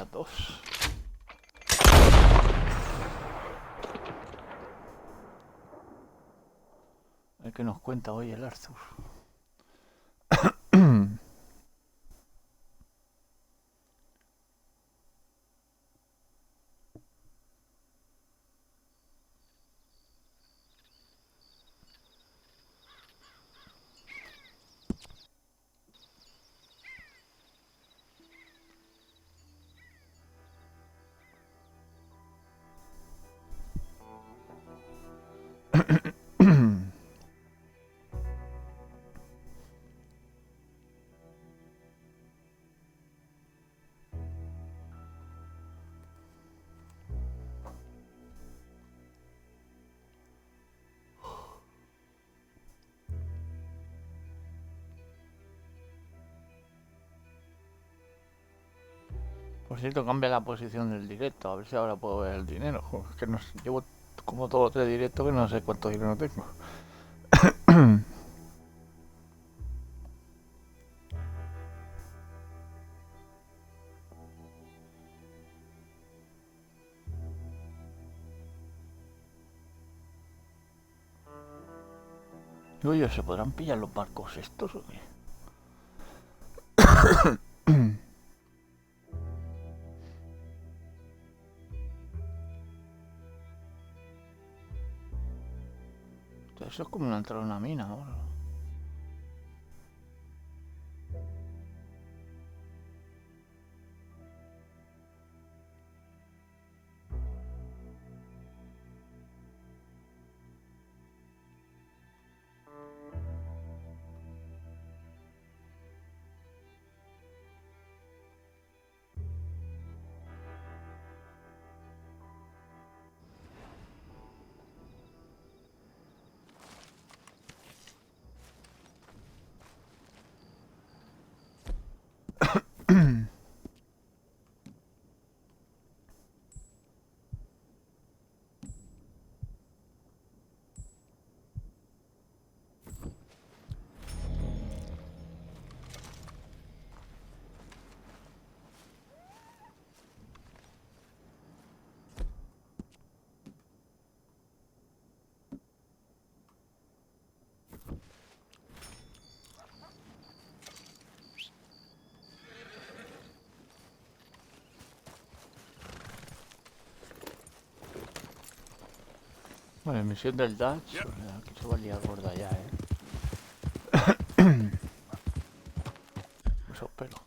quedan 2. A ver qué nos cuenta hoy el Arthur. Por cierto, cambia la posición del directo, a ver si ahora puedo ver el dinero. Joder, es que no sé, llevo como 2 o 3 directos que no sé cuánto dinero tengo. Oye, ¿se podrán pillar los barcos estos o qué? Eso es como una entrar a una mina ahora. Bueno, misión del Dutch. Aquí se va a liar gorda ya, Eso espero.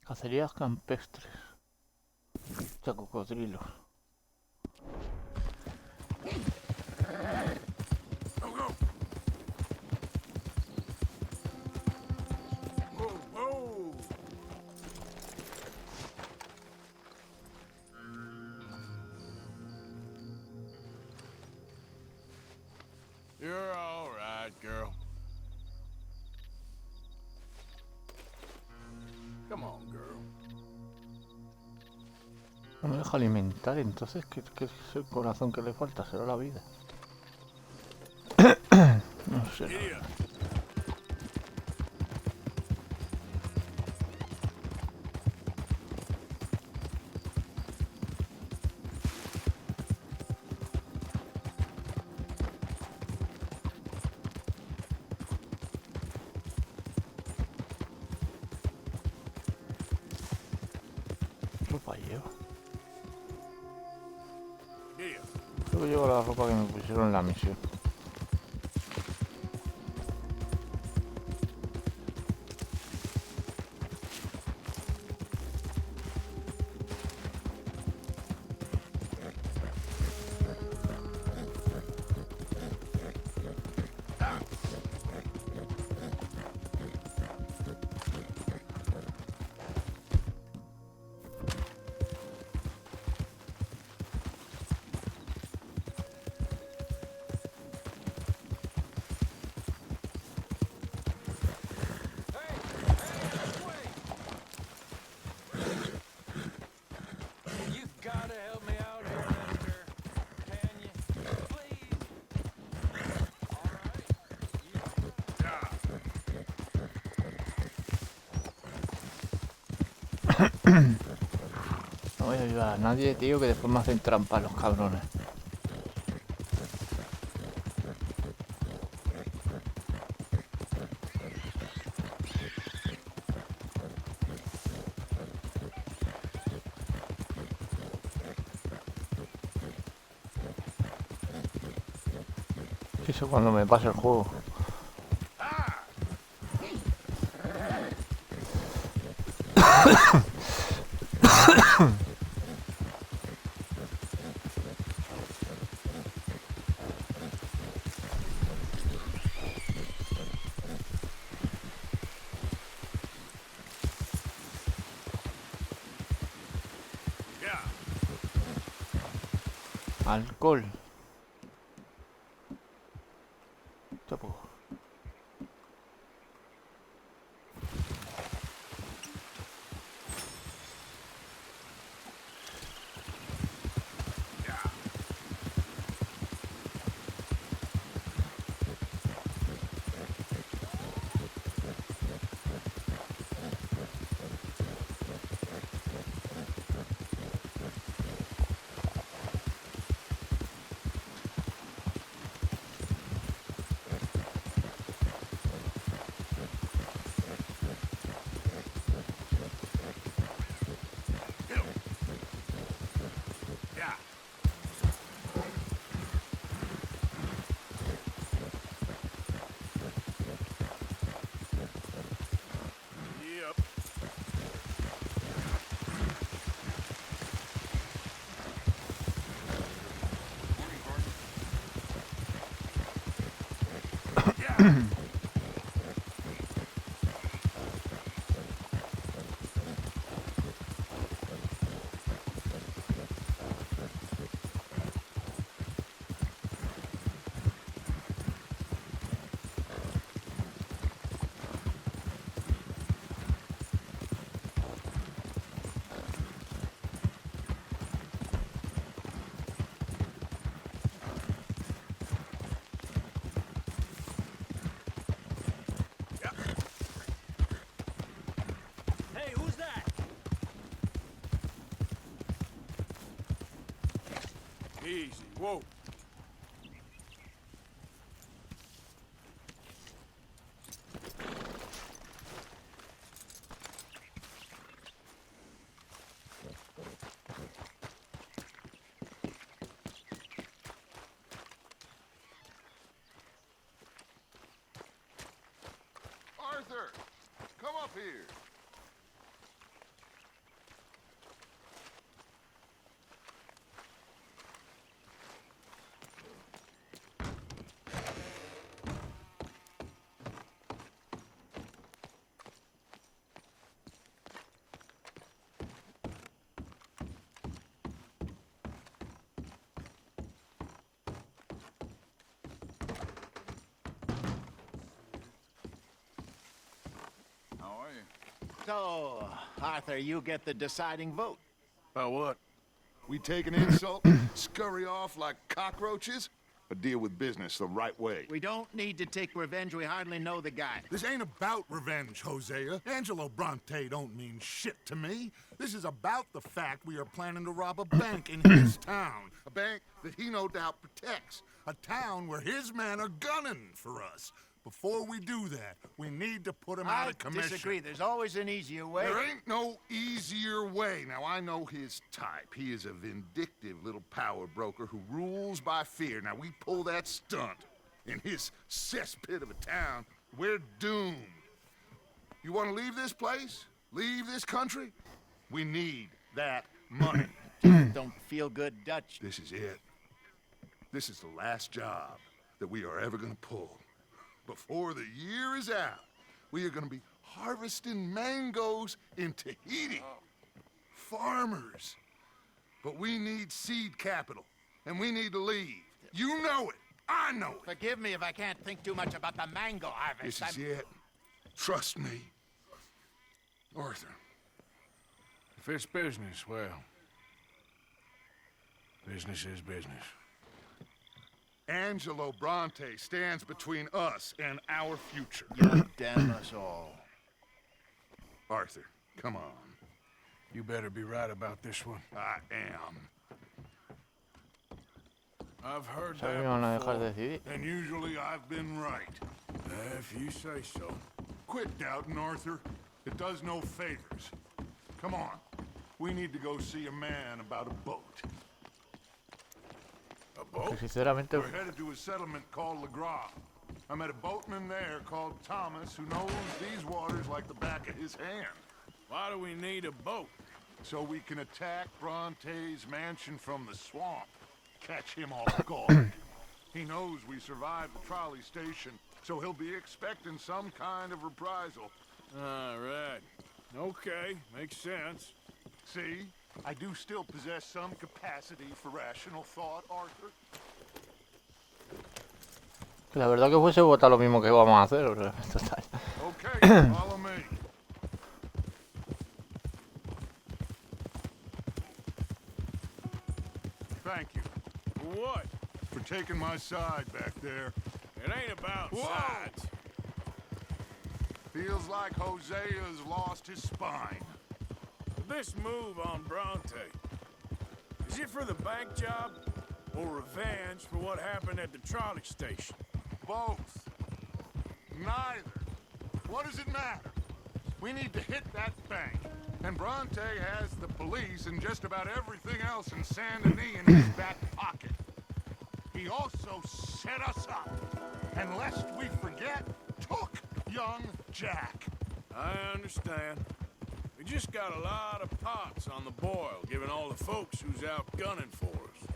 Cacerías campestres. Hostia, cocodrilos. You're all right, girl. Come on, girl. No me deja alimentar, entonces, ¿qué es el corazón que le falta? ¿Será la vida? No sé. Yeah. Ropa lleva. Yeah. Creo que llevo la ropa que me pusieron en la misión. No voy a ayudar a nadie, tío, que después me hacen trampas los cabrones. Eso cuando me pase el juego. Yeah. Alcohol. Topo. Yeah. Yep. Yeah. Hey, who's that? Easy. Whoa. Arthur, come up here. How are you? So, Arthur, you get the deciding vote. About what? We take an insult, scurry off like cockroaches, or deal with business the right way? We don't need to take revenge. We hardly know the guy. This ain't about revenge, Hosea. Angelo Bronte don't mean shit to me. This is about the fact we are planning to rob a bank in his town. A bank that he no doubt protects. A town where his men are gunning for us. Before we do that, we need to put him out I of commission. disagree. There's always an easier way. There ain't no easier way. Now, I know his type. He is a vindictive little power broker who rules by fear. Now, we pull that stunt in his cesspit of a town, we're doomed. You want to leave this place? Leave this country? We need that money. Don't feel good, Dutch. This is it. This is the last job that we are ever going to pull. Before the year is out, we are going to be harvesting mangoes in Tahiti. Farmers. But we need seed capital, and we need to leave. You know it. I know it. Forgive me if I can't think too much about the mango harvest. This is it. Trust me. Arthur. If it's business, well, business is business. Angelo Bronte stands between us and our future. You damn us all. Arthur, come on. You better be right about this one. I am. I've heard ¿Sabes que that me van a dejar before. decidir? And usually I've been right. If you say so. Quit doubting, Arthur. It does no favors. Come on. We need to go see a man about a boat. A boat? Que sinceramente, We're headed to a settlement called LeGras. I met a boatman there called Thomas who knows these waters like the back of his hand. Why do we need a boat? So we can attack Bronte's mansion from the swamp. Catch him off guard. He knows we survived the trolley station, so he'll be expecting some kind of reprisal. All right. Okay, makes sense. See? I do still possess some capacity for rational thought, Arthur. la verdad que fuese vota lo mismo que vamos a hacer, o sea, total. Okay, follow me. Thank you For what? for taking my side back there. It ain't about Whoa! sides. Feels like Hosea's lost his spine. This move on Bronte, is it for the bank job or revenge for what happened at the trolley station? Both. Neither. What does it matter? We need to hit that bank. And Bronte has the police and just about everything else in Saint Denis in his back pocket. He also set us up. And lest we forget, took young Jack. I understand. We just got a lot of pots on the boil, given all the folks who's out gunning for us.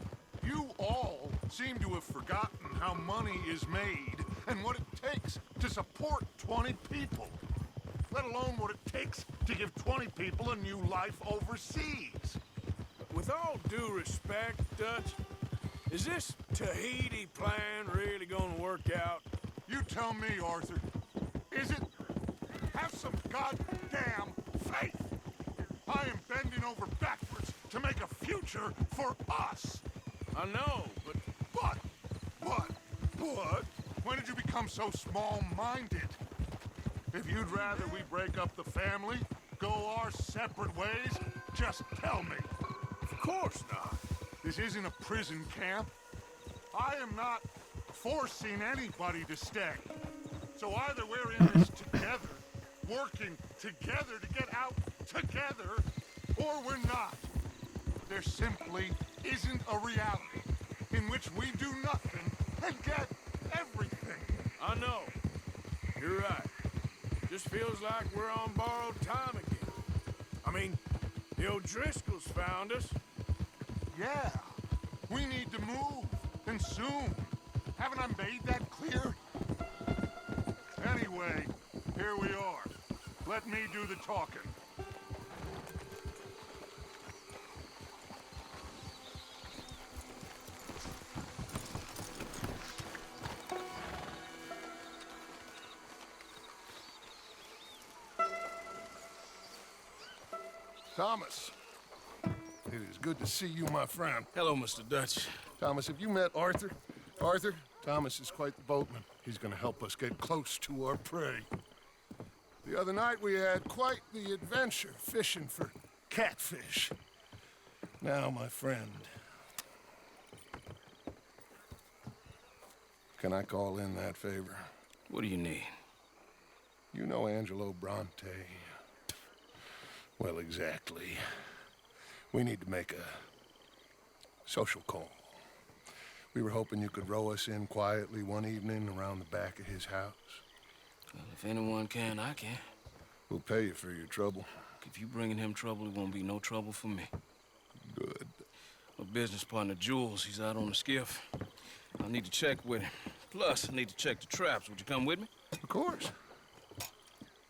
You all seem to have forgotten how money is made and what it takes to support 20 people. Let alone what it takes to give 20 people a new life overseas. With all due respect, Dutch, is this Tahiti plan really gonna work out? You tell me, Arthur. Is it? Have some goddamn faith. I am bending over backwards to make a future for us. I know, but But? When did you become so small-minded? If you'd rather we break up the family, go our separate ways, just tell me. of course not. This isn't a prison camp. I am not forcing anybody to stay. So either we're in this together, working together to get out together, or we're not. There simply isn't a reality in which we do nothing and get everything. I know. You're right. Just feels like we're on borrowed time again. I mean, the O'Driscolls found us. Yeah, we need to move, and soon. Haven't I made that clear? Anyway, here we are. Let me do the talking. Thomas, it is good to see you, my friend. Hello, Mr. Dutch. Thomas, have you met Arthur? Arthur, Thomas is quite the boatman. He's gonna help us get close to our prey. The other night we had quite the adventure fishing for catfish. Now, my friend, can I call in that favor? What do you need? You know Angelo Bronte. Well, exactly. We need to make a social call. We were hoping you could row us in quietly one evening around the back of his house. Well, if anyone can, I can. We'll pay you for your trouble. If you bringing him trouble, it won't be no trouble for me. Good. My business partner, Jules, he's out on the skiff. I need to check with him. Plus, I need to check the traps. Would you come with me? Of course.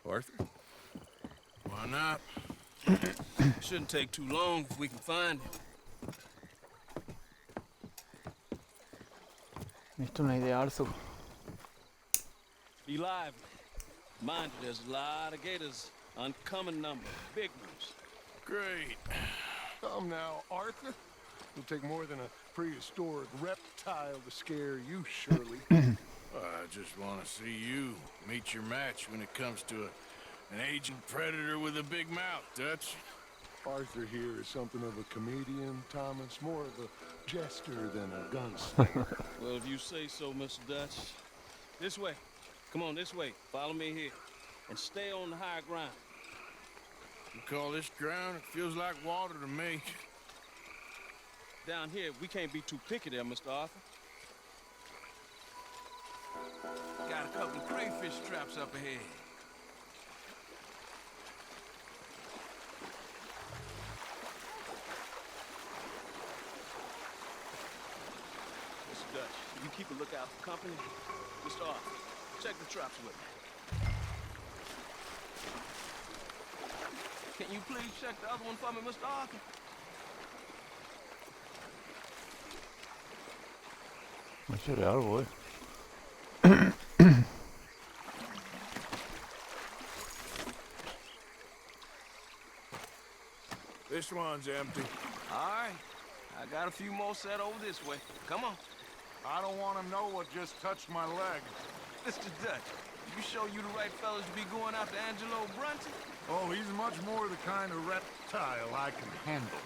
Arthur? Why not? Shouldn't take too long if we can find him. Esto es una idea, Arthur. Be lively. Mind you, there's a lot of gators. Uncommon number. Big ones. Great. Come now, Arthur. It'll take more than a prehistoric reptile to scare you, surely. I just want to see you meet your match when it comes to an aging predator with a big mouth, Dutch. Arthur here is something of a comedian, Thomas. More of a jester than a gunslinger. Well, if you say so, Mr. Dutch. This way. Come on, this way. Follow me here. And stay on the higher ground. You call this ground? It feels like water to me. Down here, we can't be too picky there, Mr. Arthur. Got a couple of crayfish traps up ahead. Mr. Dutch, you keep a lookout for company. Mr. Arthur, check the traps with me. Can you please check the other one for me, Mr. Arthur? Me sirve algo, eh. This one's empty. All right. I got a few more set over this way. Come on. I don't want to know what just touched my leg. Mr. Dutch, you sure you the right fellas to be going after Angelo Bronte? Oh, he's much more the kind of reptile I can handle.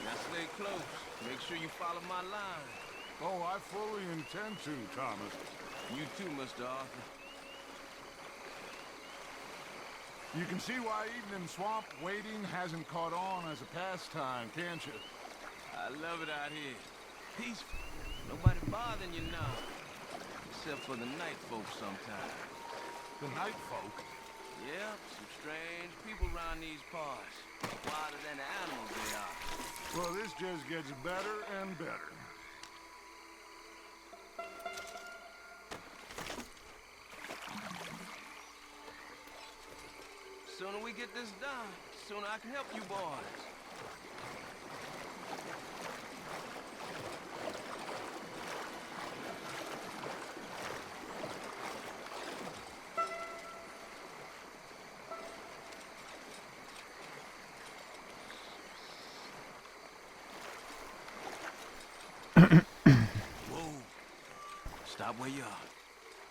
Now stay close. Make sure you follow my line. Oh, I fully intend to, Thomas. You too, Mr. Arthur. You can see why eating in swamp wading hasn't caught on as a pastime, can't you? I love it out here. Peaceful. Nobody bothering you now. Except for the night folks sometimes. The night folk. Yeah, some strange people around these parts. Wilder than the animals they are. Well, this just gets better and better. Sooner we get this done, sooner I can help you boys. Whoa. Stop where you are.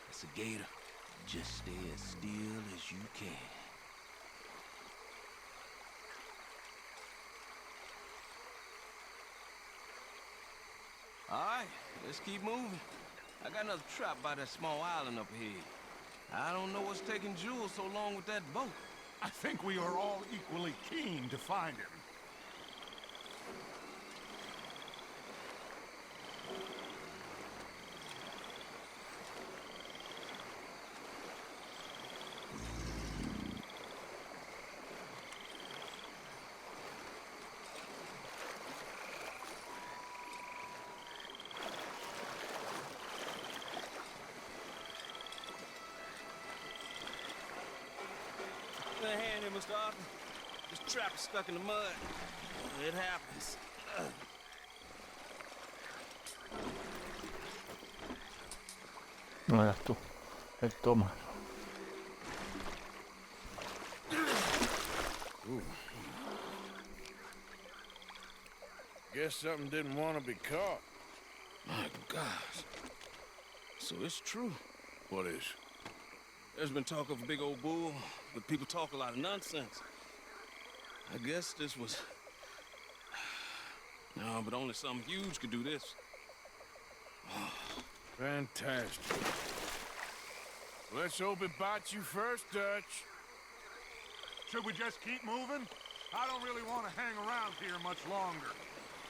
It's a gator. Just stay as still as you can. All right, let's keep moving. I got another trap by that small island up ahead. I don't know what's taking Jules so long with that boat. I think we are all equally keen to find him. Give me a hand here, Mr. Arthur. This trap is stuck in the mud. It happens. No eras tú. El Thomas. Guess something didn't want to be caught. My gosh. So it's true. What is? There's been talk of a big old bull, but people talk a lot of nonsense. I guess this was... No, but only something huge could do this. Fantastic. Let's hope it bites you first, Dutch. Should we just keep moving? I don't really want to hang around here much longer.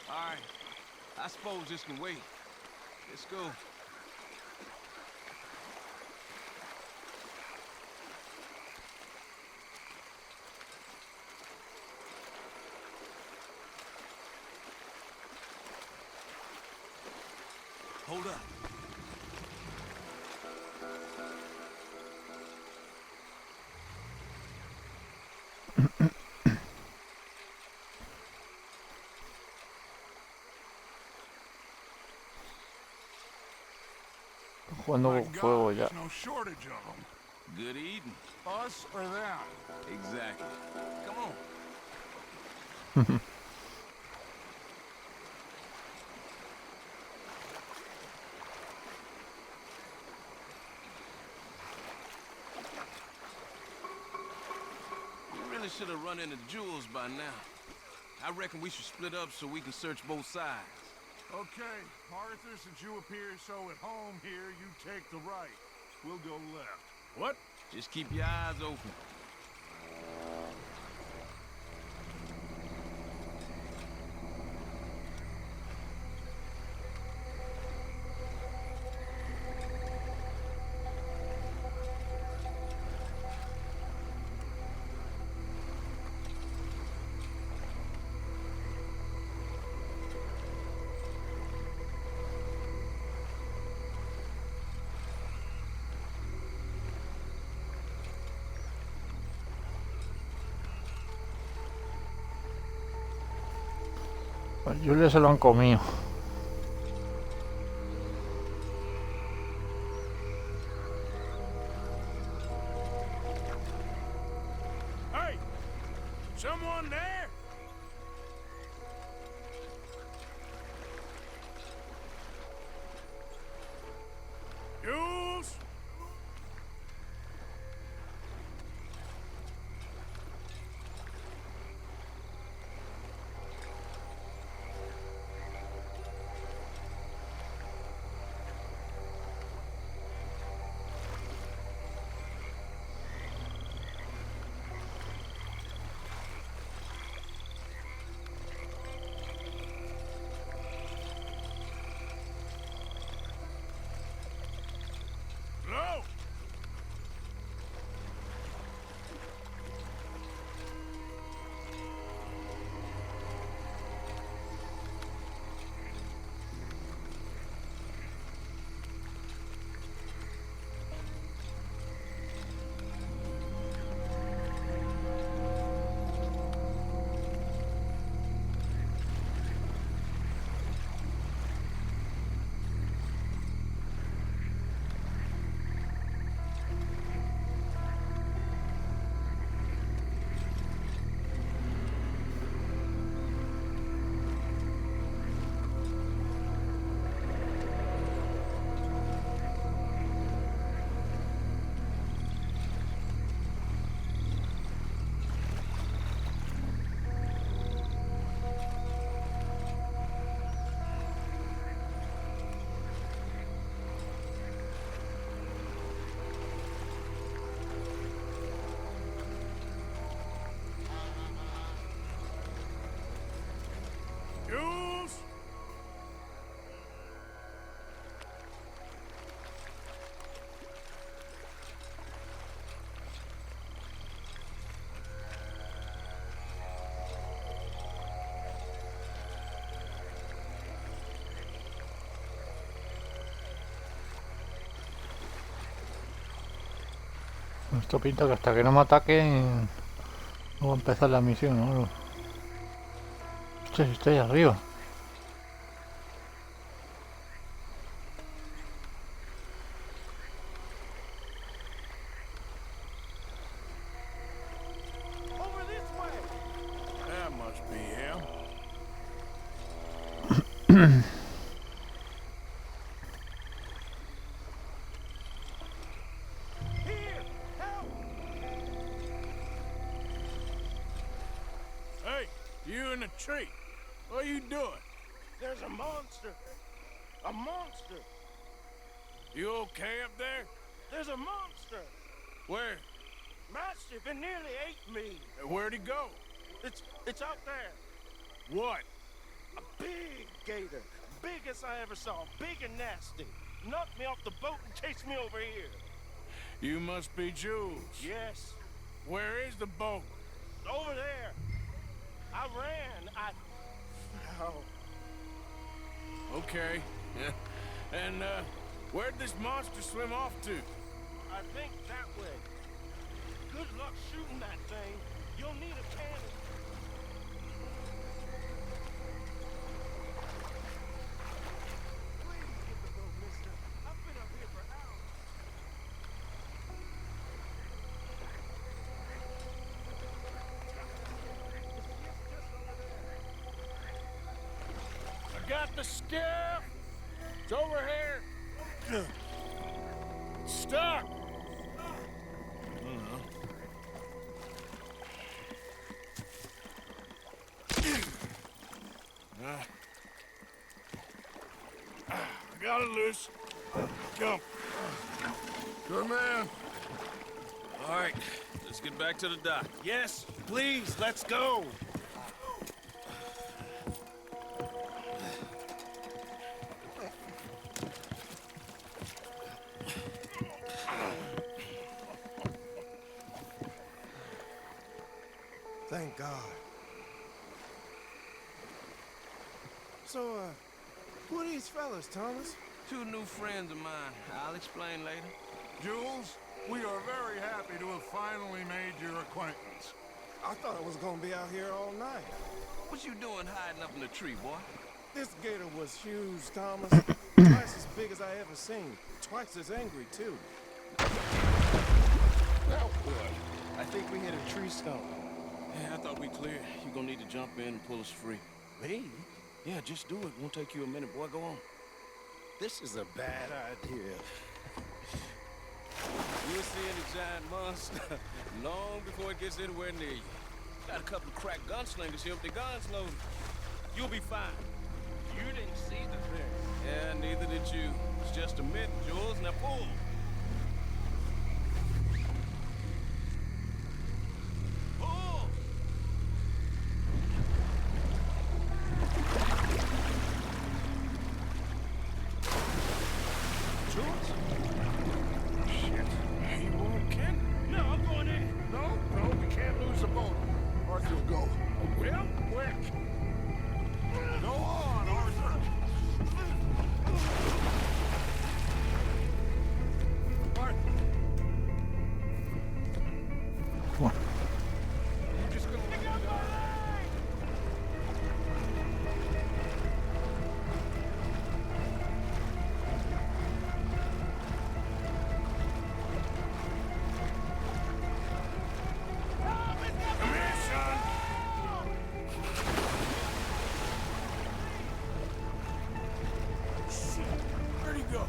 All right. I suppose this can wait. Let's go. Hold up. Jugando My con fuego God, ya. there's no shortage of them. Good eating. Us or them? Exactly. Come on. should have run into Jules by now. I reckon we should split up so we can search both sides. Okay, Arthur, since you appear so at home here, you take the right. We'll go left. What? Just keep your eyes open. Pues Julia se lo han comido. Hey! Someone there? Jules? Hello? Jules? Esto pinta que hasta que no me ataquen no va a empezar la misión, ¿no? Hostia, si estoy arriba. Over this way. That must be him. Here, help! Hey, you in the tree. What are you doing? There's a monster. A monster. You okay up there? There's a monster. Where? Massive. It nearly ate me. Where'd he go? It's out there. What? A big gator. Biggest I ever saw. Big and nasty. Knocked me off the boat and chased me over here. You must be Jules. Yes. Where is the boat? Over there. I ran. Oh. Okay. Yeah. And, where'd this monster swim off to? I think that way. Good luck shooting that thing. You'll need a cannon. Please get the boat, mister. I've been up here for hours. I got the skiff. It's over here. Stuck. I got it loose. Jump. Good man. All right, let's get back to the dock. Yes, please, let's go. Thank God. So, who are these fellas, Thomas? Two new friends of mine. I'll explain later. Jules, we are very happy to have finally made your acquaintance. I thought I was gonna be out here all night. What you doing hiding up in the tree, boy? This gator was huge, Thomas. Twice as big as I ever seen. Twice as angry, too. Now what? I think we hit a tree stump. Yeah, I thought we cleared. You gonna need to jump in and pull us free. Me? Yeah, just do it. Won't take you a minute, boy. Go on. This is a bad idea. You'll see any giant monster long before it gets anywhere near you. Got a couple of crack gunslingers here with their guns loaded. You'll be fine. You didn't see the thing. Yeah, neither did you. It's just a myth, Jules. Now pull. Pull! Jules? Shit. You want Ken? No, I'm going in. No, we can't lose the boat. Arthur will go. Well, quick. Go on, Arthur. Arthur. Come on. You're just gonna let me go. Come here, son. Shit. Where'd he go?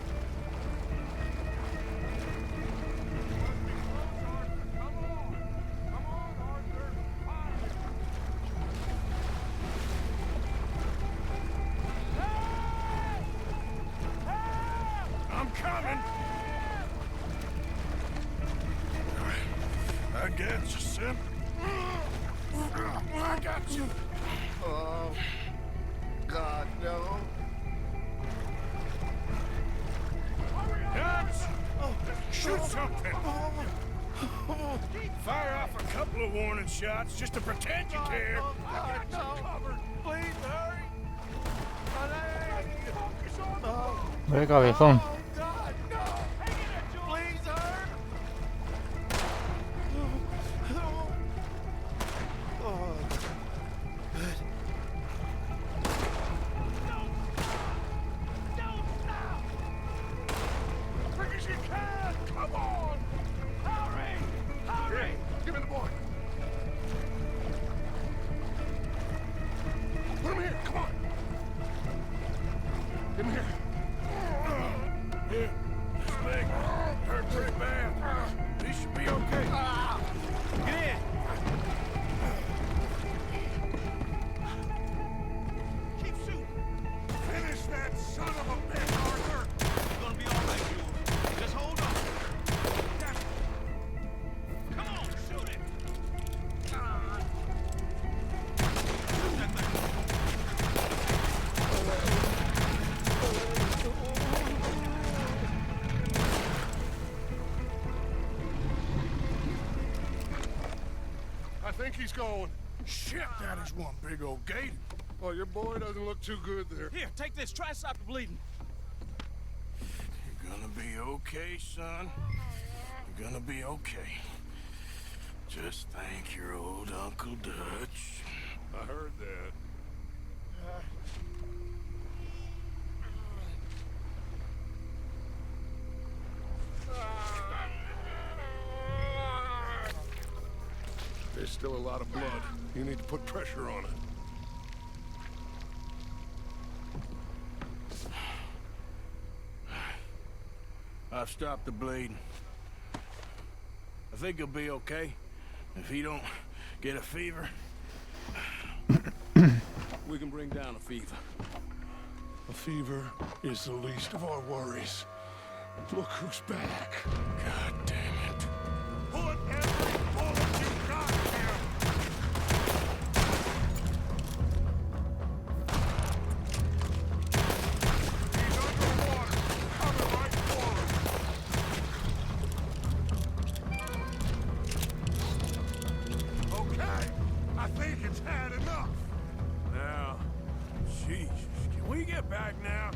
I'm coming. I got you, son. I got you. Oh, God, no. Dutch! Shoot something! Fire off a couple of warning shots just to pretend you care. I got you covered. Please, hurry. Ve cabezón. Oh, God, no. Please, hurry. Oh, good. Quick as you can! Come on! Hurry! Hurry! Give me the boy. Put him here. Come on. Give him here. Here, this leg hurt pretty bad. He should be okay. Get in! Keep shooting! Finish that son of a bitch, Arthur! It's gonna be all right, Jules. Just hold on. Come on, shoot it! I think he's going. Shit, that is one big old gator. Oh, your boy doesn't look too good there. Here, take this. Try to stop the bleeding. You're gonna be okay, son. You're gonna be okay. Just thank your old Uncle Dutch. I heard that. There's still a lot of blood. You need to put pressure on it. I've stopped the bleeding. I think he'll be okay if he don't get a fever. We we can bring down a fever. A fever is the least of our worries. Look who's back. God damn it. Put every bullet you got here! He's underwater. Coming right for us. Okay, I think it's had enough. Now, Jesus, can we get back now?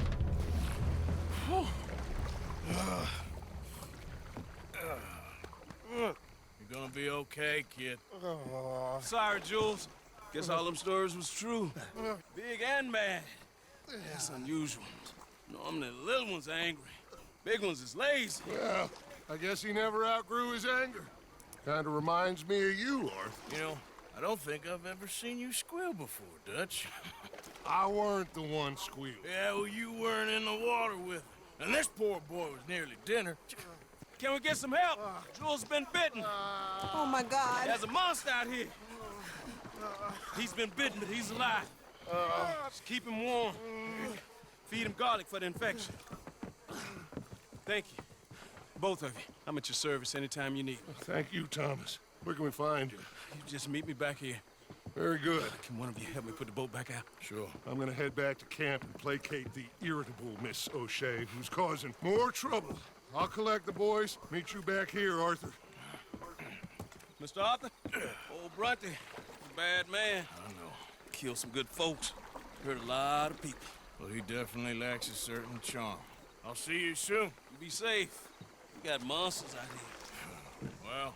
You're gonna be okay, kid. Sorry, Jules. Guess all them stories was true. Big and mad. That's unusual. Normally the little ones are angry. Big ones is lazy. Well, I guess he never outgrew his anger. Kinda reminds me of you, Arthur. You know, I don't think I've ever seen you squeal before, Dutch. I weren't the one squealing. Yeah, well, you weren't in the water with him. And this poor boy was nearly dinner. Can we get some help? Jules been bitten. Oh my God. There's a monster out here. He's been bitten, but he's alive. Just keep him warm. Feed him garlic for the infection. Thank you. Both of you. I'm at your service anytime you need me. Thank you, Thomas. Where can we find you? You just meet me back here. Very good. Can one of you help me put the boat back out? Sure. I'm gonna head back to camp and placate the irritable Miss O'Shea, who's causing more trouble. I'll collect the boys. Meet you back here, Arthur. Mr. Arthur? Old Brunty. Bad man. I know. Killed some good folks. Hurt a lot of people. Well, he definitely lacks a certain charm. I'll see you soon. You be safe. We got monsters out here. Well,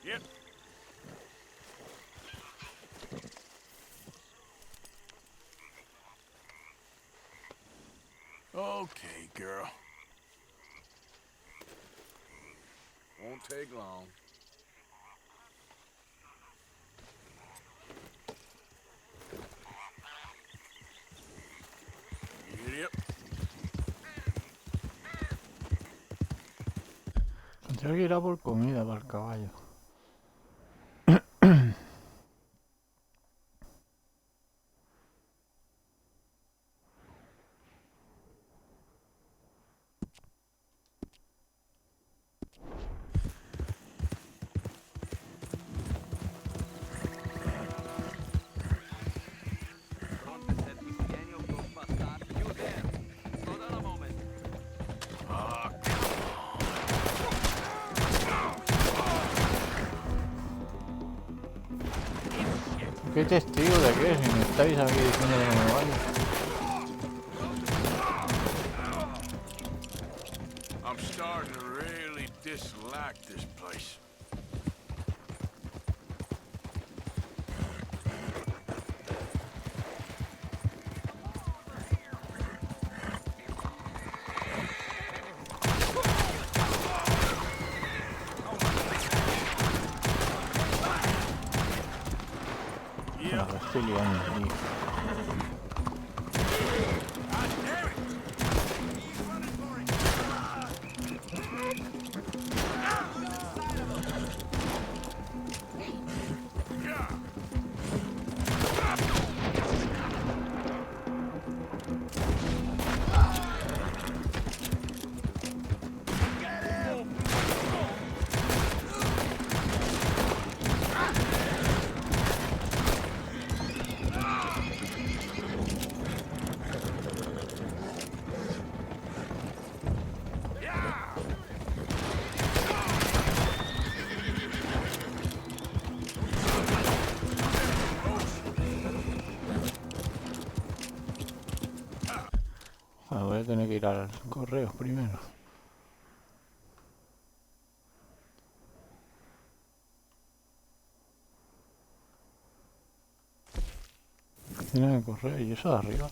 yep. Okay, girl. Won't take long. Yep. Tendría que ir a por comida para el caballo. ¿Qué testigo de qué? Si me estáis aquí diciendo que no me vaya. I'm starting to really dislike this place. La que estoy liando, tío. Voy a tener que ir al correo primero. Tiene el correo y eso de arriba.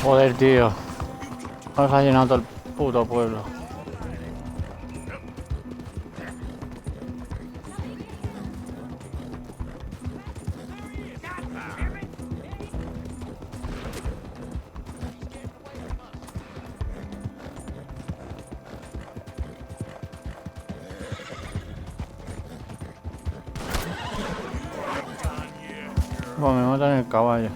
Joder, tío. Nos ha llenado todo el puto pueblo. Pues me matan el caballo.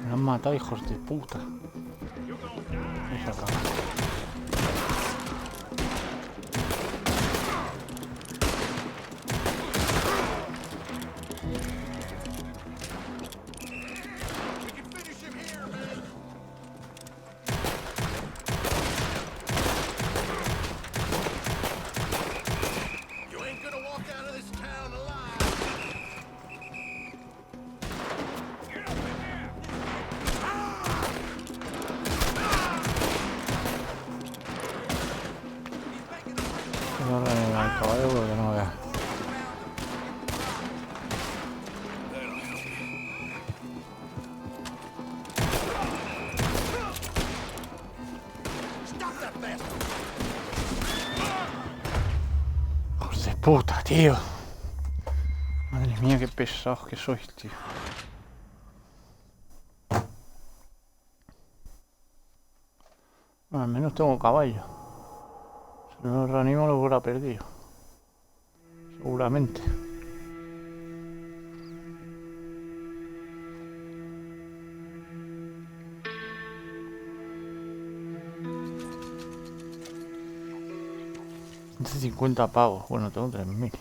Me han matado, hijos de puta. Esa cara. No reanima el caballo porque no vea. Hijos de puta, tío. Madre mía, qué pesados que sois, tío. Bueno, al menos tengo caballo. Si no lo reanimo lo hubiera perdido. Seguramente. Hace 50 pavos. Bueno, tengo 3000.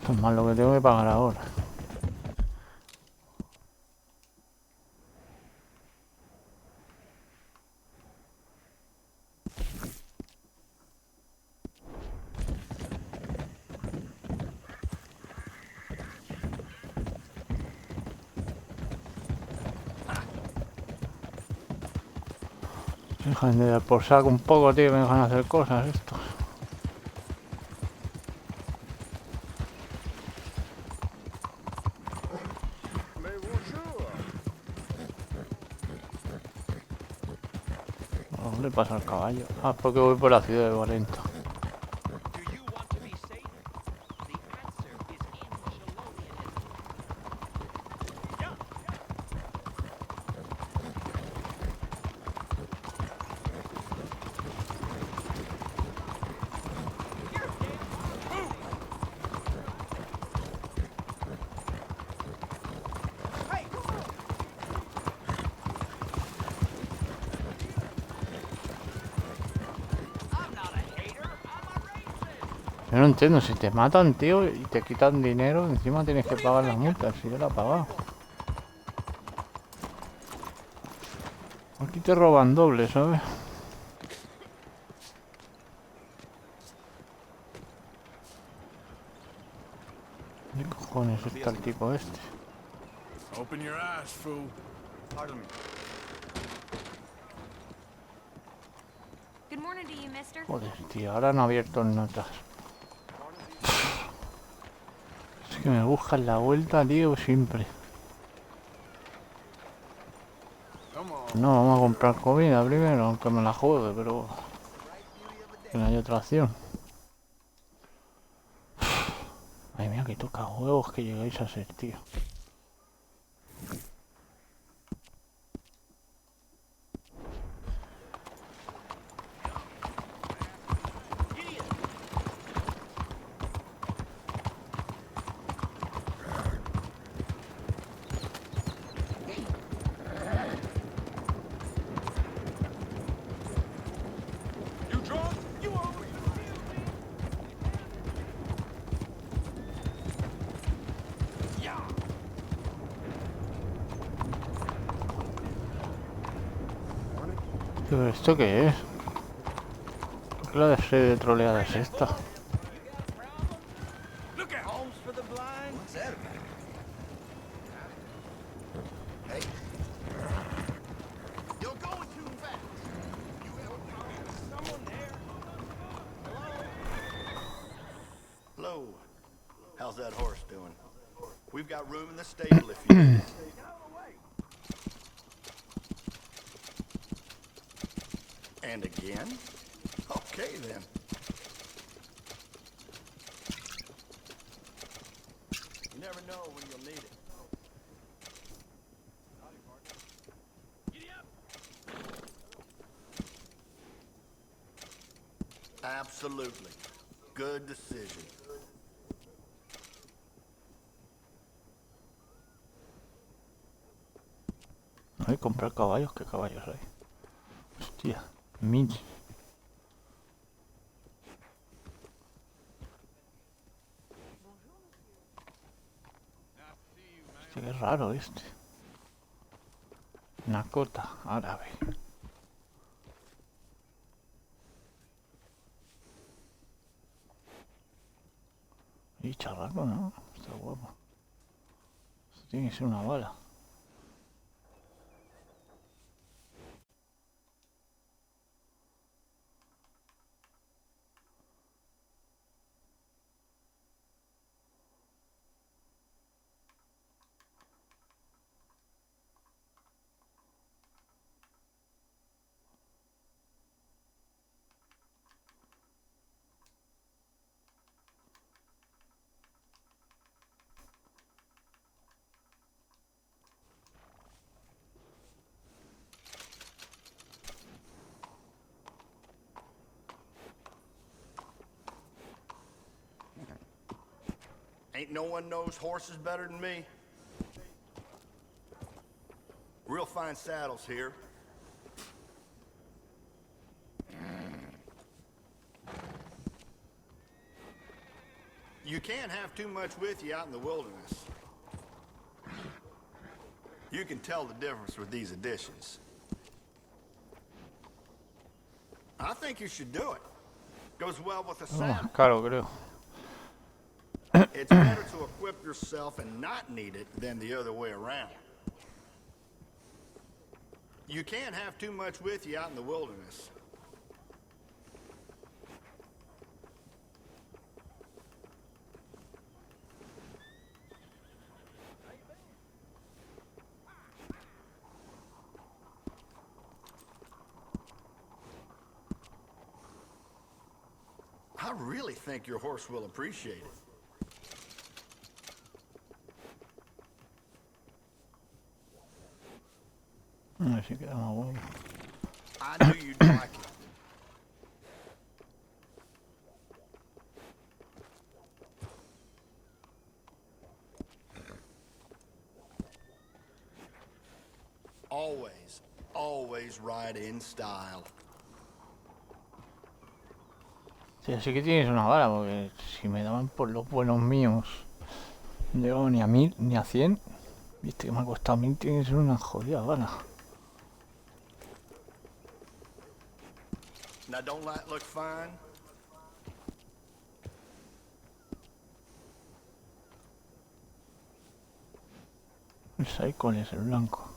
Eso es más lo que tengo que pagar ahora. Dejan de dar por saco un poco, tío, me dejan hacer cosas estos. ¿Dónde le pasa al caballo? Ah, porque voy por la ciudad de Valenta. Yo no entiendo, si te matan, tío, y te quitan dinero, encima tienes que pagar las multas, si yo la he pagado. Aquí te roban doble, ¿sabes? ¿Qué cojones está el tipo este? Open your eyes, fool. Pardon me. Good morning to you, mister. Joder, tío, ahora no ha abierto en notas. Es que me buscan la vuelta, tío, siempre. Come on. No, vamos a comprar comida primero, aunque me la juegue, pero... que no hay otra opción. Ay, mía, que toca huevos que llegáis a ser, tío. You drunk? You over? ¿Pero esto qué es? ¿Qué clase de troleada es esta? Look out! Homes for the blind? What's that about? Hey. You're going too fast. You Someone there? Hello. How's that horse doing? We've got room in the stable if you need it. And again? Okay, then. You never know when you'll need it. Absolutely. Good decision. No hay que comprar caballos, ¿qué caballos hay? Hostia, 1000. Hostia, qué raro este. Nakota, árabe. Y charraco, ¿no? Está guapo. Esto tiene que ser una bala. Ain't no one knows horses better than me. Real fine saddles here. You can't have too much with you out in the wilderness. You can tell the difference with these additions. I think you should do it. Goes well with the Es más saddle. caro, creo. It's better to equip yourself and not need it than the other way around. You can't have too much with you out in the wilderness. I really think your horse will appreciate it. A ver si queda más bueno. I knew you'd like it. Always ride in style. Sí, así que tienes una bala, porque si me daban por los buenos míos, no llegaba ni a 1000 ni a 100. Viste que me ha costado 1000, tiene que ser una jodida bala. Now don't that look fine? ¿Sabes cuál es el blanco?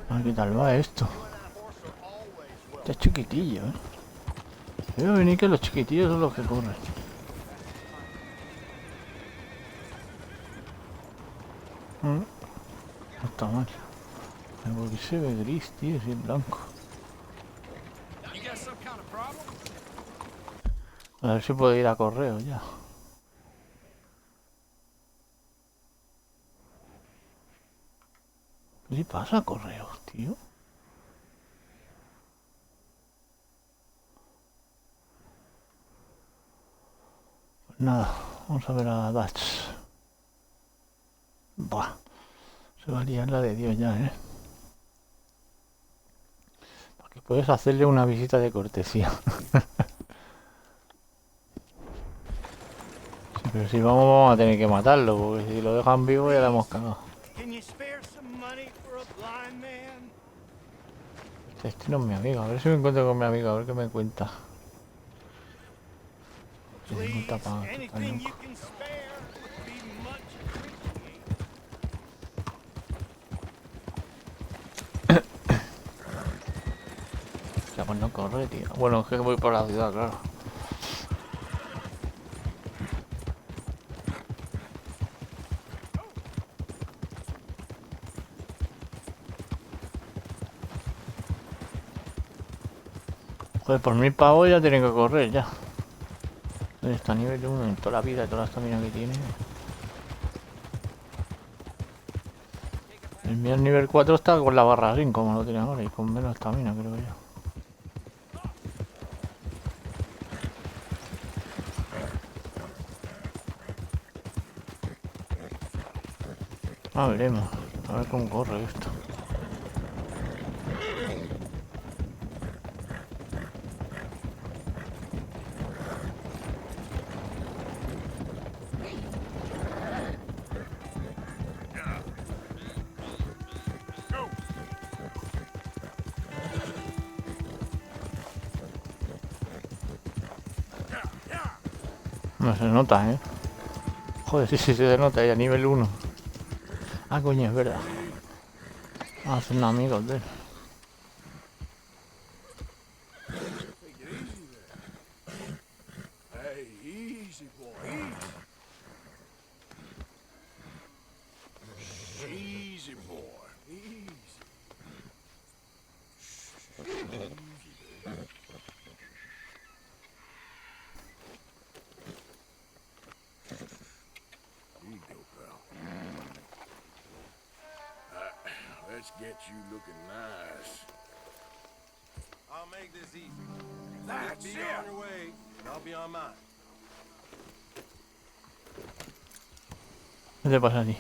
A ver qué tal va esto. Está chiquitillo, ¿eh? Veo venir que los chiquitillos son los que corren. No está mal. Porque se ve gris, tío, si es blanco. A ver si puedo ir a correo ya. ¿Qué le pasa a correos, tío? Pues nada, vamos a ver a Dutch. Buah, se va a liar la de Dios ya, ¿eh? Porque puedes hacerle una visita de cortesía. Sí, pero si vamos a tener que matarlo, porque si lo dejan vivo ya le hemos cagado. Este no es mi amigo, a ver si me encuentro con mi amigo, a ver qué me cuenta. Ya pues no corre, tío. Bueno, es que voy por la ciudad, claro. Joder, por 1000 pavos ya tiene que correr ya. Está a nivel 1 en toda la vida, toda la estamina que tiene. El mío nivel 4 está con la barra ring como lo tiene ahora y con menos estamina, creo yo. Ah, veremos. A ver cómo corre esto. No se nota, ¿eh? Joder, sí se nota ya, nivel 1. Ah, coño, es verdad. Ah, son amigos de él. Hey, easy, boy. Easy, boy. Easy. Here you go, pal. Let's get you looking nice. I'll make this easy. That's Be it. on your way, and I'll be on mine. ¿Qué te pasa a ti?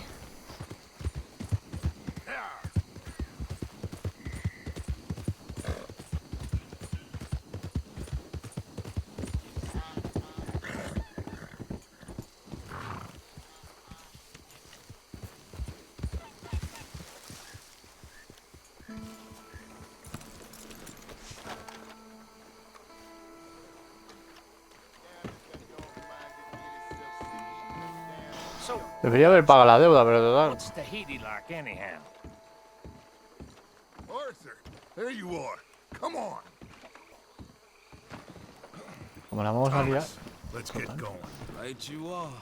Debería haber pagado la deuda, pero total. What's Tahiti like, anyhow? Arthur, there you are. Come on. Como la vamos a liar. Let's get going. Right you are.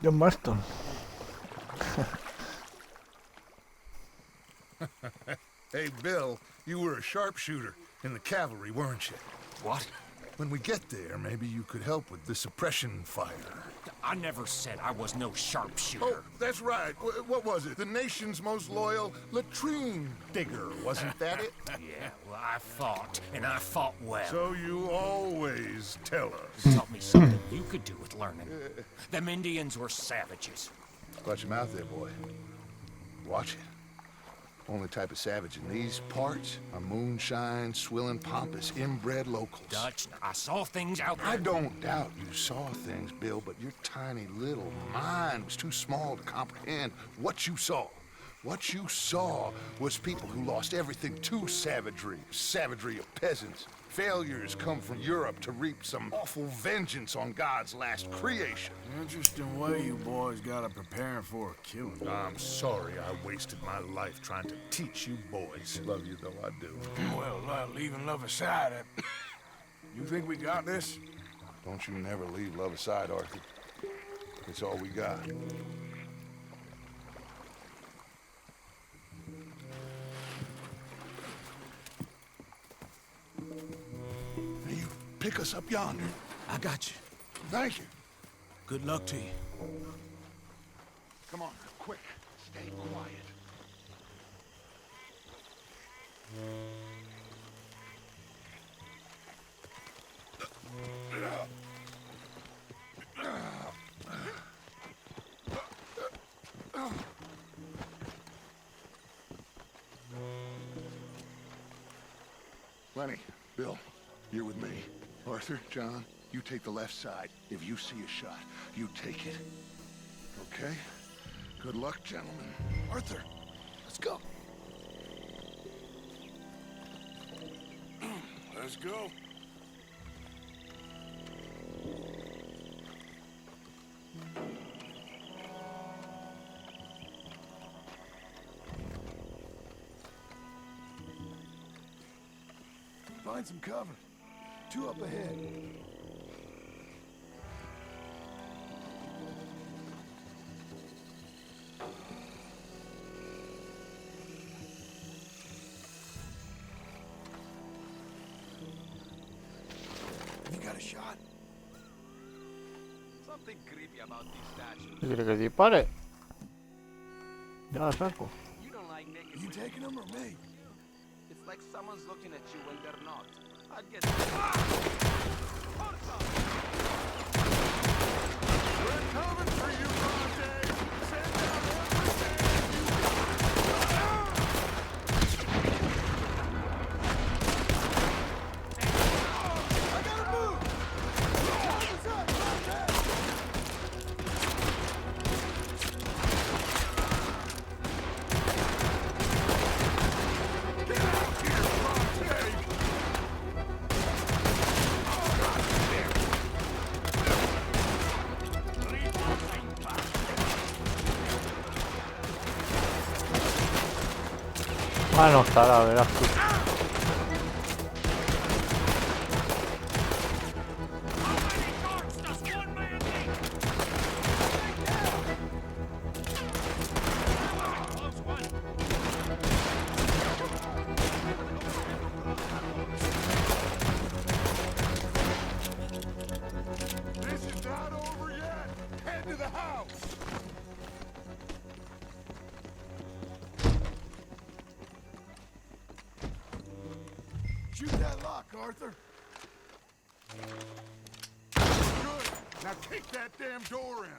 John Marston. Hey, Bill, you were a sharpshooter in the cavalry, weren't you? What? When we get there, maybe you could help with the suppression fire. I never said I was no sharpshooter. Oh, that's right. What was it? The nation's most loyal latrine digger, wasn't that it? Yeah, well, I fought, and I fought well. So you always tell us. Taught me something you could do with learning. Them Indians were savages. Watch your mouth there, boy. Watch it. Only type of savage in these parts are moonshine, swilling, pompous, inbred locals. Dutch, I saw things out there. I don't doubt you saw things, Bill, but your tiny little mind was too small to comprehend what you saw. What you saw was people who lost everything to savagery. Savagery of peasants. Failures come from Europe to reap some awful vengeance on God's last creation. Interesting way you boys got up preparing for a killing. I'm sorry I wasted my life trying to teach you boys. Love you though I do. Well, leaving love aside, you think we got this? Don't you never leave love aside, Arthur. It's all we got. You pick us up yonder. I got you. Thank you. Good luck to you. Come on, quick. Stay quiet. Lenny, Bill, you're with me. Arthur, John, you take the left side. If you see a shot, you take it. Okay? Good luck, gentlemen. Arthur, let's go. Let's go. Find some cover. 2 up ahead. You got a shot? Something creepy about these statues. ¿Qué quiere que dispare? Ya la saco. You don't like naked You women. taking them or me? It's like someone's looking at you when they're not. I'd get. We're coming for you, Bronte! Send out everything I gotta move! What's up, Bronte? Get out here, Bronte! Ah, no estará, verás tú. This is not over yet! Head to the house! Shoot that lock, Arthur. Good! Now kick that damn door in!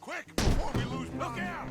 Quick, before we lose... Look out!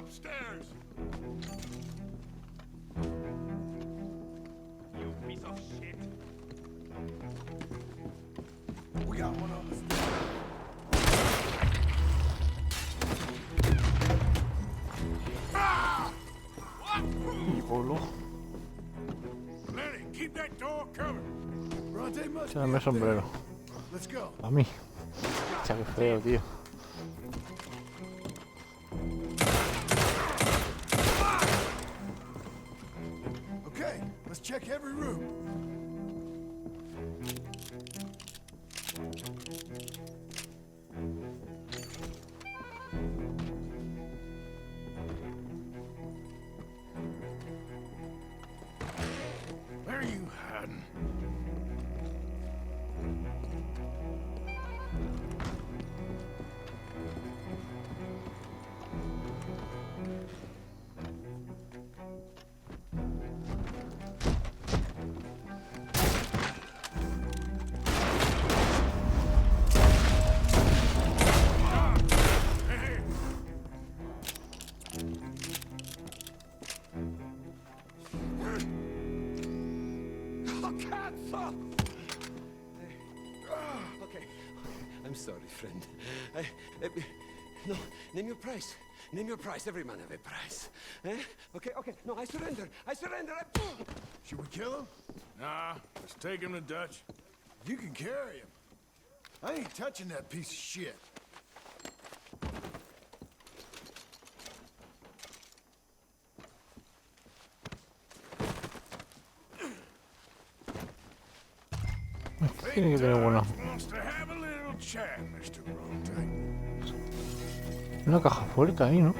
upstairs. You piece of shit. We got one on the stairs. Y voló. Lenny, keep that door covered. Bronte must be Échame up there. sombrero. Let's go. A mí. Echa, qué feo, tío. Okay, let's check every room. Where are you hiding? Okay. I'm sorry, friend. No, name your price. Name your price. Every man have a price. Eh? Okay, okay. No, I surrender. I surrender. Should we kill him? Nah, let's take him to Dutch. You can carry him. I ain't touching that piece of shit. Tiene que tener buena. Wants to have a little chat, Mr. Bronte. Una caja fuerte ahí, ¿no?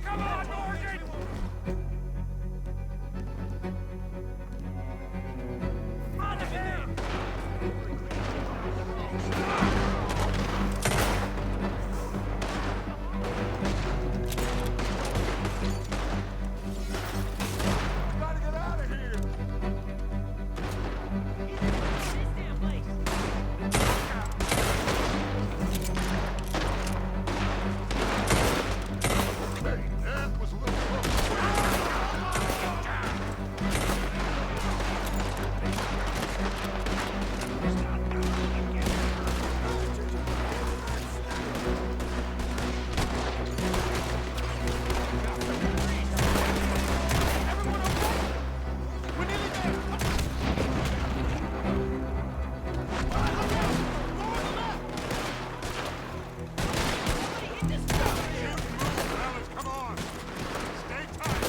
Come on, Morgan! Out of here! Gotta get out of here. Hey, that was a little close. Fellas, come on. Stay tight.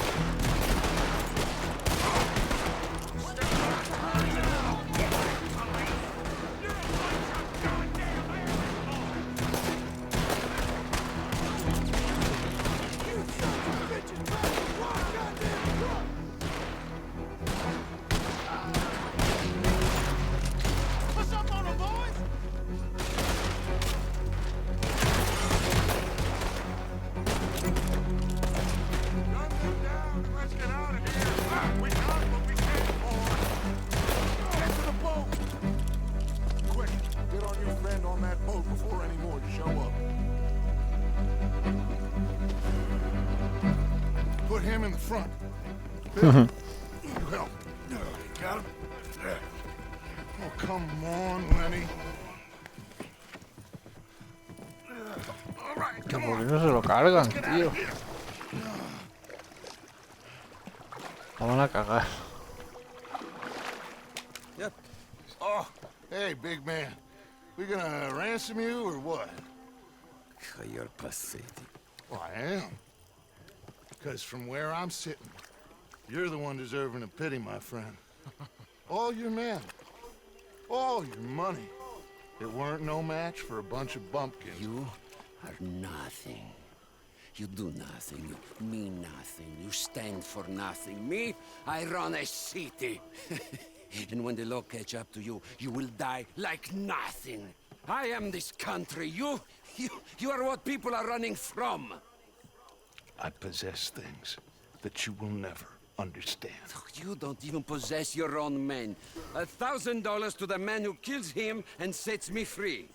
What's up on the boys? Guns them down and let's get out of here. We got what we came for. Get to the boat. Quick, get on your friend on that boat before any more show up. Put him in the front. Bill, you help. Got him? Oh, come on, Lenny. All right, come ¿Por qué on. no se lo cargan, Get out tío? of here. La van a cagar. Yep. Oh, hey, big man. We gonna ransom you or what? You're pathetic. Well, I am. Because from where I'm sitting, you're the one deserving of pity, my friend. All your men, all your money, it weren't no match for a bunch of bumpkins. You are nothing. You do nothing. You mean nothing. You stand for nothing. Me, I run a city. And when the law catch up to you, you will die like nothing. I am this country. You are what people are running from. I possess things that you will never understand. You don't even possess your own men. $1,000 to the man who kills him and sets me free.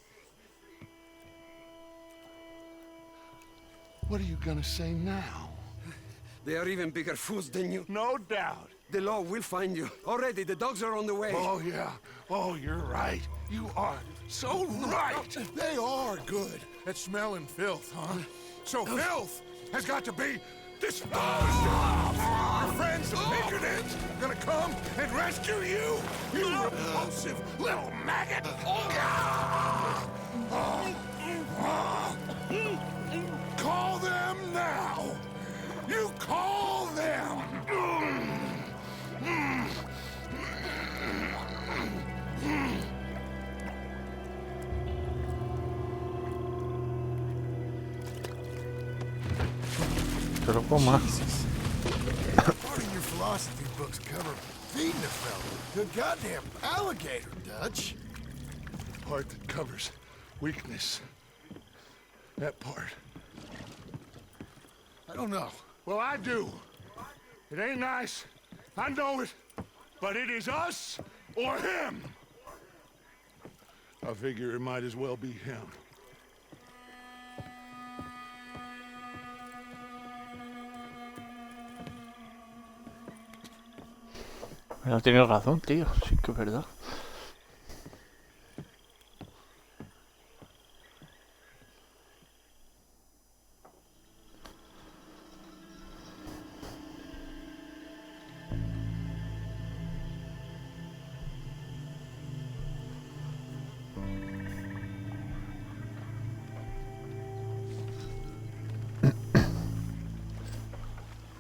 What are you gonna say now? They are even bigger fools than you. No doubt. The law will find you. Already, the dogs are on the way. Oh, yeah. Oh, you're right. You are so right. They are good at smelling filth, huh? So filth has got to be disposed of. Our friends of Patronage are gonna come and rescue you, you repulsive little maggot. Call them now. You call them. Se lo coma. Part of your philosophy books cover feeding a fella to a goddamn alligator, Dutch. Part that covers weakness. That part. I don't know. Well, I do. It ain't nice. I know it. But it is us or him. I figure it might as well be him. Pero tienes razón, tío. Sí que es verdad.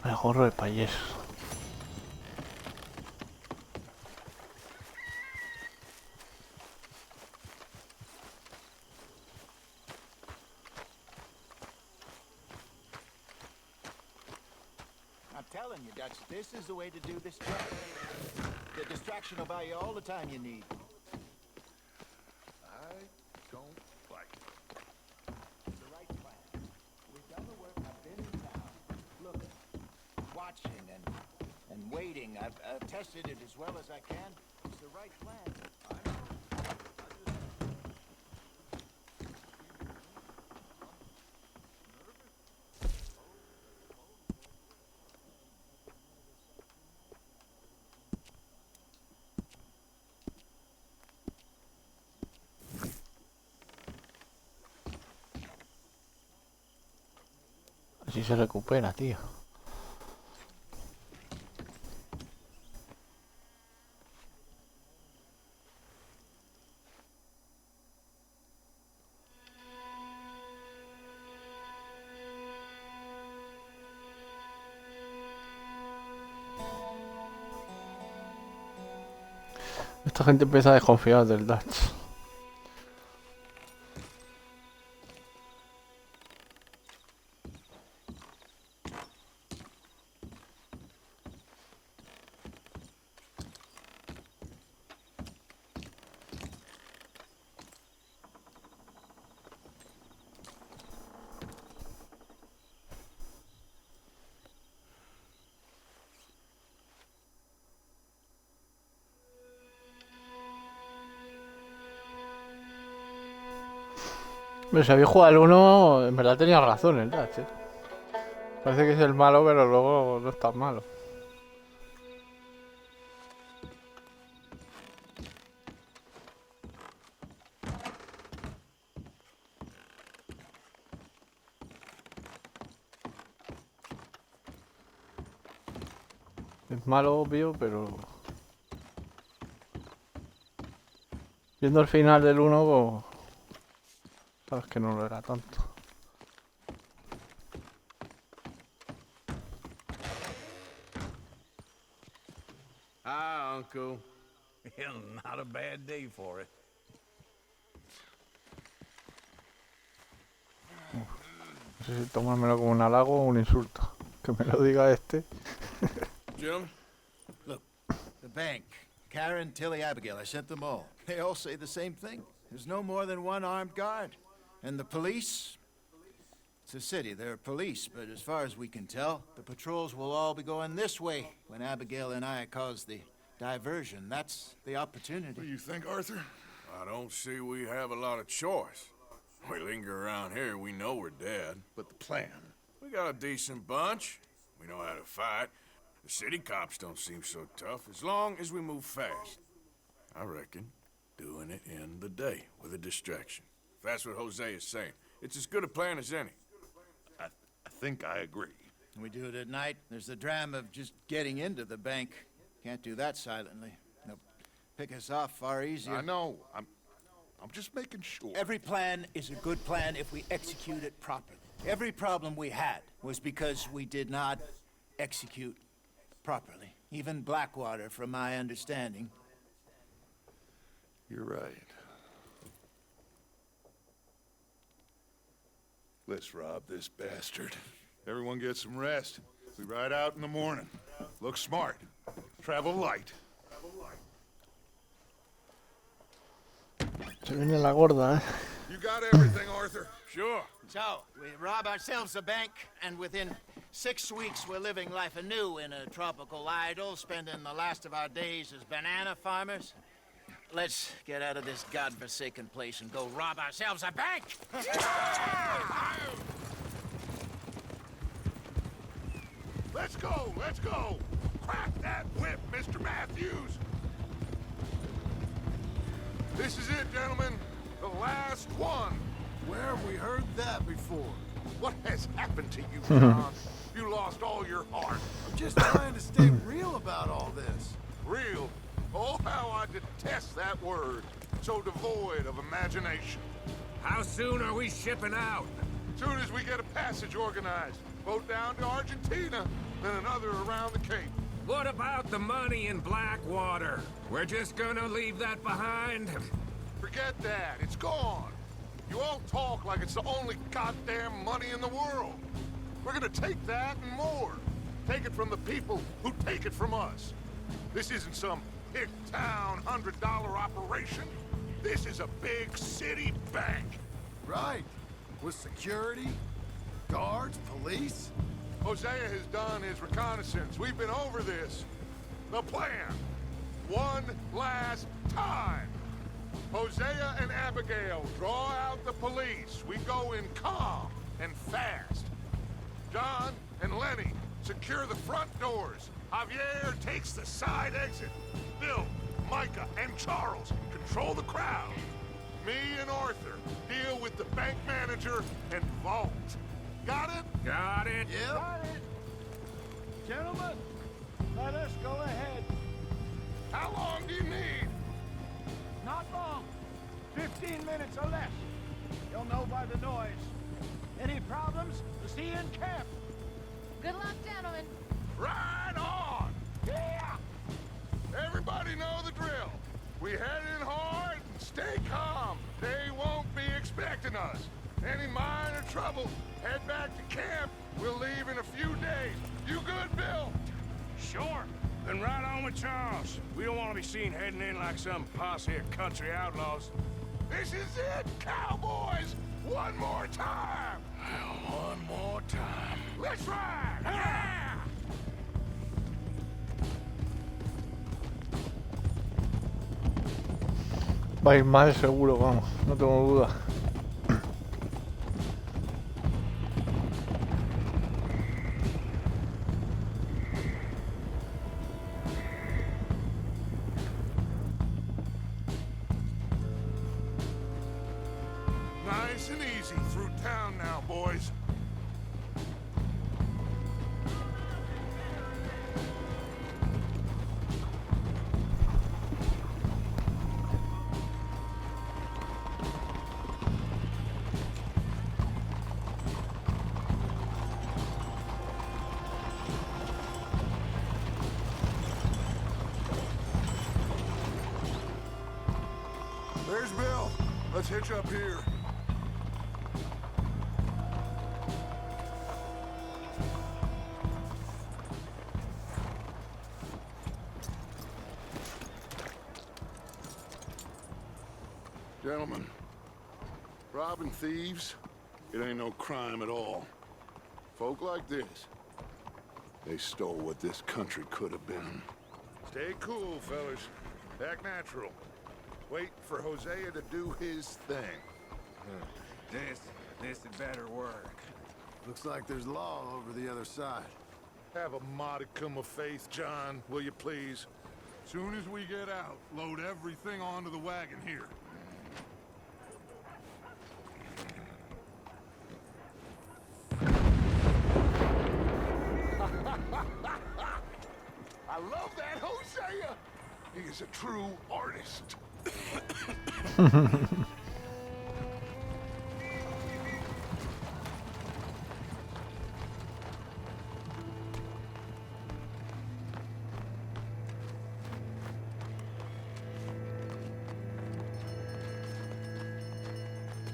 El gorro de payés. I'm telling you, Dutch, this is the way to do this job. The distraction will buy you all the time you need. I don't like it. It's the right plan. We've done the work. I've been in town, looking, watching, and waiting. I've tested it as well as I can. It's the right plan. Así se recupera, tío. Esta gente empieza a desconfiar del Dutch. Pero si habéis jugado al 1, en verdad tenía razón el Dutch, ¿eh? Parece que es el malo, pero luego no es tan malo. Es malo, obvio, pero... viendo el final del 1, pues... sabes que no lo era tanto. Hi, Uncle. Not a bad day for it. No sé si tomármelo como un halago o un insulto. Que me lo diga este. Gentlemen, look, the bank Karen, Tilly, Abigail. I sent them all. They all say the same thing. There's no more than one armed guard. And the police? It's a city. There are police, but as far as we can tell, the patrols will all be going this way when Abigail and I cause the diversion. That's the opportunity. What do you think, Arthur? I don't see we have a lot of choice. We linger around here, we know we're dead. But the plan? We got a decent bunch. We know how to fight. The city cops don't seem so tough as long as we move fast. I reckon doing it in the day with a distraction. If that's what Jose is saying, it's as good a plan as any. I think I agree. We do it at night. There's the drama of just getting into the bank. Can't do that silently. They'll pick us off far easier. I know. I'm just making sure. Every plan is a good plan if we execute it properly. Every problem we had was because we did not execute properly. Even Blackwater, from my understanding. You're right. Let's rob this bastard. Everyone get some rest. We ride out in the morning. Look smart. Travel light. Se viene la gorda, You got everything, Arthur? Sure. So, we rob ourselves a bank, and within 6 weeks we're living life anew in a tropical idyll, spending the last of our days as banana farmers. Let's get out of this godforsaken place and go rob ourselves a bank! Let's go! Let's go! Crack that whip, Mr. Matthews! This is it, gentlemen. The last one. Where have we heard that before? What has happened to you, John? You lost all your heart. I'm just trying to stay real about all this. Real? Oh, how I detest that word. So devoid of imagination. How soon are we shipping out? Soon as we get a passage organized. Boat down to Argentina, then another around the Cape. What about the money in Blackwater? We're just gonna leave that behind? Forget that. It's gone. You all talk like it's the only goddamn money in the world. We're gonna take that and more. Take it from the people who take it from us. This isn't some hick-town $100 operation. This is a big city bank. Right. With security, guards, police. Hosea has done his reconnaissance. We've been over this. The plan. One last time. Hosea and Abigail draw out the police. We go in calm and fast. John and Lenny secure the front doors. Javier takes the side exit. Bill, Micah, and Charles control the crowd. Me and Arthur deal with the bank manager and vault. Got it? Got it? Yep. Got it. Gentlemen, let us go ahead. How long do you need? Not long. 15 minutes or less. You'll know by the noise. Any problems? See you in camp. Good luck, gentlemen. Right on! Yeah! Everybody know the drill. We head in hard and stay calm. They won't be expecting us. Any minor trouble, head back to camp. We'll leave in a few days. You good, Bill? Sure. Then right on with Charles. We don't want to be seen heading in like some posse of country outlaws. This is it, cowboys! One more time! One more time. Let's ride! Yeah! Va a ir mal seguro, vamos, no tengo duda. Nice and easy through town now, boys. There's Bill. Let's hitch up here. Gentlemen, robbing thieves, it ain't no crime at all. Folk like this, they stole what this country could have been. Stay cool, fellas. Act natural. Wait for Hosea to do his thing. This had better work. Looks like there's law over the other side. Have a modicum of faith, John, will you please? Soon as we get out, load everything onto the wagon here. I love that Hosea! He is a true artist.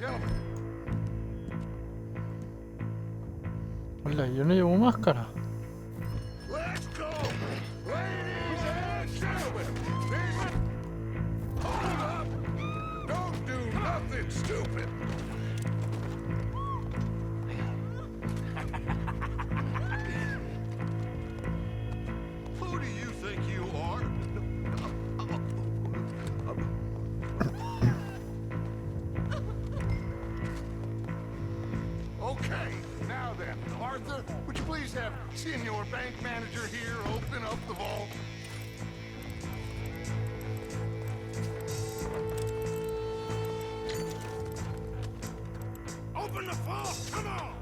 Gentlemen, Hola, yo no llevo máscara. Let's go! Ladies and gentlemen, hold up! Don't do nothing stupid! Who do you think you are? Okay, now then, Arthur, would you please have Senior Bank Manager here open up the vault? Open the vault! Come on!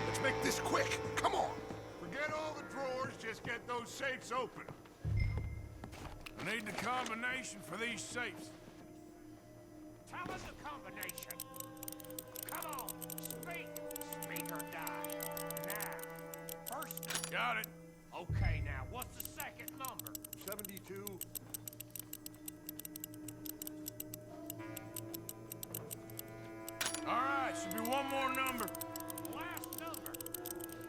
Let's make this quick. Come on. forget all the drawers, just get those safes open. I need the combination for these safes. Tell us the combination. Come on, speak. Speak or die. Now. First. Got it. Okay, now, what's the second number? 72. All right, should be one more number. Last number.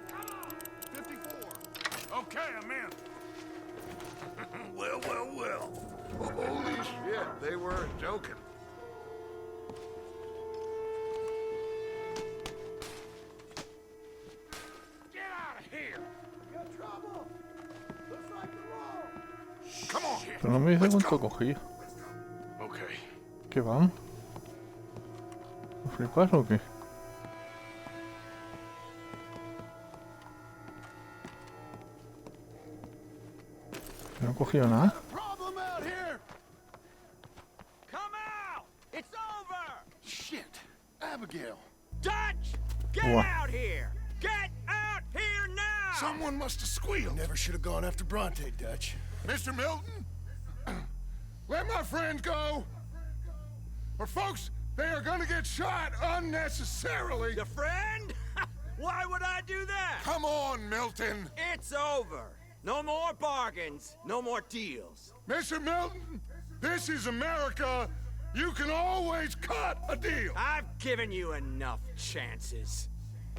Come on. 54. Okay, I'm in. Well, well, well. Holy shit, they weren't joking. Get out of here. Got trouble. Looks like the law. Come on. Pero no me dice cuánto cogí. Okay. ¿Qué van? ¿Lo flipas o qué? No he cogido nada. Problem out here! Come out. It's over. Shit! Abigail! Dutch, get What? out here. Get out here now. Someone must have squealed. Never should have gone after Bronte, Dutch. Mr. Milton, let my friend go. Or folks, they are gonna get shot unnecessarily. Your friend? Why would I do that? Come on, Milton. It's over. No more bargains. No more deals. Mr. Milton, this is America. You can always cut a deal. I've given you enough chances.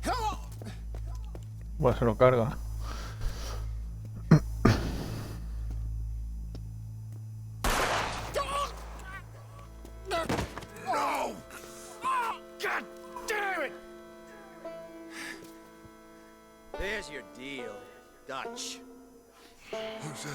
Come on. Bueno, se lo carga. No! God damn it! There's your deal, Dutch. Hosea.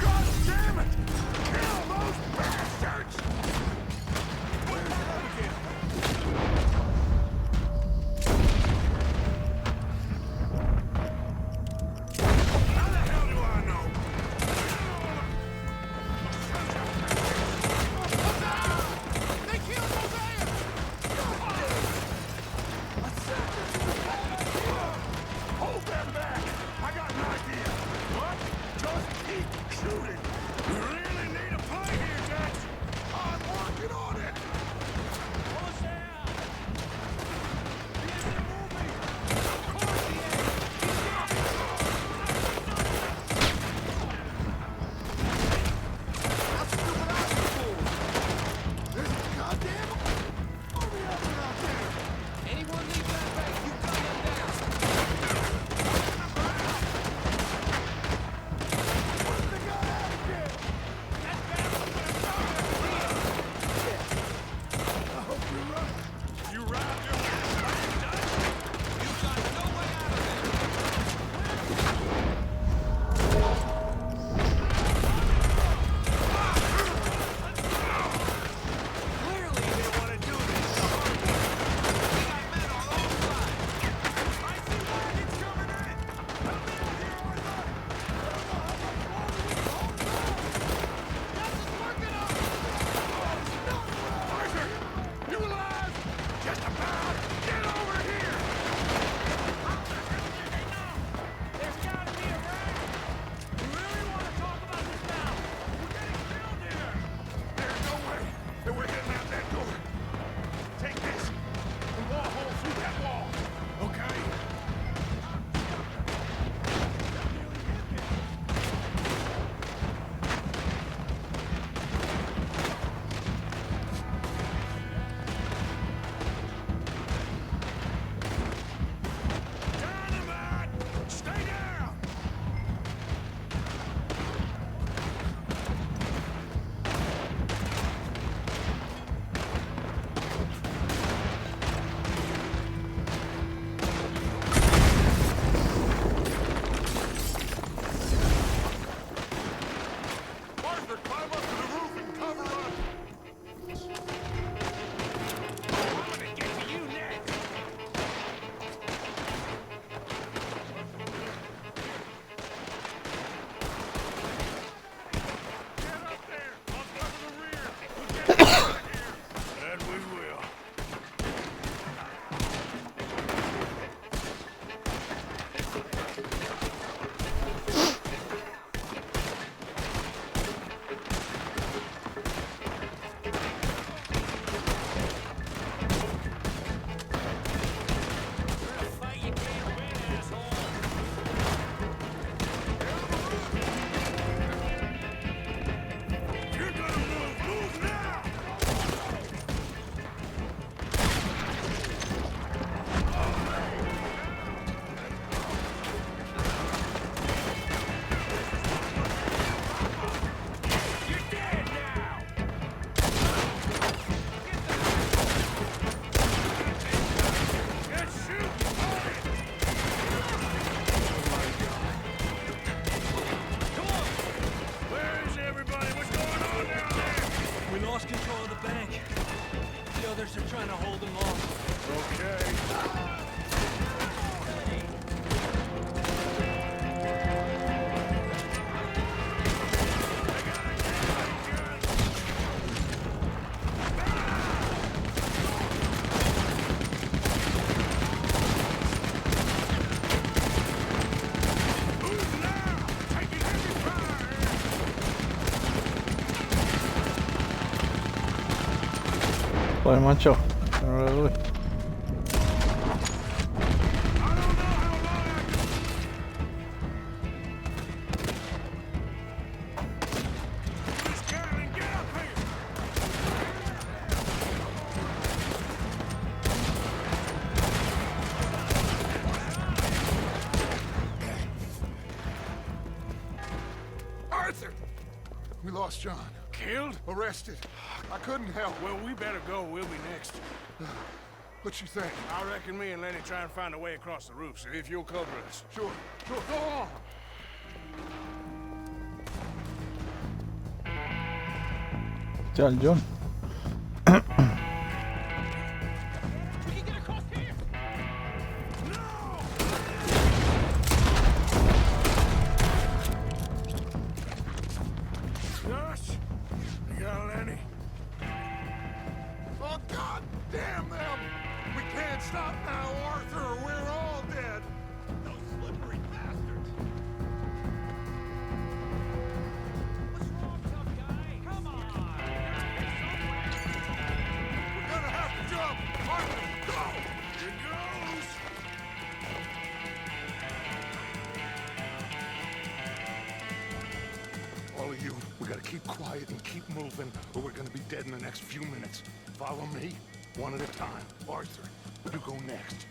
God damn it! Kill those bastards! Where's Abigail? How the hell do I know? Joder, macho. No le doy. Arthur! We lost John. Killed? Arrested. I couldn't help. Well, we better go. We'll be next. What you think? I reckon me and Lenny try and find a way across the roof, so if you'll cover us. Sure, sure, go on. Hostia, el John. We can get across here! No! Josh, you got Lenny? Oh, God damn them! We can't stop now, Arthur, or we're all dead. Those slippery bastards! What's wrong, tough guy? Come on! We're gonna have to jump. Arthur, go! Here goes! All of you, we gotta keep quiet and keep moving, or we're gonna be dead in the next few minutes. Follow me, one at a time. Arthur, you go next.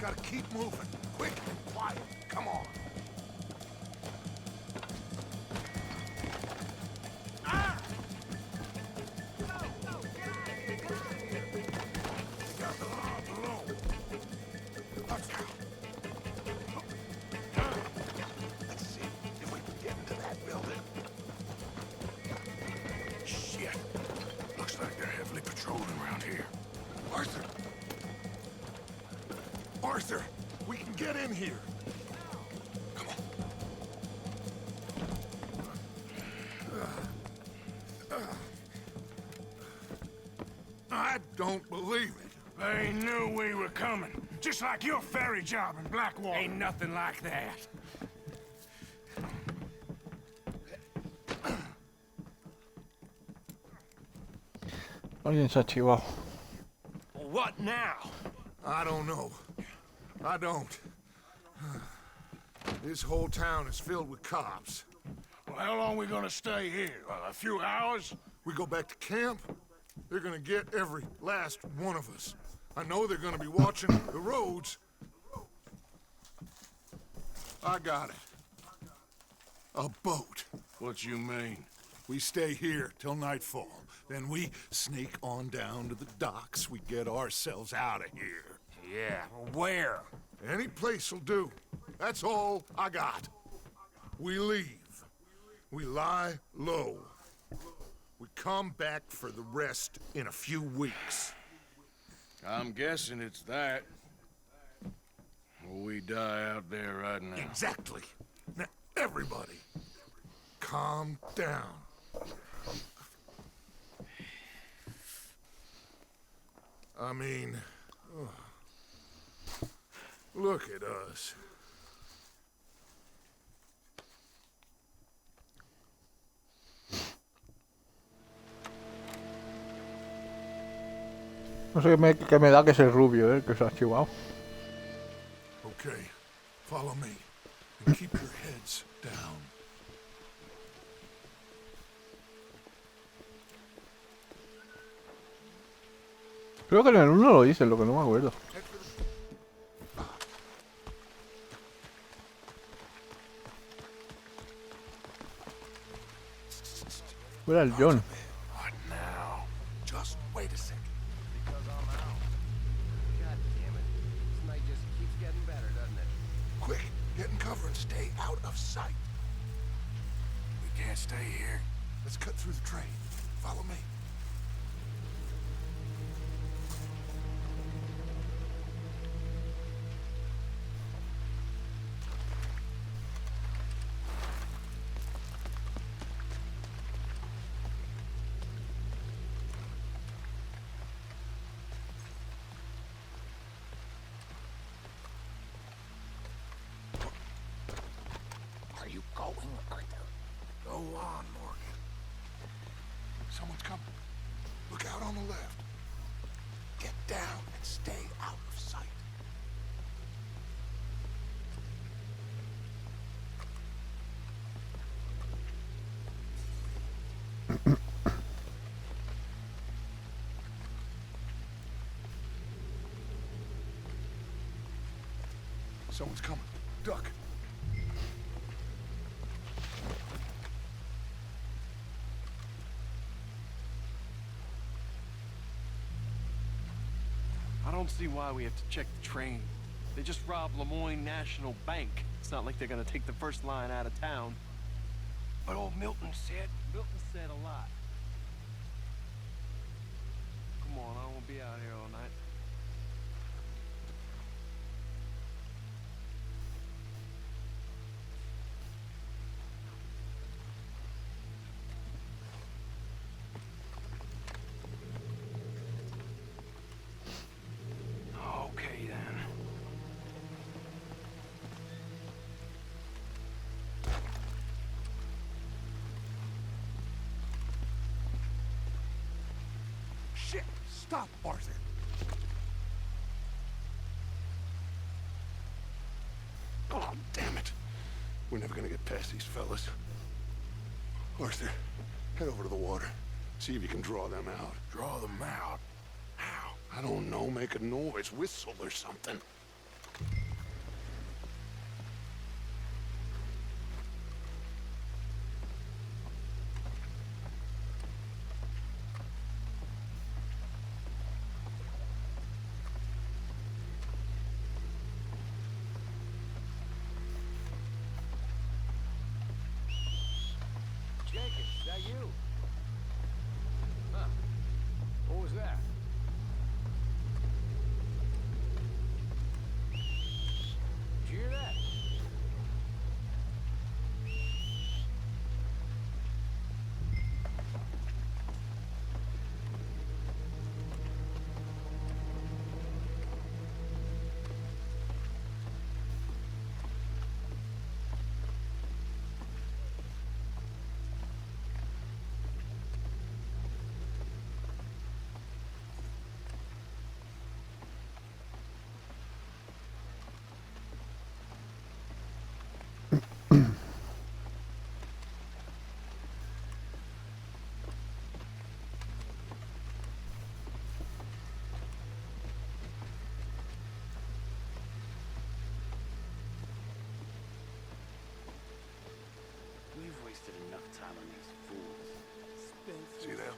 Gotta keep moving, quick and quiet. Come on. Ah! No, get out of here, get out of here. We got the law below. Let's go. Let's see if we can get into that building. Shit. Looks like they're heavily patrolling around here. Arthur! Arthur! We can get in here! Come on. I don't believe it. They knew we were coming. Just like your ferry job in Blackwater. Ain't nothing like that. Alguien se ha chivado. What now? I don't know. I don't. This whole town is filled with cops. Well, how long we gonna stay here? A few hours? We go back to camp, they're gonna get every last one of us. I know they're gonna be watching the roads. I got it. A boat. What you mean? We stay here till nightfall. Then we sneak on down to the docks. We get ourselves out of here. Yeah, where? Any place will do. That's all I got. We leave. We lie low. We come back for the rest in a few weeks. I'm guessing it's that. Or we die out there right now. Exactly. Now, everybody, calm down. I mean, look at us. No sé qué me da que es el rubio, que se ha chivado. Okay, follow me. And keep your heads down. Creo que en el 1 lo dicen, lo que no me acuerdo. Era el John. What now? Just wait a second. Because I'm out. God damn it. This night just keeps getting better, doesn't it? Quick, get in cover and stay out of sight. We can't stay here. Let's cut through the train. Follow me. Are you going, Arthur? Go on, Morgan. Someone's coming. Look Look out on the left. Get down and stay out of sight. Someone's coming. Duck. I don't see why we have to check the train. They just robbed Lemoyne National Bank. It's not like they're gonna take the first line out of town. But old Milton said a lot. Come on, I don't wanna be out here all night. Okay, then. Shit! Stop, Arthur! Oh, damn it! We're never gonna get past these fellas. Arthur, head over to the water. See if you can draw them out. Draw them out? How? I don't know. Make a noise. Whistle or something. Jenkins, is that you? Huh. What was that? Did you hear that? We've wasted enough time on these fools. See them?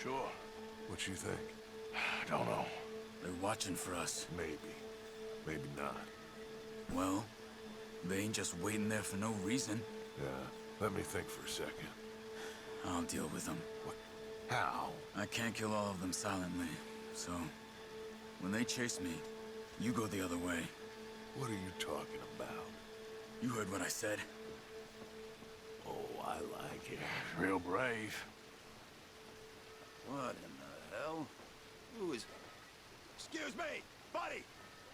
Sure. What you think? I don't know. They're watching for us. Maybe. Maybe not. Well, they ain't just waiting there for no reason. Yeah. Let me think for a second. I'll deal with them. What? How? I can't kill all of them silently, so when they chase me, you go the other way. What are you talking about? You heard what I said. Oh, I like it. Real brave. What in the hell? Who is... Excuse me, buddy!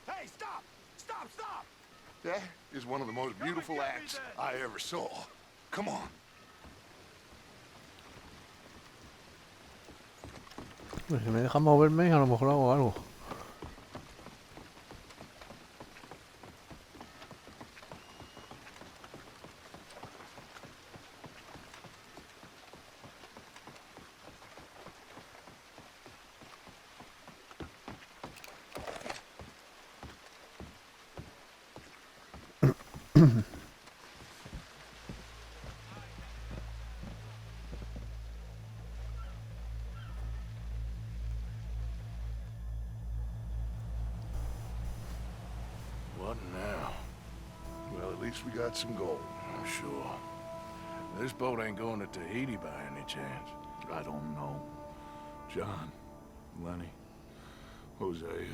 Hey, stop! Stop, stop! That is one of the most beautiful acts I ever saw. Come on. Pues si me dejan moverme, a lo mejor hago algo. What now? Well, at least we got some gold. I'm sure. This boat ain't going to Tahiti by any chance. I don't know. John, Lenny, Hosea,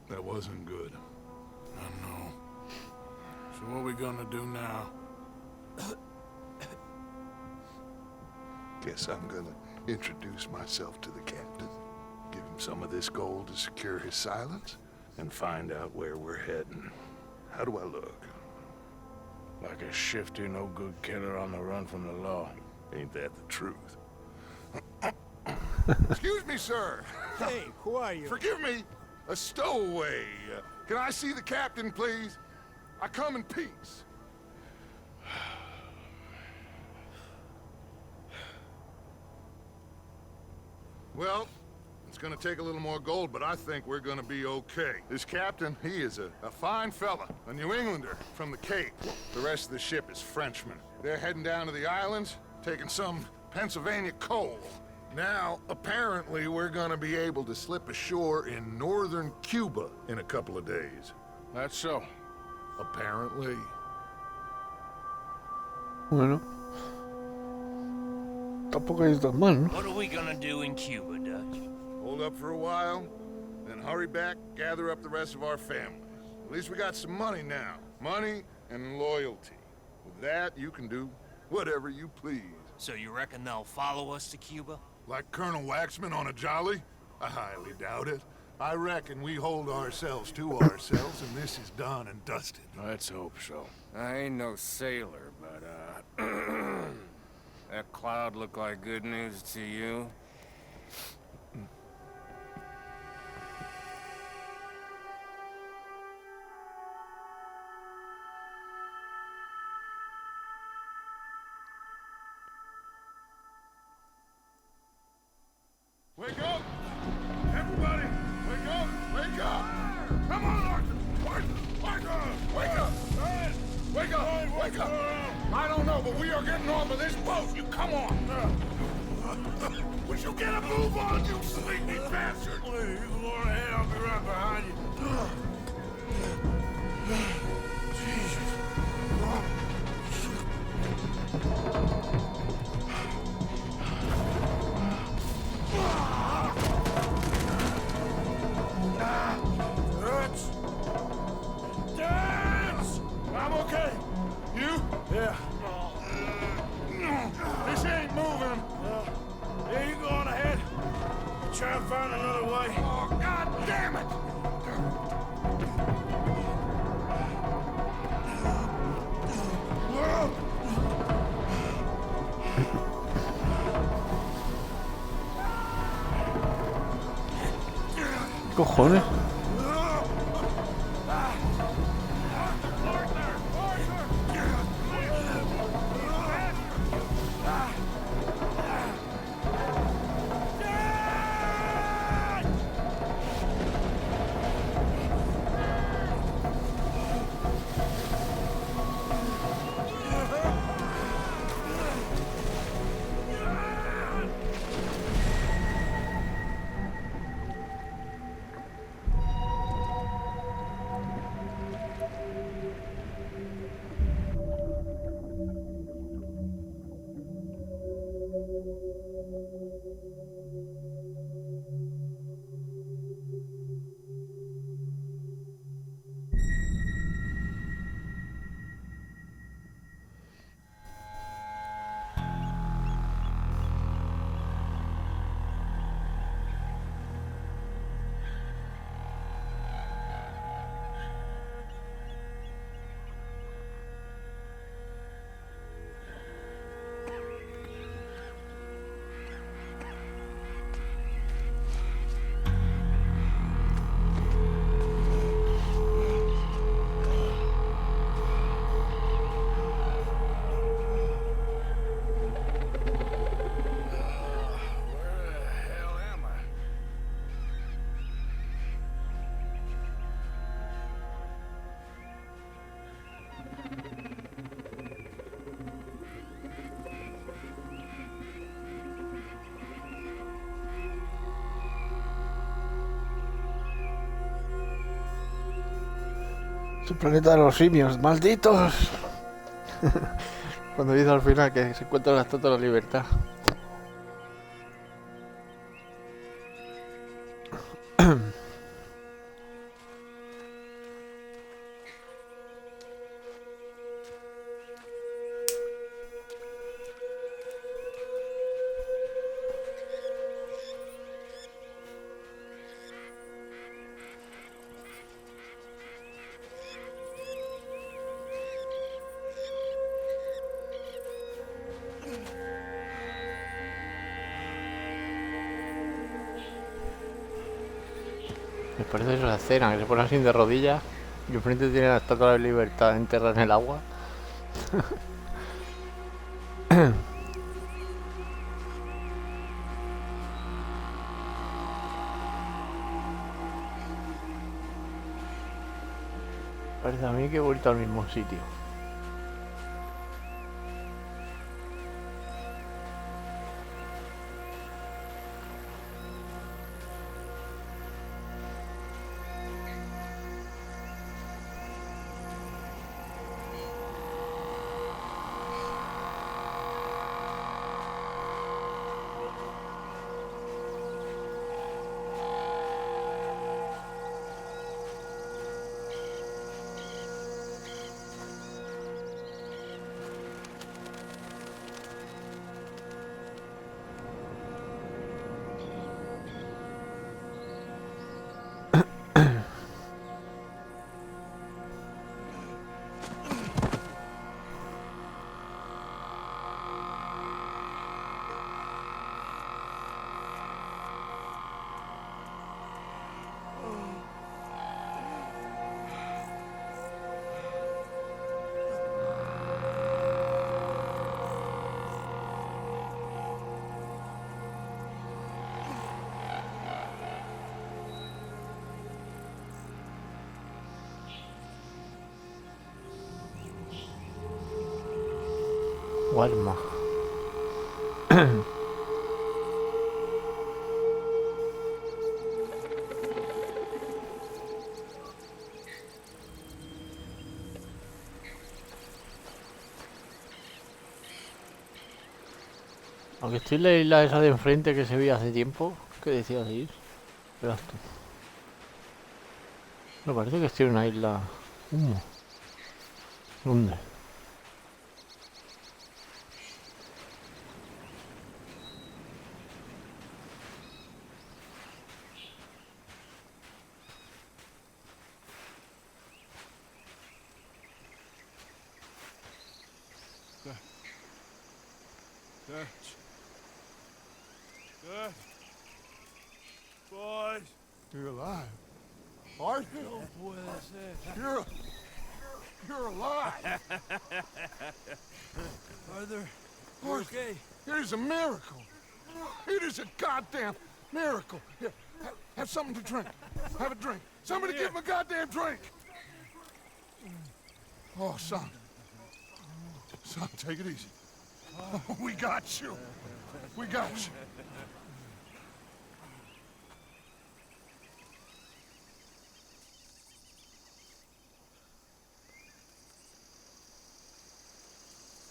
that wasn't good. I know. So what are we gonna do now? Guess I'm gonna introduce myself to the captain. Give him some of this gold to secure his silence, and find out where we're heading. How do I look? Like a shifty, no-good killer on the run from the law. Ain't that the truth? Excuse me, sir. Hey, who are you? Forgive me, a stowaway. Can I see the captain, please? I come in peace. Well, it's gonna take a little more gold, but I think we're gonna be okay. This captain, he is a fine fella, a New Englander from the Cape. The rest of the ship is Frenchmen. They're heading down to the islands, taking some Pennsylvania coal. Now, apparently, we're gonna be able to slip ashore in northern Cuba in a couple of days. That's so. Apparently. Bueno. Tampoco es tan mal, ¿no? What are we gonna do in Cuba, Dutch? Hold up for a while, then hurry back, gather up the rest of our families. At least we got some money now. Money and loyalty. With that, you can do whatever you please. So you reckon they'll follow us to Cuba? Like Colonel Waxman on a jolly? I highly doubt it. I reckon we hold ourselves to ourselves, and this is done and dusted. Let's hope so. I ain't no sailor, but, that cloud look like good news to you? Wake up! Everybody! Wake up! Wake up! Come on, Arthur! Arthur! Arthur! Wake up! Wake up! Wake up! I don't know, but we are getting off of this boat! You come on! Would you get a move on, you sleepy bastard? Please, you go on ahead, I'll be right behind you. I'm okay. You? Yeah. This ain't moving. Yeah, you go on ahead. Try and find another way. Oh, God damn it! Cojones. Su planeta de los simios, malditos. Cuando dice al final que se encuentra la Estatua de la Libertad. Les parece esa escena que se pone así de rodillas y enfrente tiene la estatua de libertad enterrada en el agua. Parece a mí que he vuelto al mismo sitio. Guarma. Aunque estoy en la isla esa de enfrente que se veía hace tiempo, ¿qué decías ir? Verás tú. Me parece que estoy en una isla. ¿Dónde? Boys, you're alive. Arthur? You're alive. Arthur, Okay. It is a miracle. It is a goddamn miracle. Here, have something to drink. Have a drink. Somebody give him a goddamn drink. Oh, son. Son, take it easy. Oh, we got you. We got you.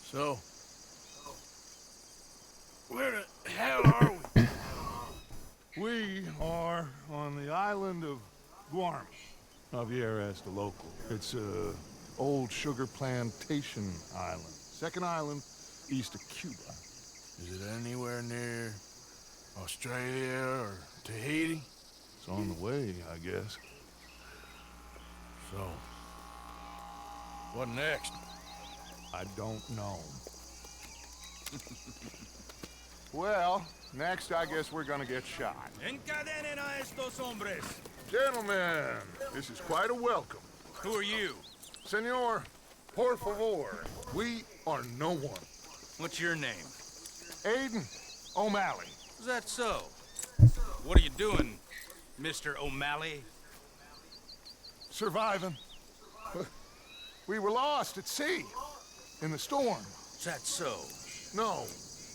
So, where the hell are we? We are on the island of Guam. Javier asked a local. It's a old sugar plantation island. Second island east of Cuba. Is it anywhere near Australia or Tahiti? It's on the way, I guess. So, what next? I don't know. Well, next I guess we're gonna get shot. Encadenen a estos hombres. Gentlemen, this is quite a welcome. Who are you? Senor, por favor, we are no one. What's your name? Aiden O'Malley. Is that so? What are you doing, Mr. O'Malley? Surviving. We were lost at sea. In the storm. Is that so? No,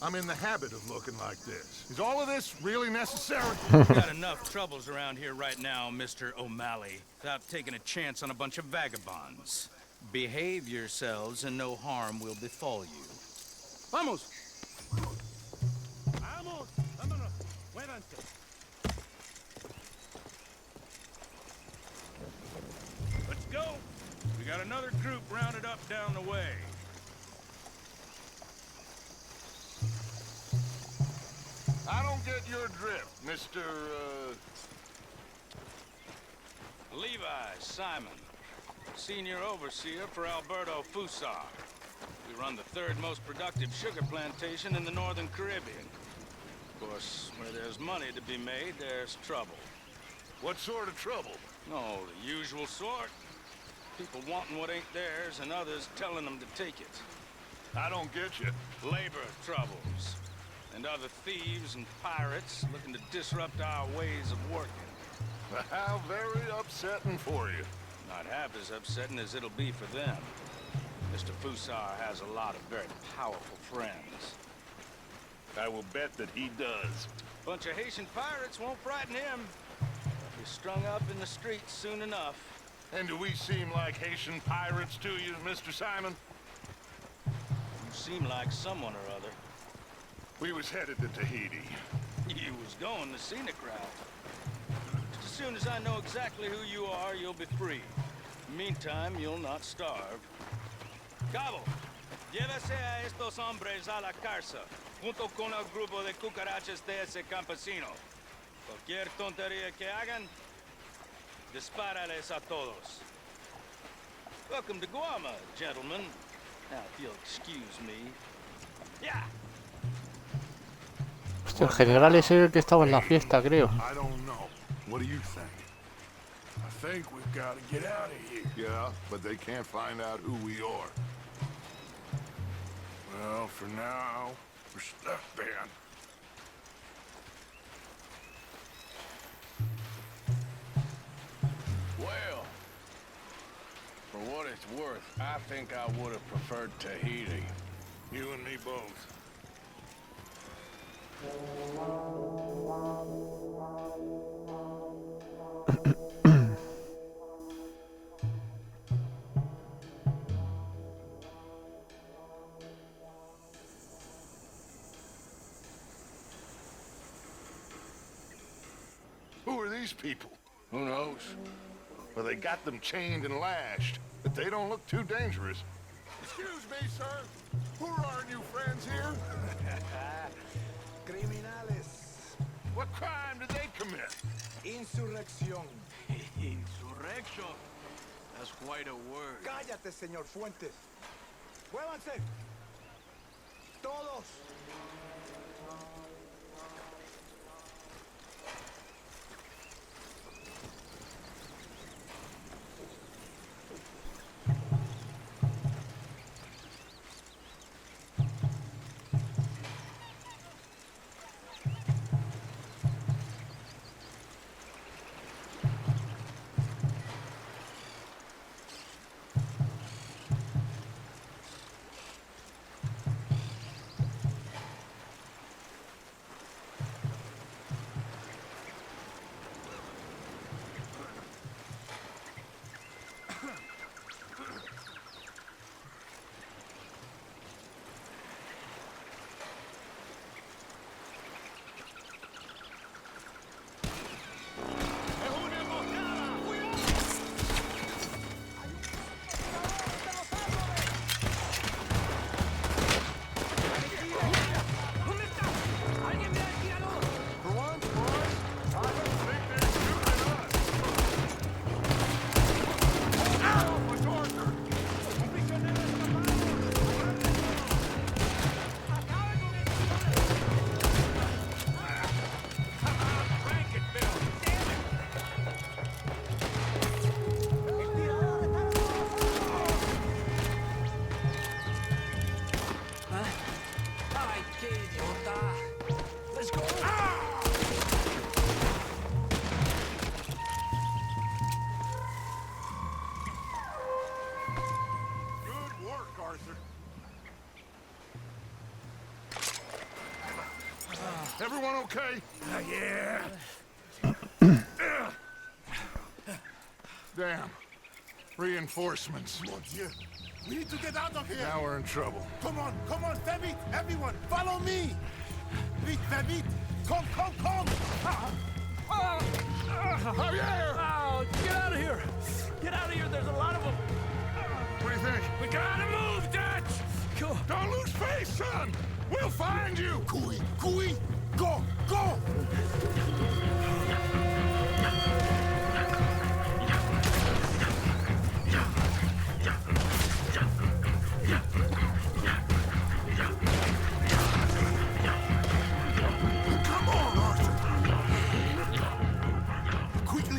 I'm in the habit of looking like this. Is all of this really necessary? We've got enough troubles around here right now, Mr. O'Malley, without taking a chance on a bunch of vagabonds. Behave yourselves and no harm will befall you. Vamos! Vamos! Vámonos! Muévanse! Let's go! We got another group rounded up down the way. I don't get your drift, Mr. Levi Simon, senior overseer for Alberto Fusar. We run the third most productive sugar plantation in the Northern Caribbean. Of course, where there's money to be made, there's trouble. What sort of trouble? No, the usual sort. People wanting what ain't theirs and others telling them to take it. I don't get you. Labor troubles. And other thieves and pirates looking to disrupt our ways of working. How very upsetting for you. Not half as upsetting as it'll be for them. Mr. Fusar has a lot of very powerful friends. I will bet that he does. Bunch of Haitian pirates won't frighten him. He's strung up in the streets soon enough. And do we seem like Haitian pirates to you, Mr. Simon? You seem like someone or other. We was headed to Tahiti. You was going the scenic route. As soon as I know exactly who you are, you'll be free. Meantime, you'll not starve. Cabo, llévese a estos hombres a la cárcel, junto con el grupo de cucarachas de ese campesino. Cualquier tontería que hagan, dispárales a todos. Welcome to Guama, gentlemen. Now, if you'll excuse me. Yeah. Hostia, el general es el que estaba en la fiesta, creo. I don't know. What do you think? I think we've got to get out of here. Yeah, but they can't find out who we are. Well, for now, we're stuck, Ben. Well, for what it's worth, I think I would have preferred Tahiti. You and me both. Who are these people? Who knows? Well, they got them chained and lashed, but they don't look too dangerous. Excuse me, sir. Who are our new friends here? Criminales. What crime did they commit? Insurrección. Insurrection. That's quite a word. Cállate, señor Fuentes. Muévanse. Todos. Everyone okay? Yeah. Damn. Reinforcements. Mon Dieu. We need to get out of here. Now we're in trouble. Come on, fais vite, everyone, follow me. Vite, fais vite. Come. Javier! Oh, get out of here! Get out of here, there's a lot of them! What do you think? We gotta move, Dutch! Go! Don't lose face, son! We'll find you! Cooey, go! Come on, Arthur! Quickly!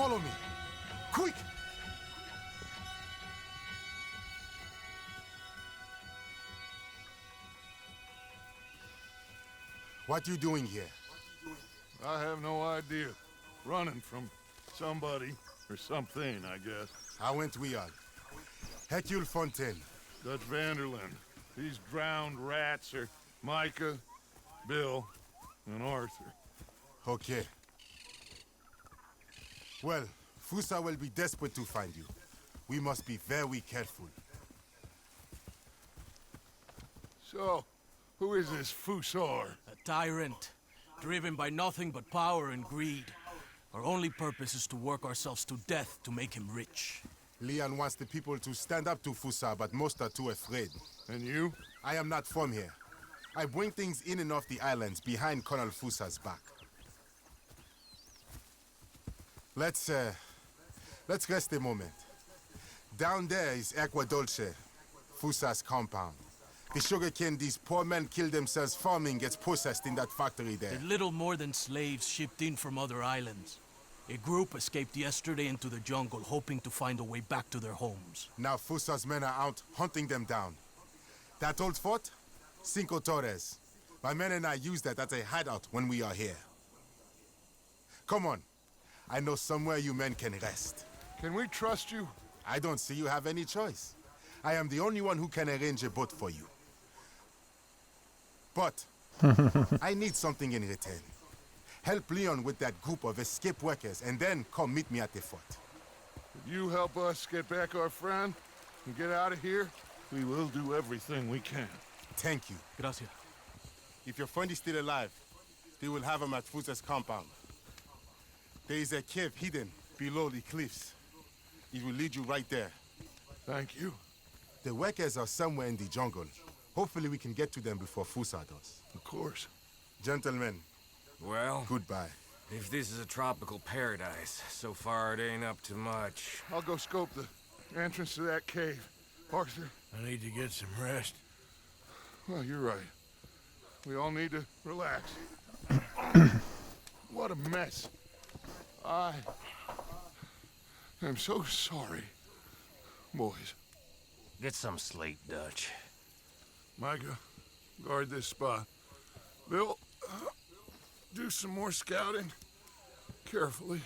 Follow me. Quick! What you doing here? I have no idea. Running from somebody or something, I guess. How went we on? Hercule Fontaine. Dutch Vanderlyn. These drowned rats are Micah, Bill, and Arthur. Okay. Well, Fusa will be desperate to find you. We must be very careful. So, who is this Fusar? A tyrant, driven by nothing but power and greed. Our only purpose is to work ourselves to death to make him rich. Leon wants the people to stand up to Fusa, but most are too afraid. And you? I am not from here. I bring things in and off the islands behind Colonel Fusa's back. Let's rest a moment. Down there is Agua Dulce, Fusa's compound. The sugarcane these poor men kill themselves farming gets processed in that factory there. They're little more than slaves shipped in from other islands. A group escaped yesterday into the jungle, hoping to find a way back to their homes. Now Fusa's men are out hunting them down. That old fort? Cinco Torres. My men and I use that as a hideout when we are here. Come on. I know somewhere you men can rest. Can we trust you? I don't see you have any choice. I am the only one who can arrange a boat for you. But I need something in return. Help Leon with that group of escaped workers, and then come meet me at the fort. If you help us get back our friend and get out of here, we will do everything we can. Thank you. Gracias. If your friend is still alive, they will have him at Fusa's compound. There is a cave hidden below the cliffs. It will lead you right there. Thank you. The workers are somewhere in the jungle. Hopefully we can get to them before Fusa does. Of course. Gentlemen. Well, goodbye. If this is a tropical paradise, so far it ain't up to much. I'll go scope the entrance to that cave. Arthur? I need to get some rest. Well, you're right. We all need to relax. What a mess. I am so sorry, boys. Get some sleep, Dutch. Micah, guard this spot. Bill, do some more scouting. Carefully.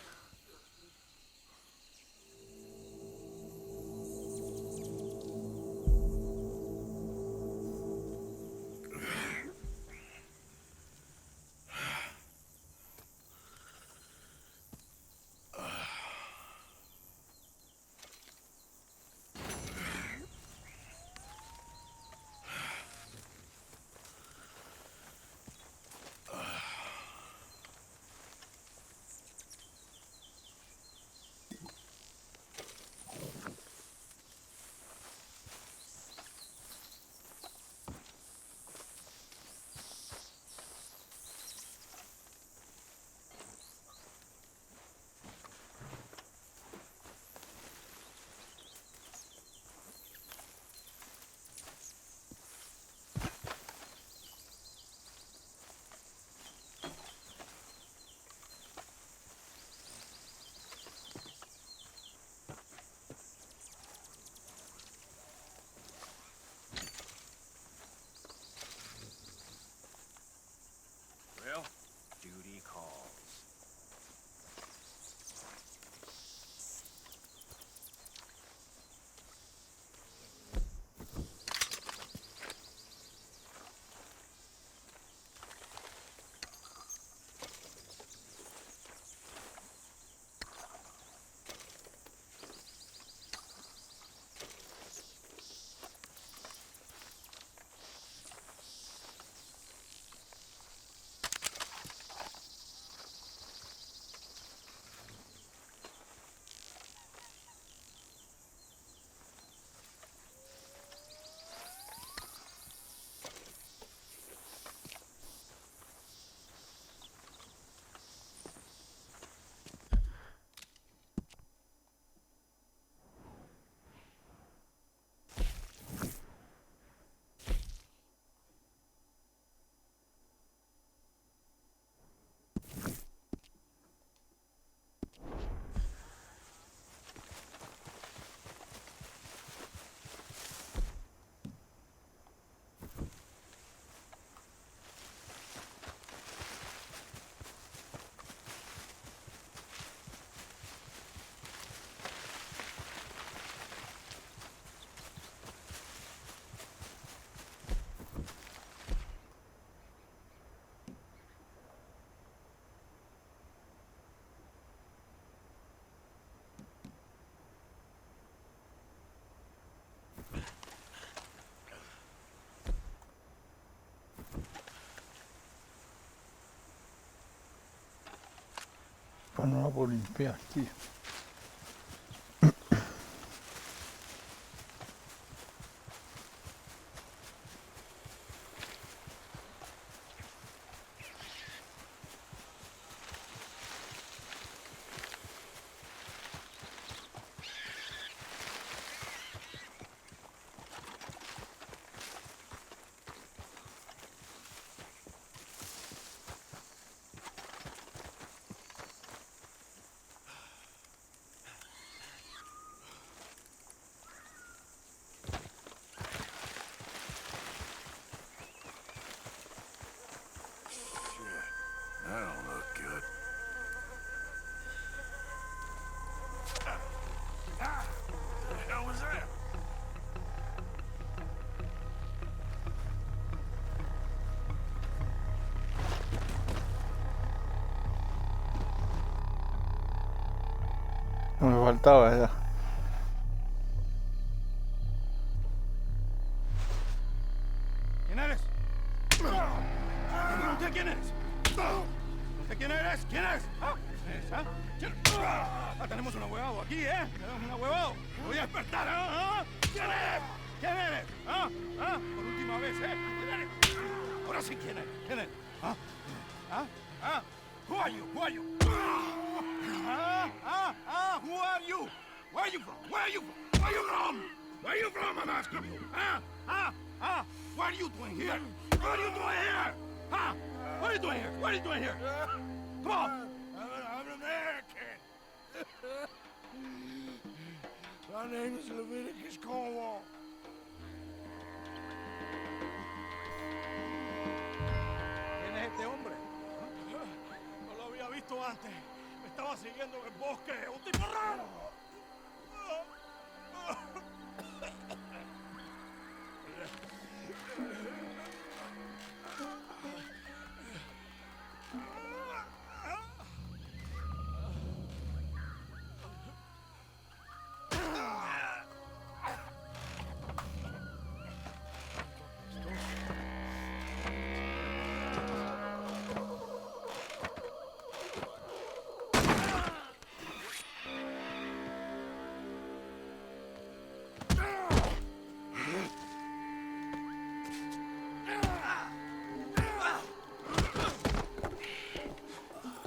Pues no la puedo limpiar, tío. That don't look good. What the hell was that? No me faltaba ya. ¿Quién eres? ¿Usted quién eres? ¿Usted quién eres? ¿Quién es? ¿Ah? ¿Quién es? ¿Ah? ¿Quién? Ah, tenemos un ahuevado aquí, ¿eh? Tenemos un ahuevado. Me voy a despertar, ¿ah? ¿Quién eres? ¿Quién eres? ¿Ah? ¿Ah? Por última vez, ¿eh? ¿Quién eres? Ahora sí, ¿quién eres? ¿Quién eres? ¿Ah? ¿Ah? ¿Ah? Who are you? Who are you? ¿Ah? ¿Ah? ¿Ah? Who are you? Where are you from? Where are you from? Where are you from? Where are you from? I'm asking you. ¿Ah? ¿Ah? ¿Ah? What are you doing here? What are you doing here? Huh? What are you doing here? What are you doing here? Come on. I'm American. My name is Leviticus Cornwall. ¿Quién es este hombre? No lo había visto antes. Me estaba siguiendo en el bosque. Un tipo raro.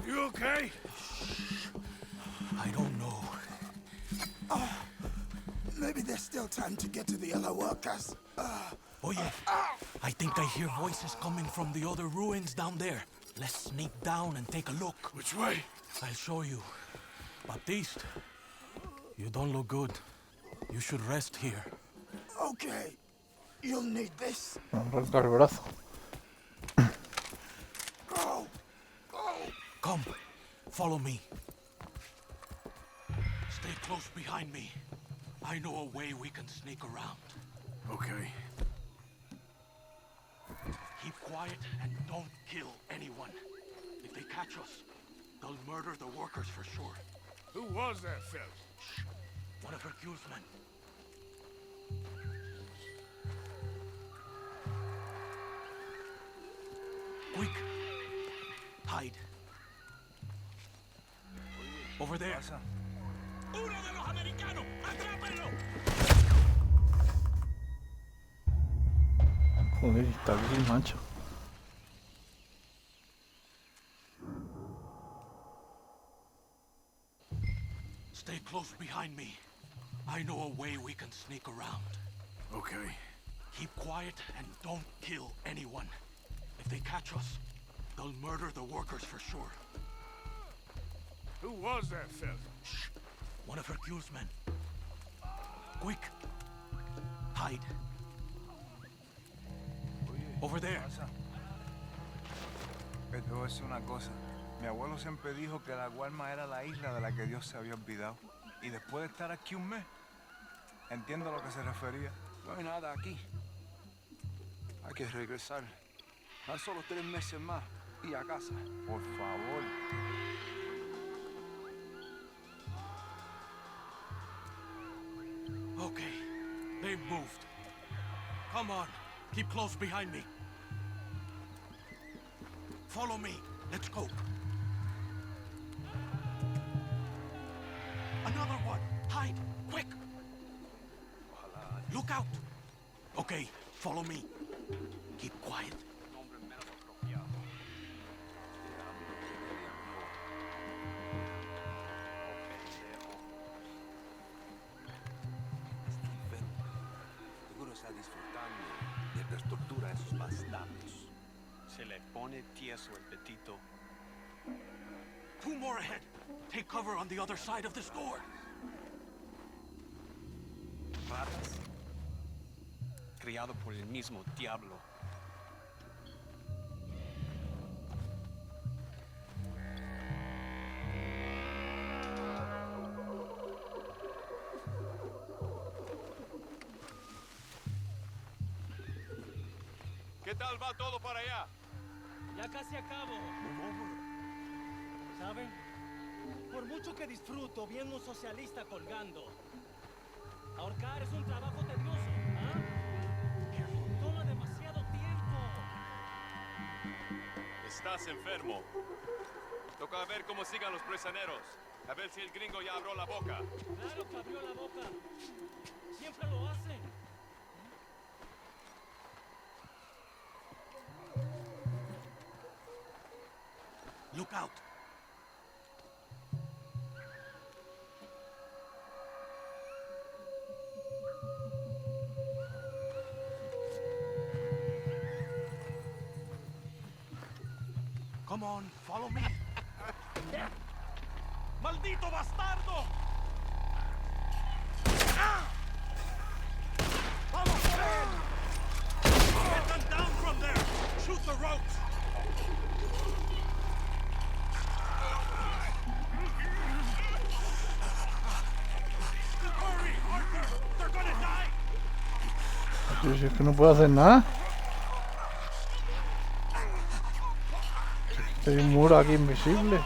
You okay? I don't know. Maybe there's still time to get to the other workers. Oye, I think I hear voices coming from the other ruins down there. Let's sneak down and take a look. Which way? I'll show you. Baptiste, you don't look good. You should rest here. Okay. You'll need this. Me arranca el brazo. Go! Go! Come, follow me. Stay close behind me. I know a way we can sneak around. Okay. Keep quiet and don't kill anyone. If they catch us, they'll murder the workers for sure. Who was that fella? Shh. One of Hercule's men. Quick! Hide. Over there. ¡Uno de los americanos! ¡Atrápenlo! Joder, está bien, macho. Stay close behind me. I know a way we can sneak around. Okay. Keep quiet and don't kill anyone. If they catch us, they'll murder the workers for sure. Who was that fella? Shh. One of Hercule's men. Quick. Hide. Over there. Te voy a decir una cosa. Mi abuelo siempre dijo que la Guarma era la isla de la que Dios se había olvidado. Y después de estar aquí un mes, entiendo a lo que se refería. No hay nada aquí. Hay que regresar. Tan solo 3 meses más y a casa. Por favor. Okay. They've moved. Come on. Keep close behind me. Follow me. Let's go. another one. Hide, quick. Look out. Okay, follow me. Keep quiet. Seguro está disfrutando de las torturas de esos bastardos. Se le pone tieso el petito. 2 more ahead. Take cover on the other side of this door. Ratas. Criado por el mismo diablo. ¿Qué tal va todo para allá? Ya casi acabo. ¿Saben? Por mucho que disfruto viendo un socialista colgando, ahorcar es un trabajo tedioso, ¿ah? Toma demasiado tiempo. Estás enfermo. Toca ver cómo sigan los prisioneros. A ver si el gringo ya abrió la boca. Claro que abrió la boca. Siempre lo hacen. Look out. Come on, follow me. ¡Maldito bastardo! ¡Vamos por él! Get them down from there! Shoot the ropes! Hurry, Arthur! They're gonna die! Si es que no puedo hacer nada. Hay un muro aquí invisible.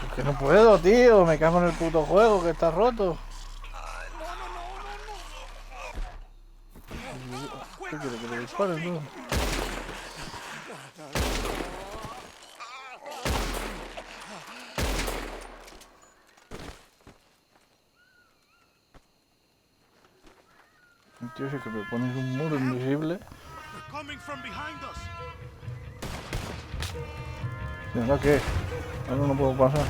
Es que no puedo, tío. Me cago en el puto juego que está roto. ¿Qué quiere que le disparen, no? Tío, si es que me pones un muro invisible. ¿Y ahora qué? Ahora no puedo pasar.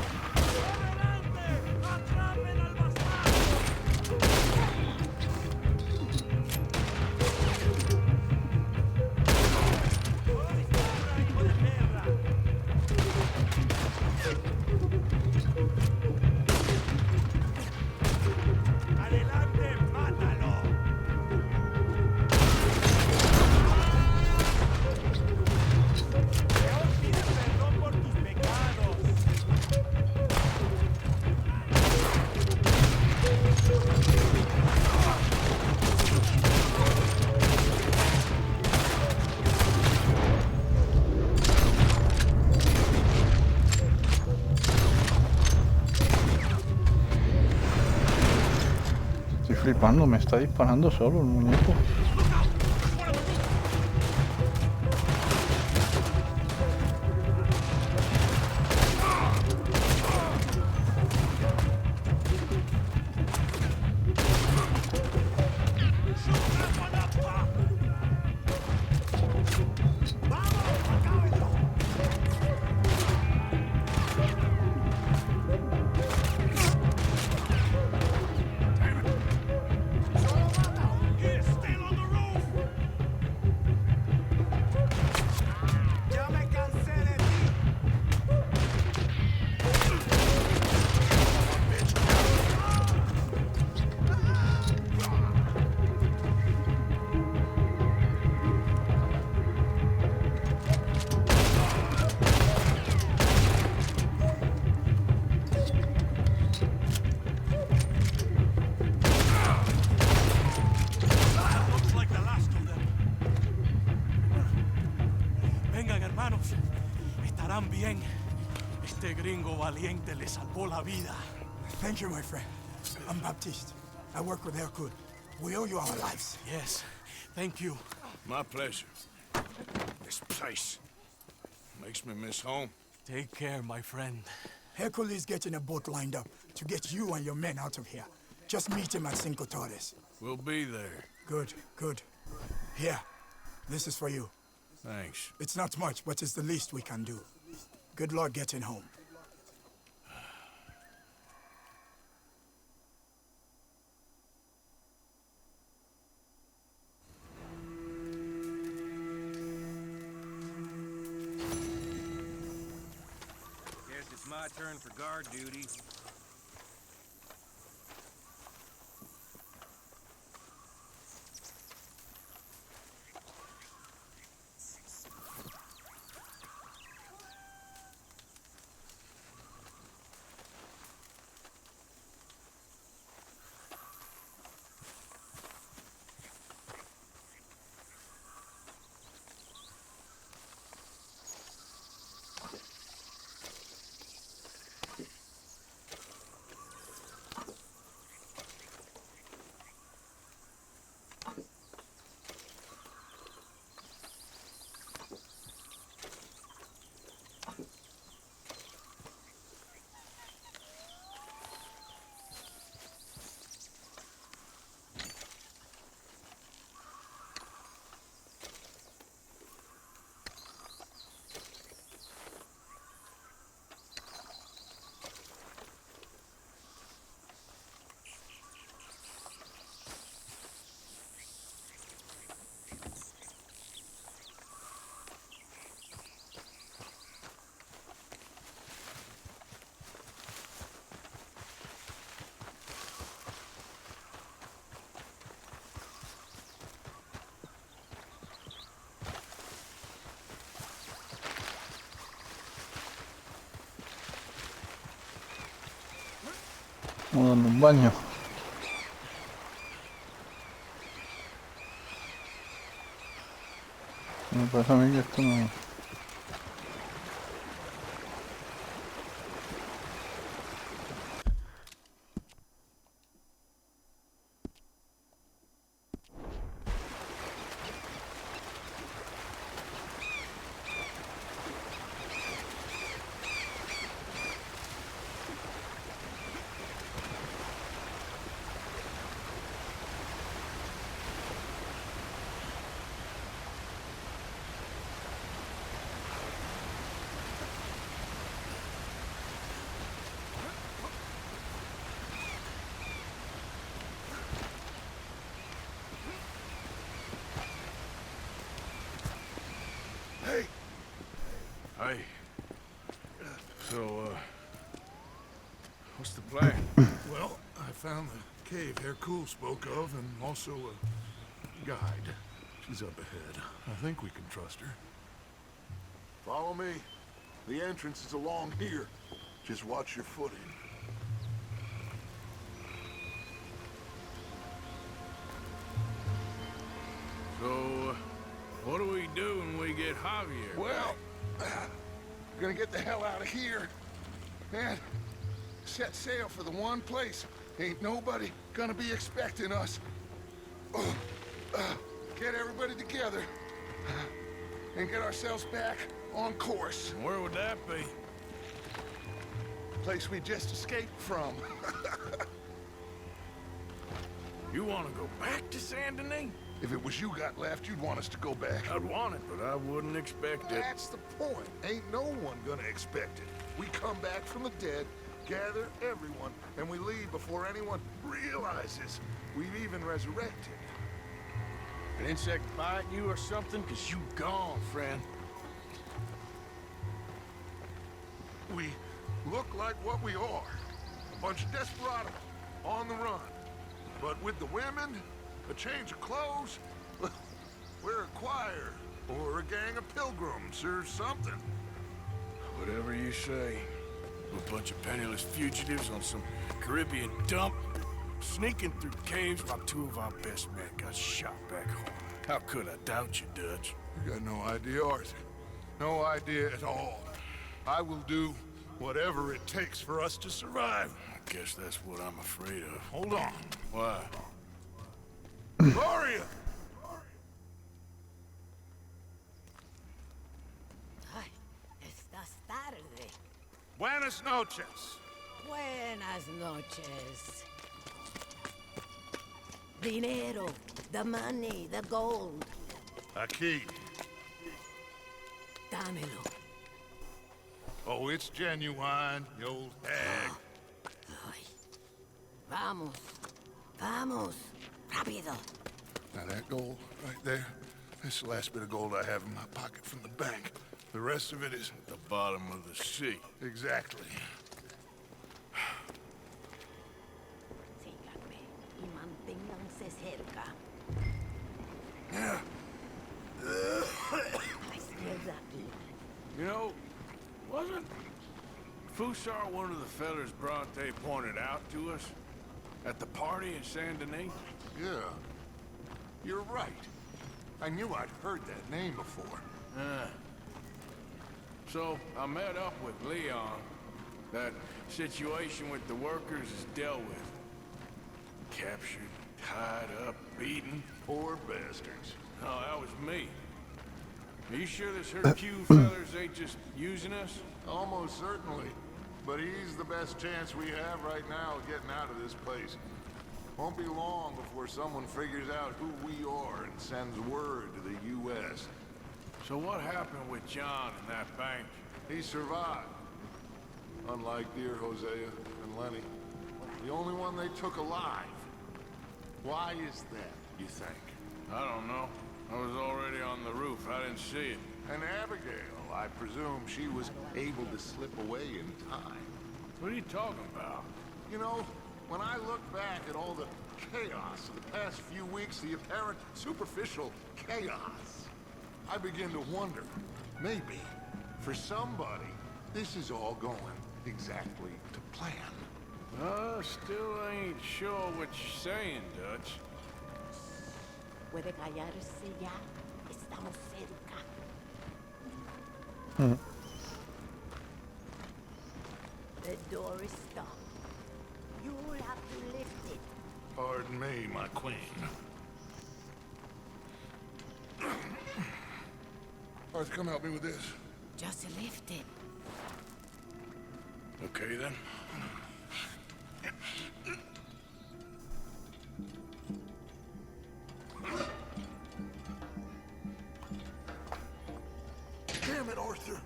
Flipando, me está disparando solo el muñeco. Estarán bien. Este gringo valiente le salvó la vida. Thank you, my friend. I'm Baptiste. I work with Hercule. We owe you our lives. Yes, thank you. My pleasure. This place makes me miss home. Take care, my friend. Hercules getting a boat lined up to get you and your men out of here. Just meet him at Cinco Torres. We'll be there. Good, good. Here, this is for you. Thanks. It's not much, but it's the least we can do. Good luck getting home. Guess it's my turn for guard duty. Vamos dando un baño. Me parece a mí que esto no... Hey! Hey. So, what's the plan? Well, I found the cave Hercule spoke of, and also a guide. She's up ahead. I think we can trust her. Follow me. The entrance is along here. Just watch your footing. So, what do we do when we get Javier? Well, we're gonna get the hell out of here. And set sail for the one place ain't nobody gonna be expecting us. Get everybody together and get ourselves back on course. Where would that be? Place we just escaped from. You want to go back to Saint Denis? If it was you got left, you'd want us to go back. I'd want it, but I wouldn't expect it. That's the point. Ain't no one gonna expect it. We come back from the dead, gather everyone, and we leave before anyone realizes we've even resurrected. An insect bite you or something? Cause you gone, friend. We look like what we are. A bunch of desperados on the run. But with the women, a change of clothes, we're a choir, or a gang of pilgrims, or something. Whatever you say. A bunch of penniless fugitives on some Caribbean dump, sneaking through caves while two of our best men got shot back home. How could I doubt you, Dutch? You got no idea, Arthur. No idea at all. I will do whatever it takes for us to survive. I guess that's what I'm afraid of. Hold on. Why? Gloria! Ay, estás tarde. Buenas Buenas noches. Buenas noches. Dinero, the money, the gold. Aquí. Dámelo. Oh, it's genuine, you old hag. Vamos. Vamos. Rápido. Now that gold right there, that's the last bit of gold I have in my pocket from the bank. The rest of it is at the bottom of the sea. Exactly. Síganme y manténganse cerca. Yeah. A la izquierda. You know, wasn't Fusar one of the fellers Bronte pointed out to us at the party in Saint Denis? Yeah. You're right. I knew I'd heard that name before. So I met up with Leon. That situation with the workers is dealt with. Captured, tied up, beaten. Poor bastards. No, that was me. Are you sure this Hercule fellers ain't just using us? Almost certainly. But he's the best chance we have right now of getting out of this place. Won't be long before someone figures out who we are and sends word to the U.S. So what happened with John and that bank? He survived. Unlike dear Hosea and Lenny. The only one they took alive. Why is that, you think? I don't know. I was already on the roof. I didn't see it. And Abigail, I presume she was able to slip away in time. What are you talking about? You know, when I look back at all the chaos of the past few weeks, the apparent superficial chaos, I begin to wonder, maybe, for somebody, this is all going exactly to plan. Still ain't sure what you're saying, Dutch. Puede callarse ya. Estamos cerca. The door is stuck. You'll have to lift it. Pardon me, my queen. Arthur, come help me with this. Just lift it. Okay, then. Damn it, Arthur.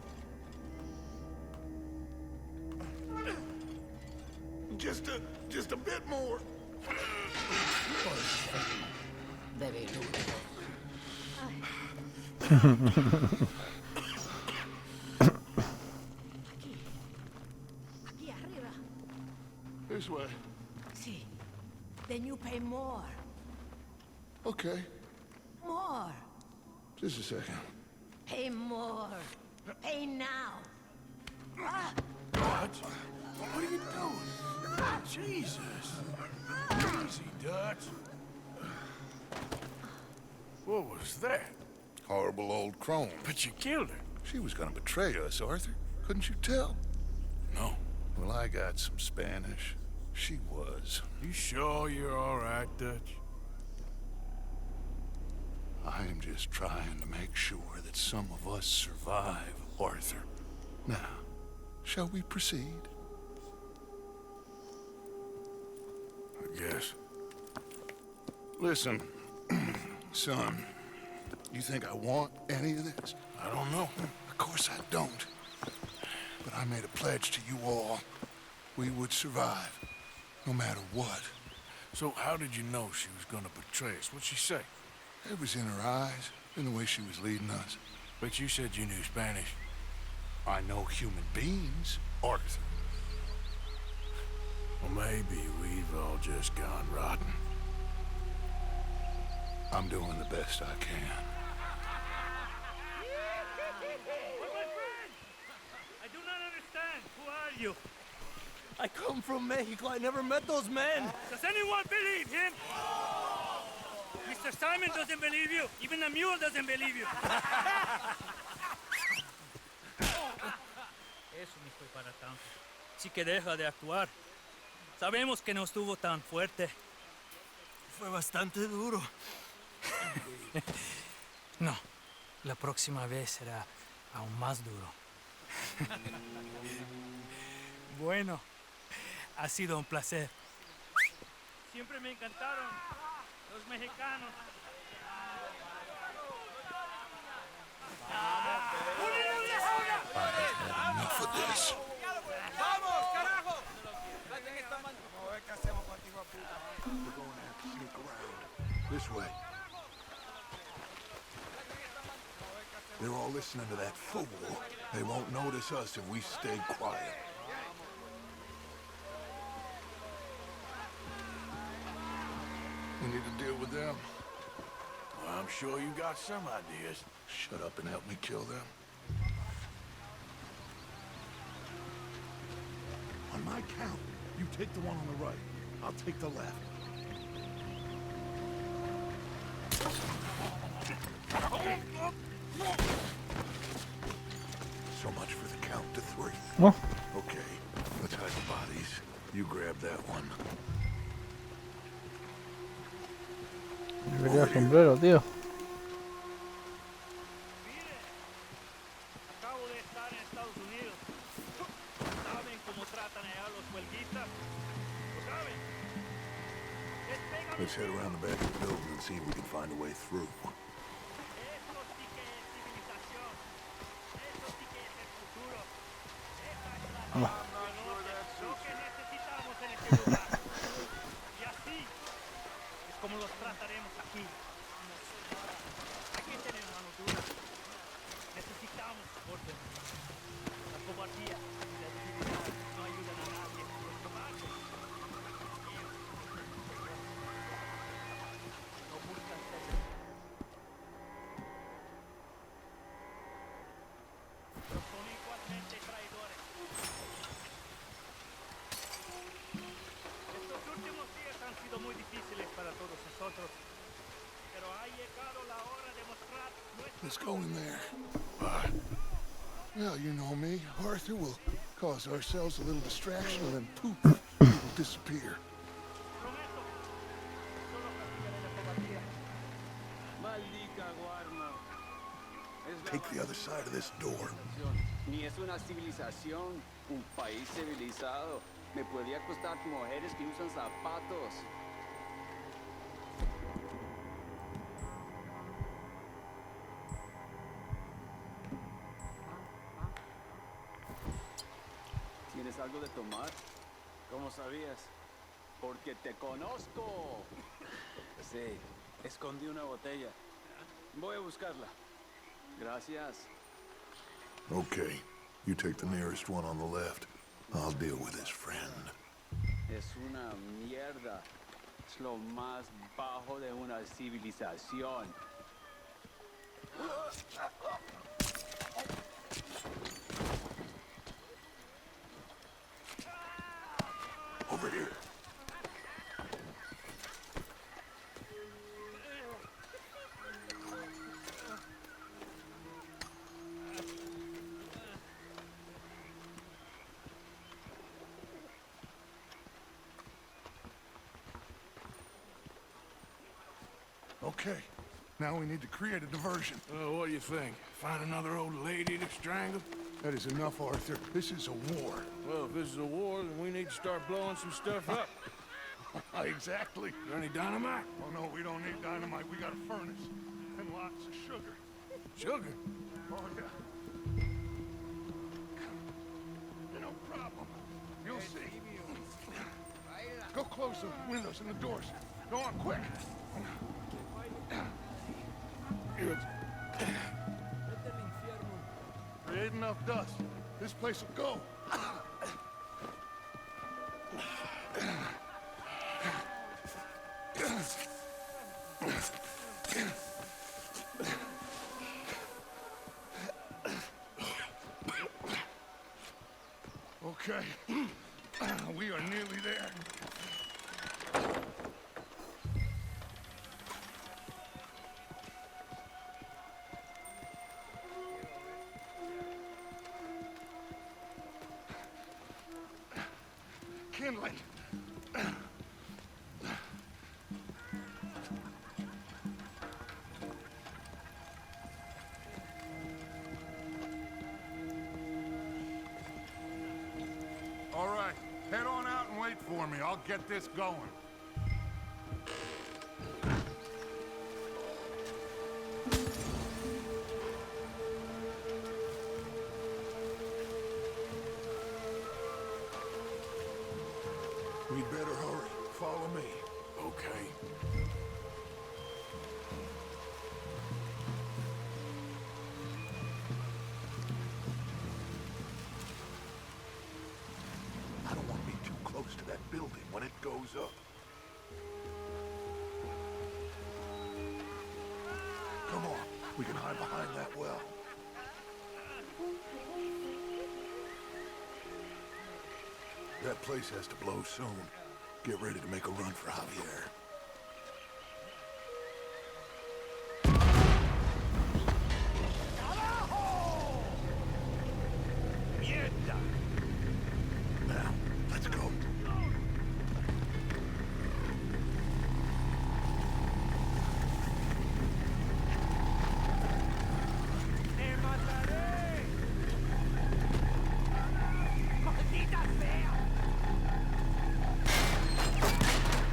Just a bit more. Very good. Aquí arriba. This way. Sí. Then you pay more. Okay. More. Just a second. Pay more. Pay now. Ah. Dutch? What are you doing? Jesus. Easy, Dutch. What was that? Horrible old crone. But you killed her. She was gonna betray us, Arthur. Couldn't you tell? No. Well, I got some Spanish. She was. You sure you're all right, Dutch? I am just trying to make sure that some of us survive, Arthur. Now, shall we proceed? I guess. Listen, son, you think I want any of this? I don't know. Of course I don't. But I made a pledge to you all. We would survive, no matter what. So how did you know she was gonna betray us? What'd she say? It was in her eyes, in the way she was leading us. But you said you knew Spanish. I know human beings, Arthur. Well, maybe we've all just gone rotten. I'm doing the best I can. I do not understand. Who are you? I come from Mexico. I never met those men. Does anyone believe him? Mr. Simon doesn't believe you. Even the mule doesn't believe you. Eso no fue para tanto. Sí que deja de actuar. Sabemos que no estuvo tan fuerte. Fue bastante duro. No, la próxima vez será aún más duro. Bueno, ha sido un placer. Siempre me encantaron los mexicanos. Enough of this. ¡Vamos, carajo! We're going to have to sneak around. This way. They're all listening to that fool. They won't notice us if we stay quiet. We need to deal with them. Well, I'm sure you got some ideas. Shut up and help me kill them. On my count, you take the one on the right. I'll take the left. So much for the count to 3. Oh. Okay, let's hide the bodies. You grab that one. Debería sombrero, tío. Acabo de estar en Estados Unidos. ¿Saben cómo tratan allá a los huelguistas? ¿Lo saben? Let's head around the back of the building and see if we can find a way through. Esto sí que es civilización. Esto sí que es el futuro. Esa es la lo que necesitamos en este lugar. Y así es como los trataremos aquí. Aquí tenemos mano dura. Necesitamos orden. La cobardía y la debilidad no ayudan a nadie. Nuestro barco. No buscan ser. Pero son igualmente traidores. Estos últimos días han sido muy difíciles para todos nosotros. Pero ha llegado la hora de mostrar nuestra... Let's go in there. Well, you know me, Arthur. We'll cause ourselves a little distraction and then poof, we'll disappear. Maldita guarma. Take the other side of this door. Ni es una civilización, un país civilizado. Me podría costar mujeres que usan zapatos. ¿Tienes algo de tomar? ¿Cómo sabías? Porque te conozco. Sí, escondí una botella. Voy a buscarla. Gracias. Okay, you take the nearest one on the left. I'll deal with his friend. Es una mierda. Es lo más bajo de una civilización. Over here. Okay, now we need to create a diversion. What do you think? Find another old lady to strangle? That is enough, Arthur. This is a war. Well, if this is a war, then we need to start blowing some stuff up. Exactly. Got any dynamite? Oh, no, we don't need dynamite. We got a furnace. And lots of sugar. Sugar? Oh, yeah. No problem. You'll see. Go close the windows and the doors. Go on, quick. Create enough dust. This place will go. Okay. We are nearly there. Kindling. All get this going. We better hurry. Follow me. Okay. I don't want to be too close to that building when it goes up. Come on. We can hide behind that well. That place has to blow soon. Get ready to make a run for Javier. Now, let's go.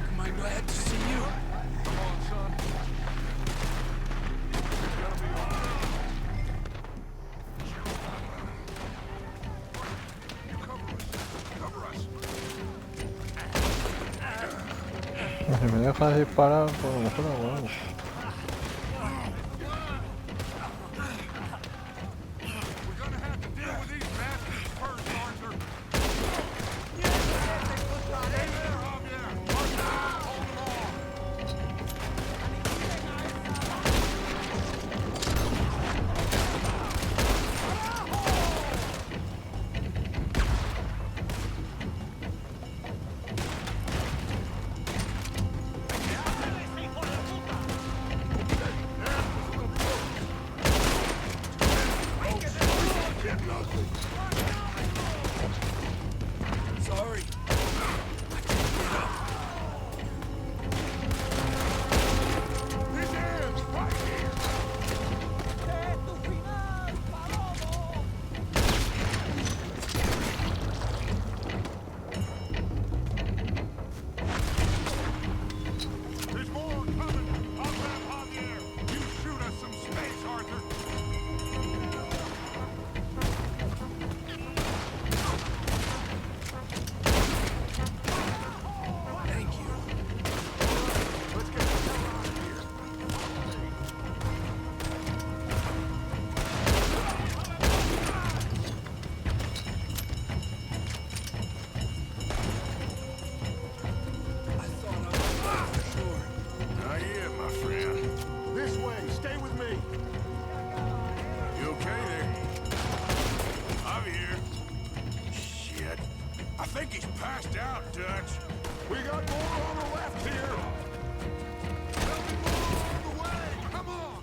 Am I glad to see you? Come on, son. It's gonna be all right. You cover us. Cover us. Si me dejas disparar, pues a lo mejor lo hago. We're gonna have to deal with these bastards first, Arthur. Stay there, Javier. Arthur, hold them off. Sorry. His hands right here. There's more coming. I'll grab Javier. You shoot us some space, Arthur. Thank you. Let's get the hell out of here. I thought I was for sure. Not yet, my friend. This way. Stay with me. You okay there? Javier. Shit. I think he's passed out, Dutch. We got more on the left here. There'll be more on the way. Come on.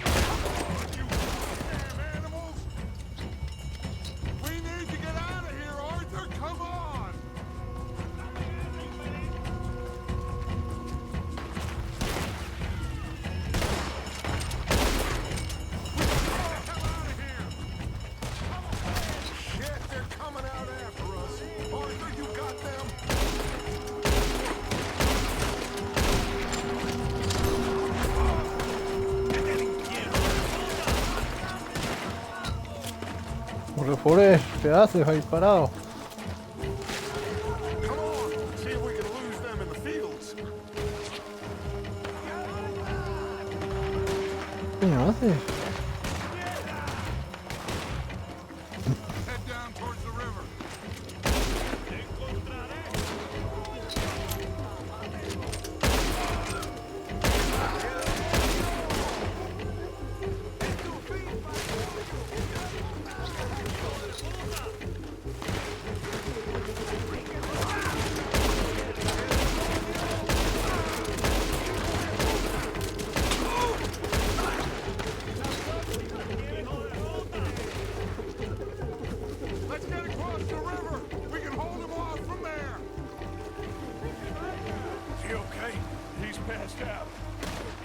Come on, you damn animals. We need to get out of here, Arthur. Come on. Shit, they're coming out after us. Arthur, you got them? Corre, ¿qué haces ahí parado? Come on, see if we can lose them in the fields. ¿Qué coño haces? Head down towards the river.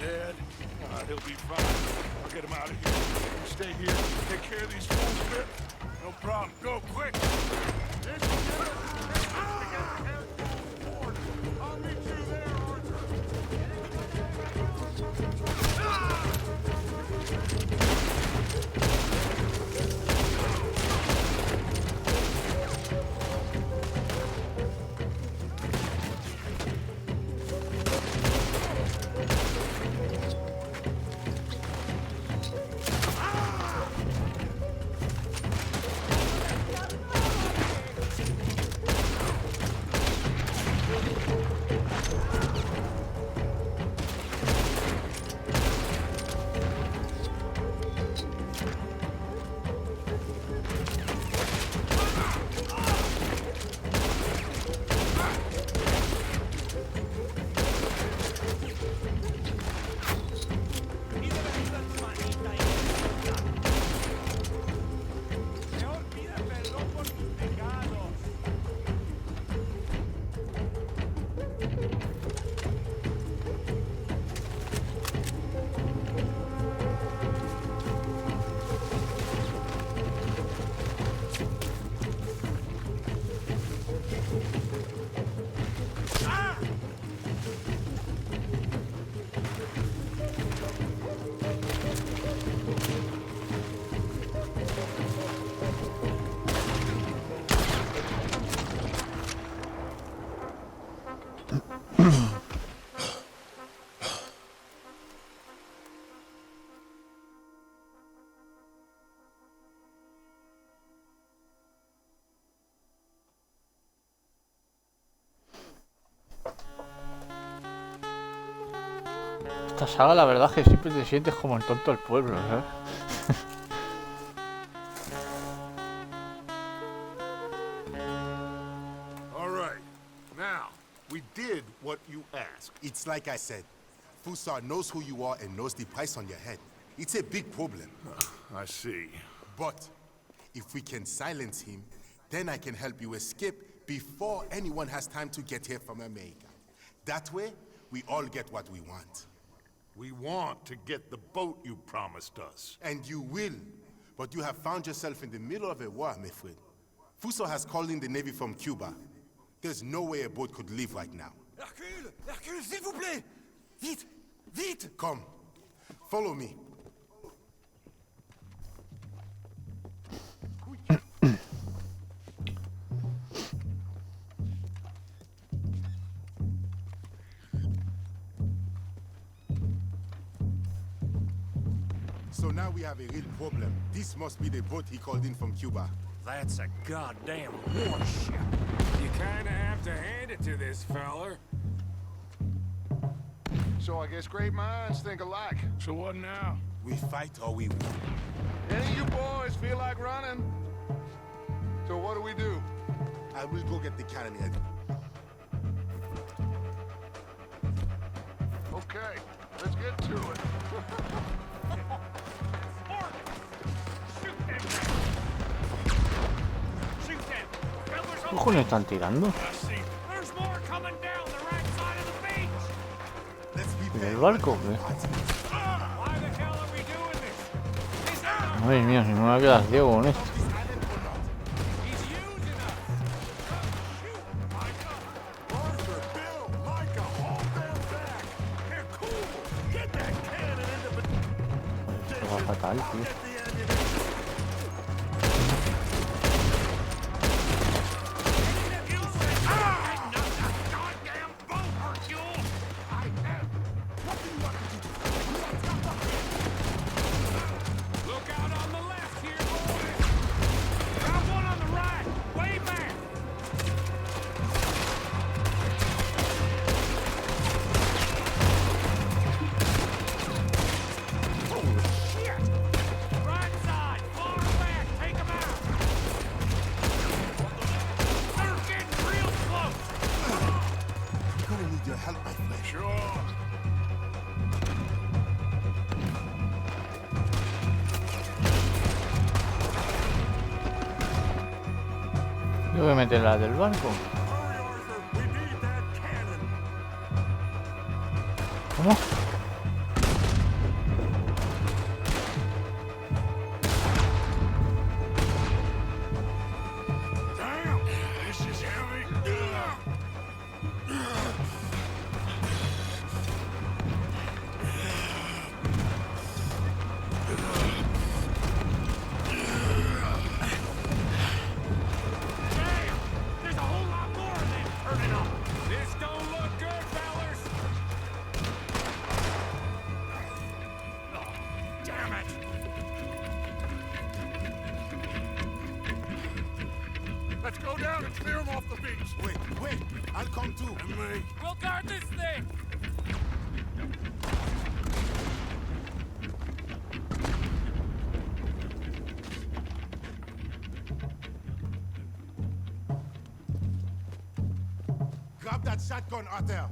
dead. He'll be fine. I'll get him out of here. You stay here, take care of these fools a bit. No problem. Go quick. I'll meet you there, Arthur. Esta saga la verdad es que siempre te sientes como el tonto del pueblo, ¿sabes? All right. Now, we did what you asked. It's like I said. Fusar knows who you are and knows the price on your head. It's a big problem. I see. But if we can silence him, then I can help you escape before anyone has time to get here from America. That way, we all get what we want. We want to get the boat you promised us. And you will. But you have found yourself in the middle of a war, my friend. Fuso has called in the Navy from Cuba. There's no way a boat could leave right now. Hercule! Hercule, s'il vous plaît! Vite! Vite! Come. Follow me. So now we have a real problem. This must be the boat he called in from Cuba. That's a goddamn warship. You kinda have to hand it to this feller. So I guess great minds think alike. So what now? We fight or we win. Any of you boys feel like running? So what do we do? I will go get the cannon head. Okay, let's get to it. ¿Qué cojones están tirando? ¿Del barco? Madre mía, si no me quedas ciego con esto. Esto va fatal, tío. Yo voy a meter la del barco. ¿Cómo? Damn it! Let's go down and clear them off the beach. Wait, I'll come too. And me. We'll guard this thing! Grab that shotgun out there.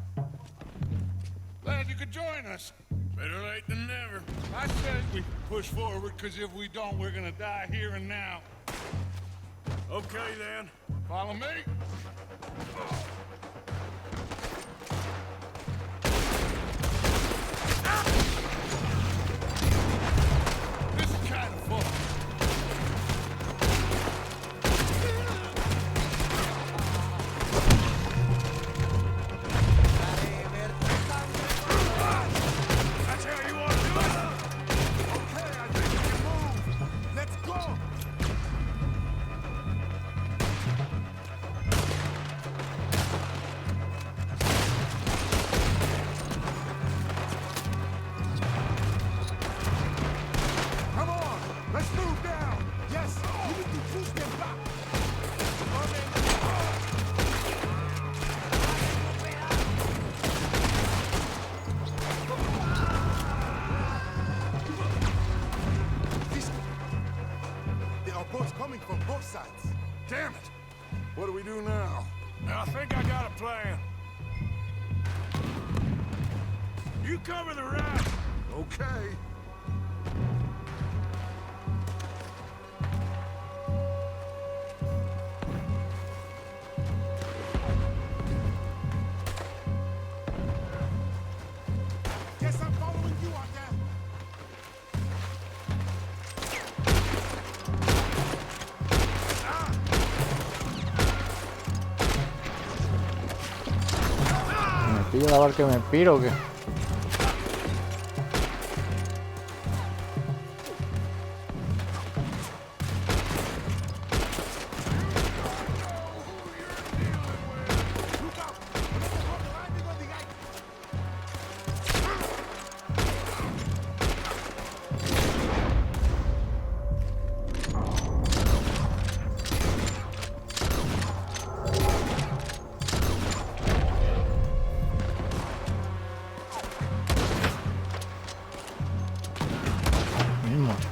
Glad you could join us. Better late than never. I said we push forward, because if we don't, we're gonna die here and now. Okay, then. Follow me. This is kind of fun. That's how you want to do it? Okay, I think we can move. Let's go. Come on, let's move down. Yes, we need to push them back. There are boats coming from both sides. Damn it! What do we do now? I think I got a plan. You cover the right. Okay. Guess I'm following you out there. ¿Me pillo la barca y me piro o qué?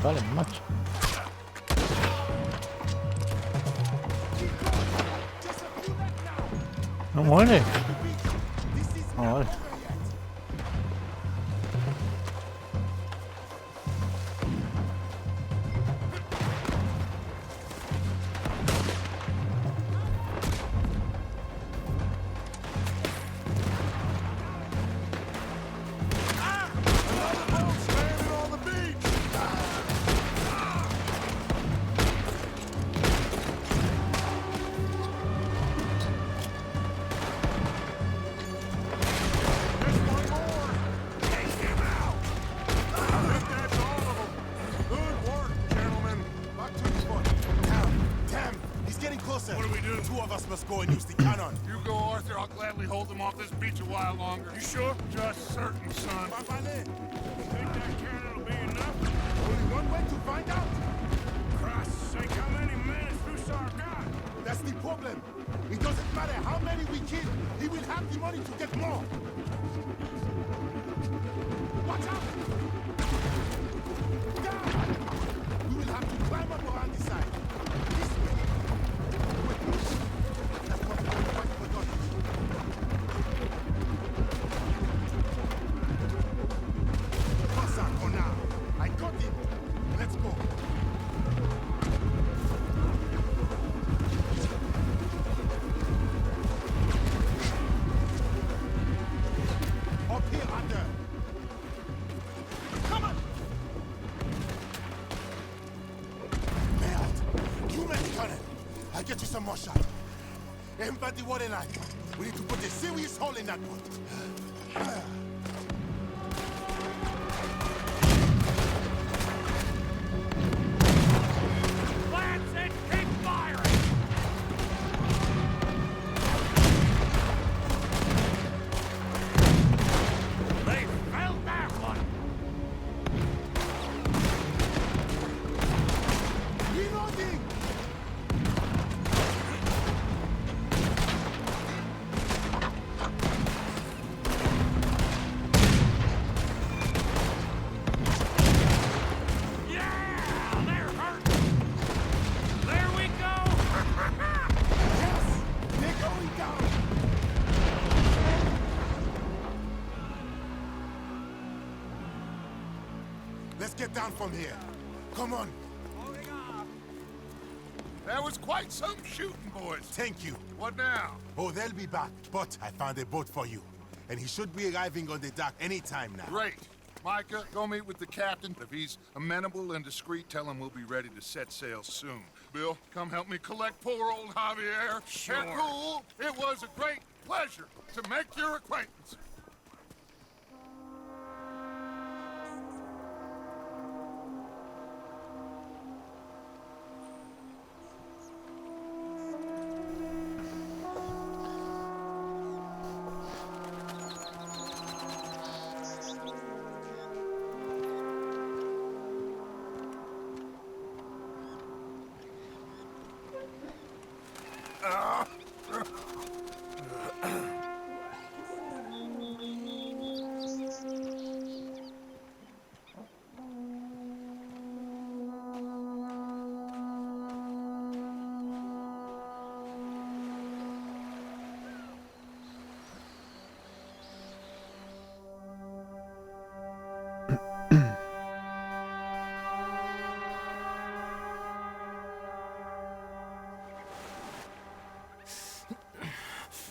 Vale, macho. No muere. Ah, vale. What do we do? Two of us must go and use the cannon. You go, Arthur. I'll gladly hold them off this beach a while longer. You sure? Just certain, son. Think that cannon will be enough? Only one way to find out. Christ's sake, how many men has Hussar got? That's the problem. It doesn't matter how many we kill. He will have the money to get more. Watch out! Down! We will have to climb up around the side. This way. That's what we want for done. Hussar, now. I got it. Let's go. Up here, under. Come on! Merde! You make the cannon. I'll get you some more shot. Everybody water line. We need to put a serious hole in that boat. Lance and keep firing! They felt that one! Let's get down from here. Come on. That was quite some shooting, boys. Thank you. What now? Oh, they'll be back. But I found a boat for you. And he should be arriving on the dock any time now. Great. Micah, go meet with the captain. If he's amenable and discreet, tell him we'll be ready to set sail soon. Bill, come help me collect poor old Javier. Sure. Hercule, it was a great pleasure to make your acquaintance.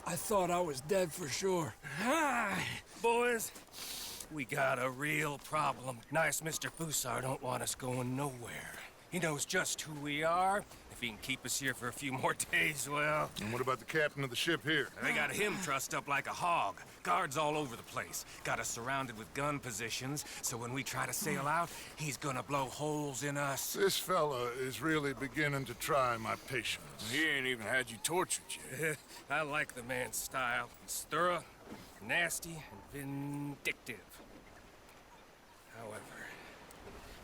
I thought I was dead for sure. Hi, boys. We got a real problem. Nice Mr. Fusar don't want us going nowhere. He knows just who we are. If he can keep us here for a few more days, well... And what about the captain of the ship here? They got him trussed up like a hog. Guards all over the place. Got us surrounded with gun positions, so when we try to sail out, he's gonna blow holes in us. This fella is really beginning to try my patience. He ain't even had you tortured yet. I like the man's style. He's thorough, nasty, and vindictive. However,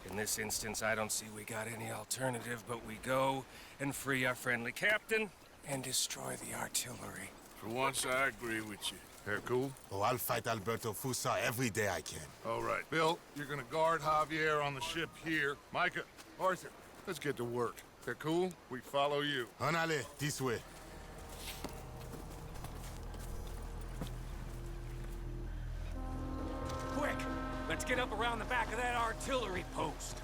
in this instance, I don't see we got any alternative, but we go and free our friendly captain and destroy the artillery. For once, I agree with you. Hercule? Oh, I'll fight Alberto Fusar every day I can. All right. Bill, you're gonna guard Javier on the ship here. Micah, Arthur, let's get to work. Hercule, we follow you. Anale, this way. Quick! Let's get up around the back of that artillery post.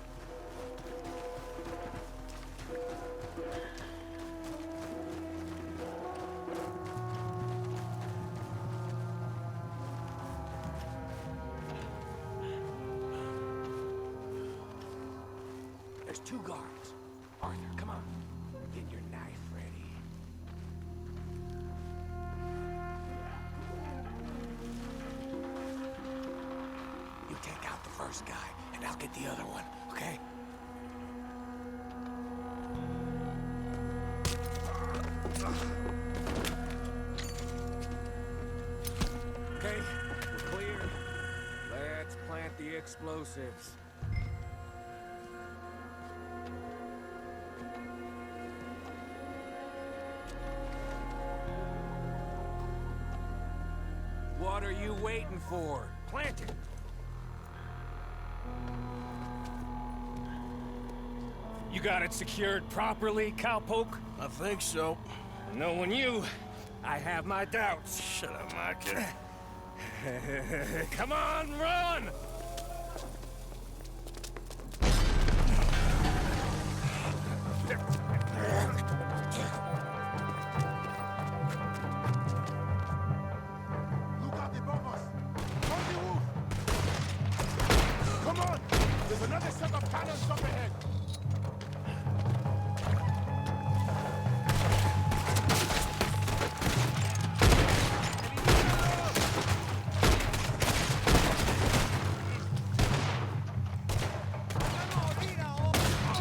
There's 2 guards. Arthur, come on. Get your knife ready. You take out the first guy, and I'll get the other one, okay? Okay, we're clear. Let's plant the explosives. What are you waiting for? Plant it! You got it secured properly, cowpoke? I think so. Knowing you, I have my doubts. Shut up, Micah. Come on, run! Look out above us! On the roof! Come on! There's another set of cannons up ahead!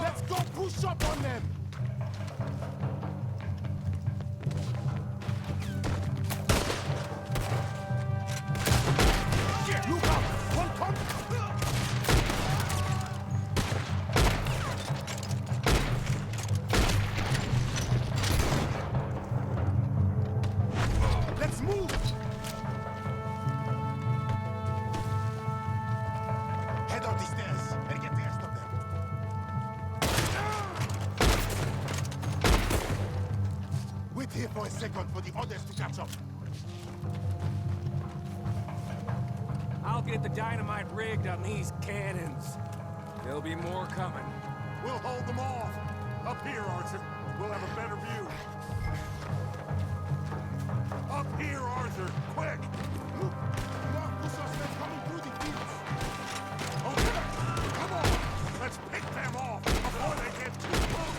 Let's go push up on them! Look out! One come! Let's move! Head up the stairs and get the rest of them. Wait here for a second for the others to catch up. I'll get the dynamite rigged on these cannons. There'll be more coming. We'll hold them off. Up here, Arthur. We'll have a better view. Up here, Arthur. Quick! Look! More suspects coming through the fields. Okay, come on! Let's pick them off before they get too close!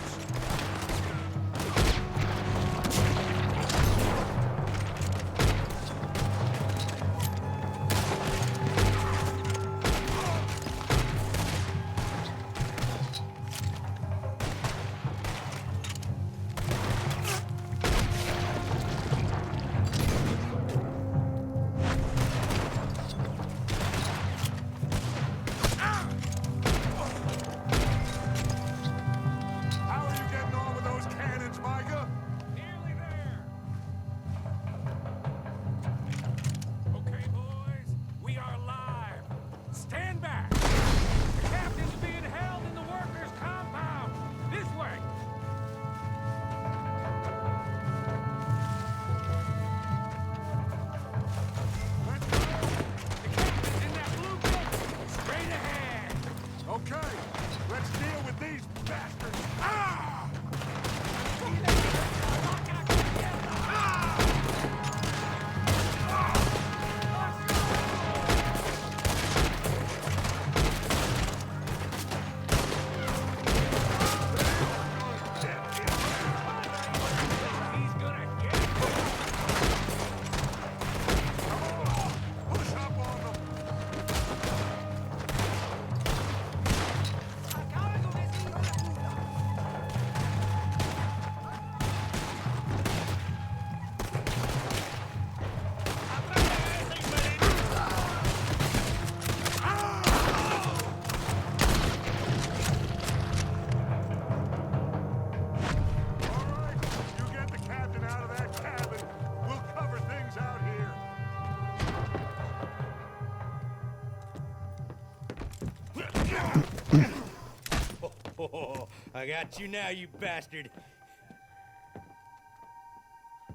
I got you now, you bastard.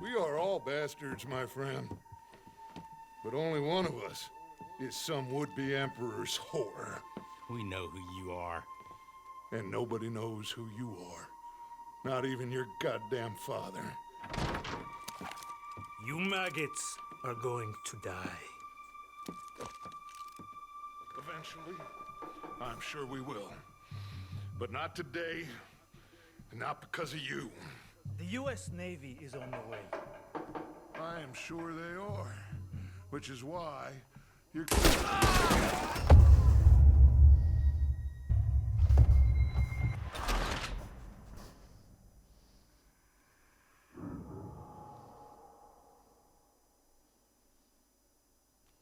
We are all bastards, my friend. But only one of us is some would-be emperor's whore. We know who you are. And nobody knows who you are. Not even your goddamn father. You maggots are going to die. Eventually, I'm sure we will. But not today, and not because of you. The U.S. Navy is on the way. I am sure they are. Which is why you're...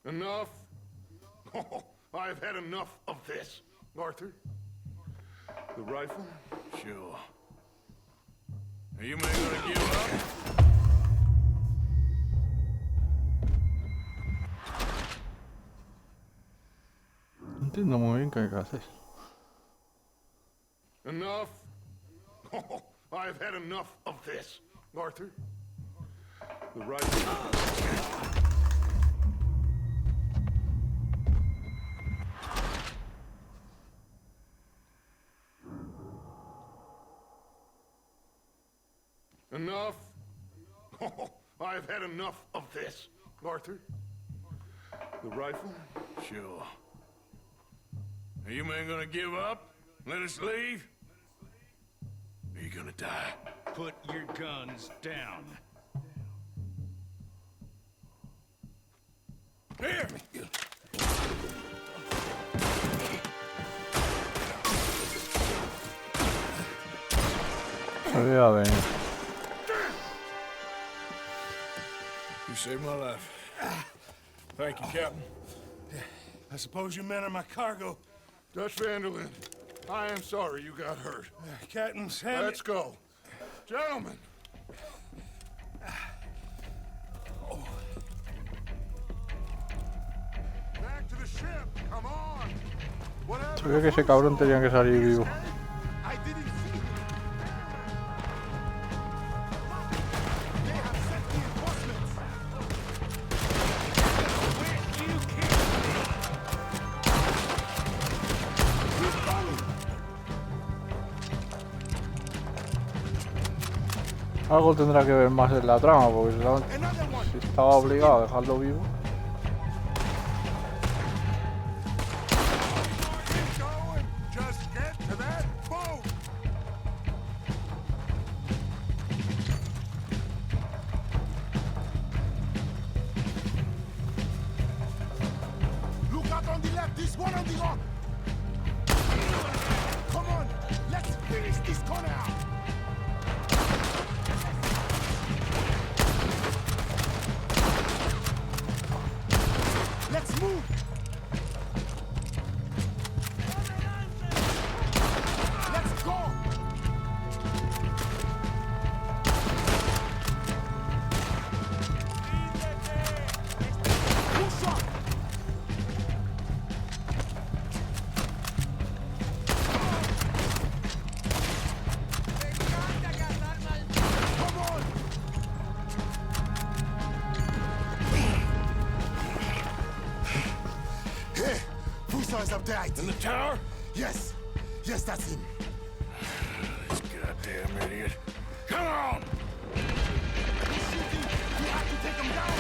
Enough. Oh, I've had enough of this. Arthur? The rifle? Sure. Are you men gonna give up? No entiendo muy bien qué haces. Enough. Oh, I've had enough of this. Arthur? The rifle? Enough. Oh, I've had enough of this. Arthur? The rifle? Sure. Are you men gonna give up? Let us leave? Or are you gonna die? Put your guns down. Here! Sabía venir. You saved my life. Thank you, Captain. I suppose you men are my cargo. Dutch Vanderlyn, I am sorry you got hurt. Captain Sam. Let's go. Gentlemen. Back to the ship. Come on. Sabía que ese cabrón tenía que salir vivo. I didn't see him. They have sent reinforcements. Keep going. Algo tendrá que ver más en la trama, porque si estaba obligado a dejarlo vivo. Just get to that boat! Look out on the left, this one on the right! Come on, let's finish this corner out! Let's move! Let's go! Push up! Come on! Hey, Fuso up there. In the tower? Yes. Yes, that's him. This goddamn idiot. Come on! He's shooting. We have to take him down.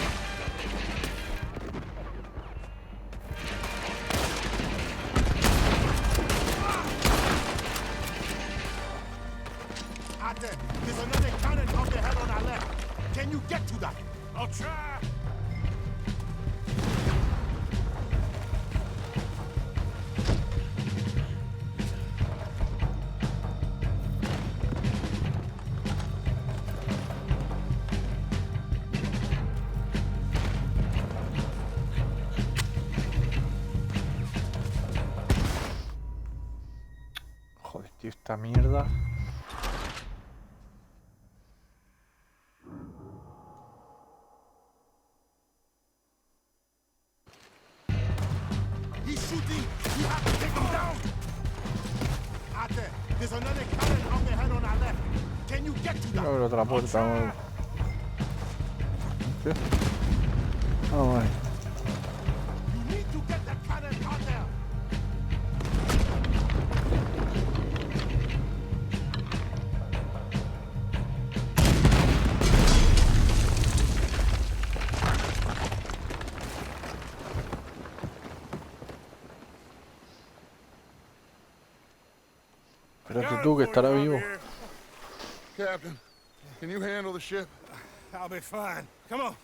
Ate, there's another cannon up the hill on our left. Can you get to that? I'll try. Joder, tío, esta mierda. He's shooting. We have to take him down. Ate, there's another cannon up the hill on our left. Can you get to that? Abre otra puerta. ¿Qué? Vamos ahí. You need to get that cannon out there. Espérate tú, que estará vivo. Captain, can you handle the ship? I'll be fine. Come on.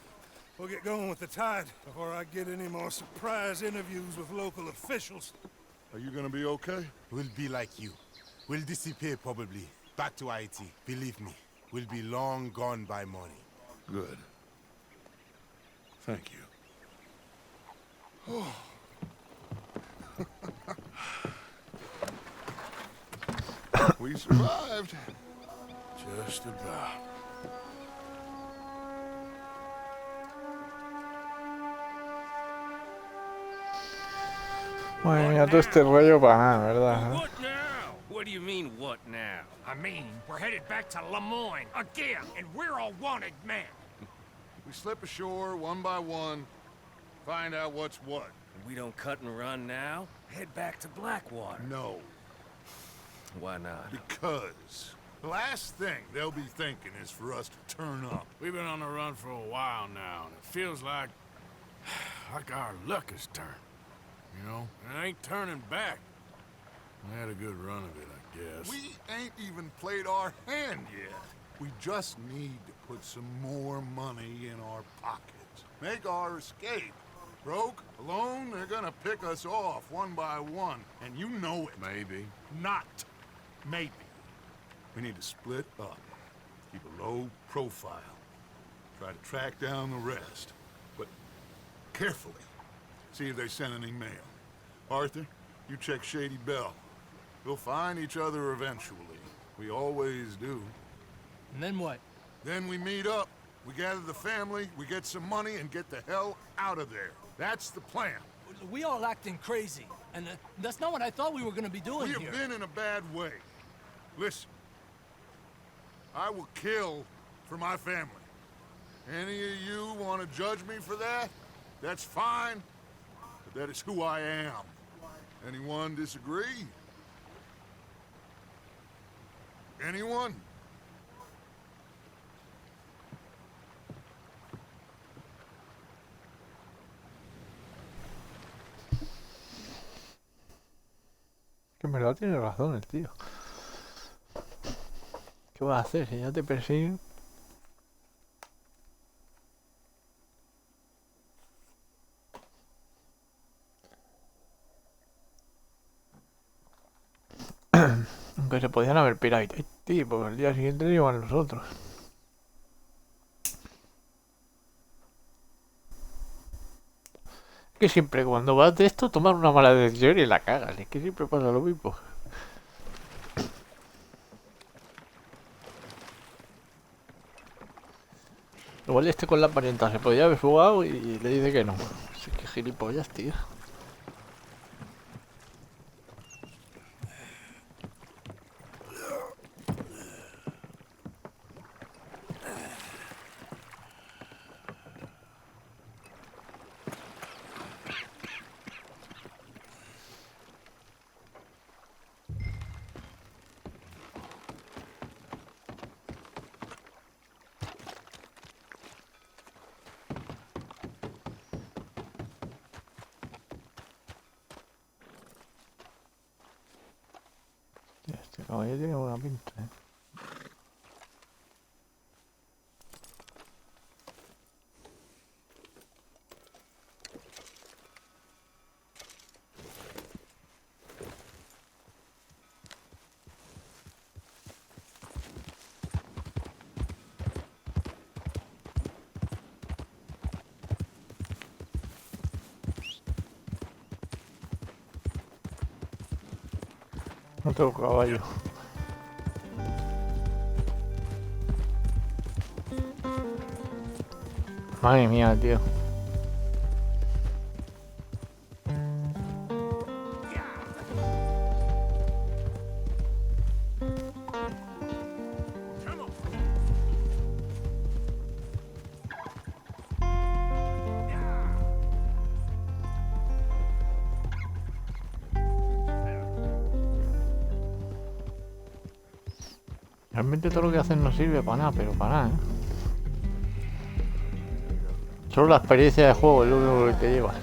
We'll get going with the tide before I get any more surprise interviews with local officials. Are you gonna be okay? We'll be like you. We'll disappear probably. Back to Haiti. Believe me, we'll be long gone by morning. Good. Thank you. Oh. We survived. Just about. Madre mía, todo este rollo para nada, ¿verdad? What now? What do you mean, what now? I mean, we're headed back to Lemoyne again, and we're all wanted men. We slip ashore one by one, find out what's what. We don't cut and run now? Head back to Blackwater. No. Why not? Because the last thing they'll be thinking is for us to turn up. We've been on the run for a while now, and it feels like our luck has turned. You know, and it ain't turning back. We had a good run of it, I guess. We ain't even played our hand yet. We just need to put some more money in our pockets. Make our escape. Broke, alone, they're gonna pick us off one by one, and you know it. Maybe. Not maybe. We need to split up. Keep a low profile. Try to track down the rest. But carefully. See if they sent any mail. Arthur, you check Shady Bell. We'll find each other eventually. We always do. And then what? Then we meet up. We gather the family, we get some money, and get the hell out of there. That's the plan. We all acting crazy, and that's not what I thought we were gonna be doing here. We have been in a bad way. Listen, I will kill for my family. Any of you want to judge me for that? That's fine, but that is who I am. Anyone disagree? Anyone? Que en verdad tiene razón el tío. ¿Qué vas a hacer si ya te persiguen? Aunque se podían haber pirado y tío, porque el día siguiente iban los otros. Que siempre cuando vas de esto tomas una mala decisión y la cagas. Es que siempre pasa lo mismo. Igual este con la parienta se podía haber fugado y le dice que no. Así que gilipollas, tío. Este caballo tiene buena pinta, No tengo caballo. Madre mía, tío. Realmente todo lo que hacen no sirve para nada, pero para nada, Solo la experiencia de juego es lo único que te llevas.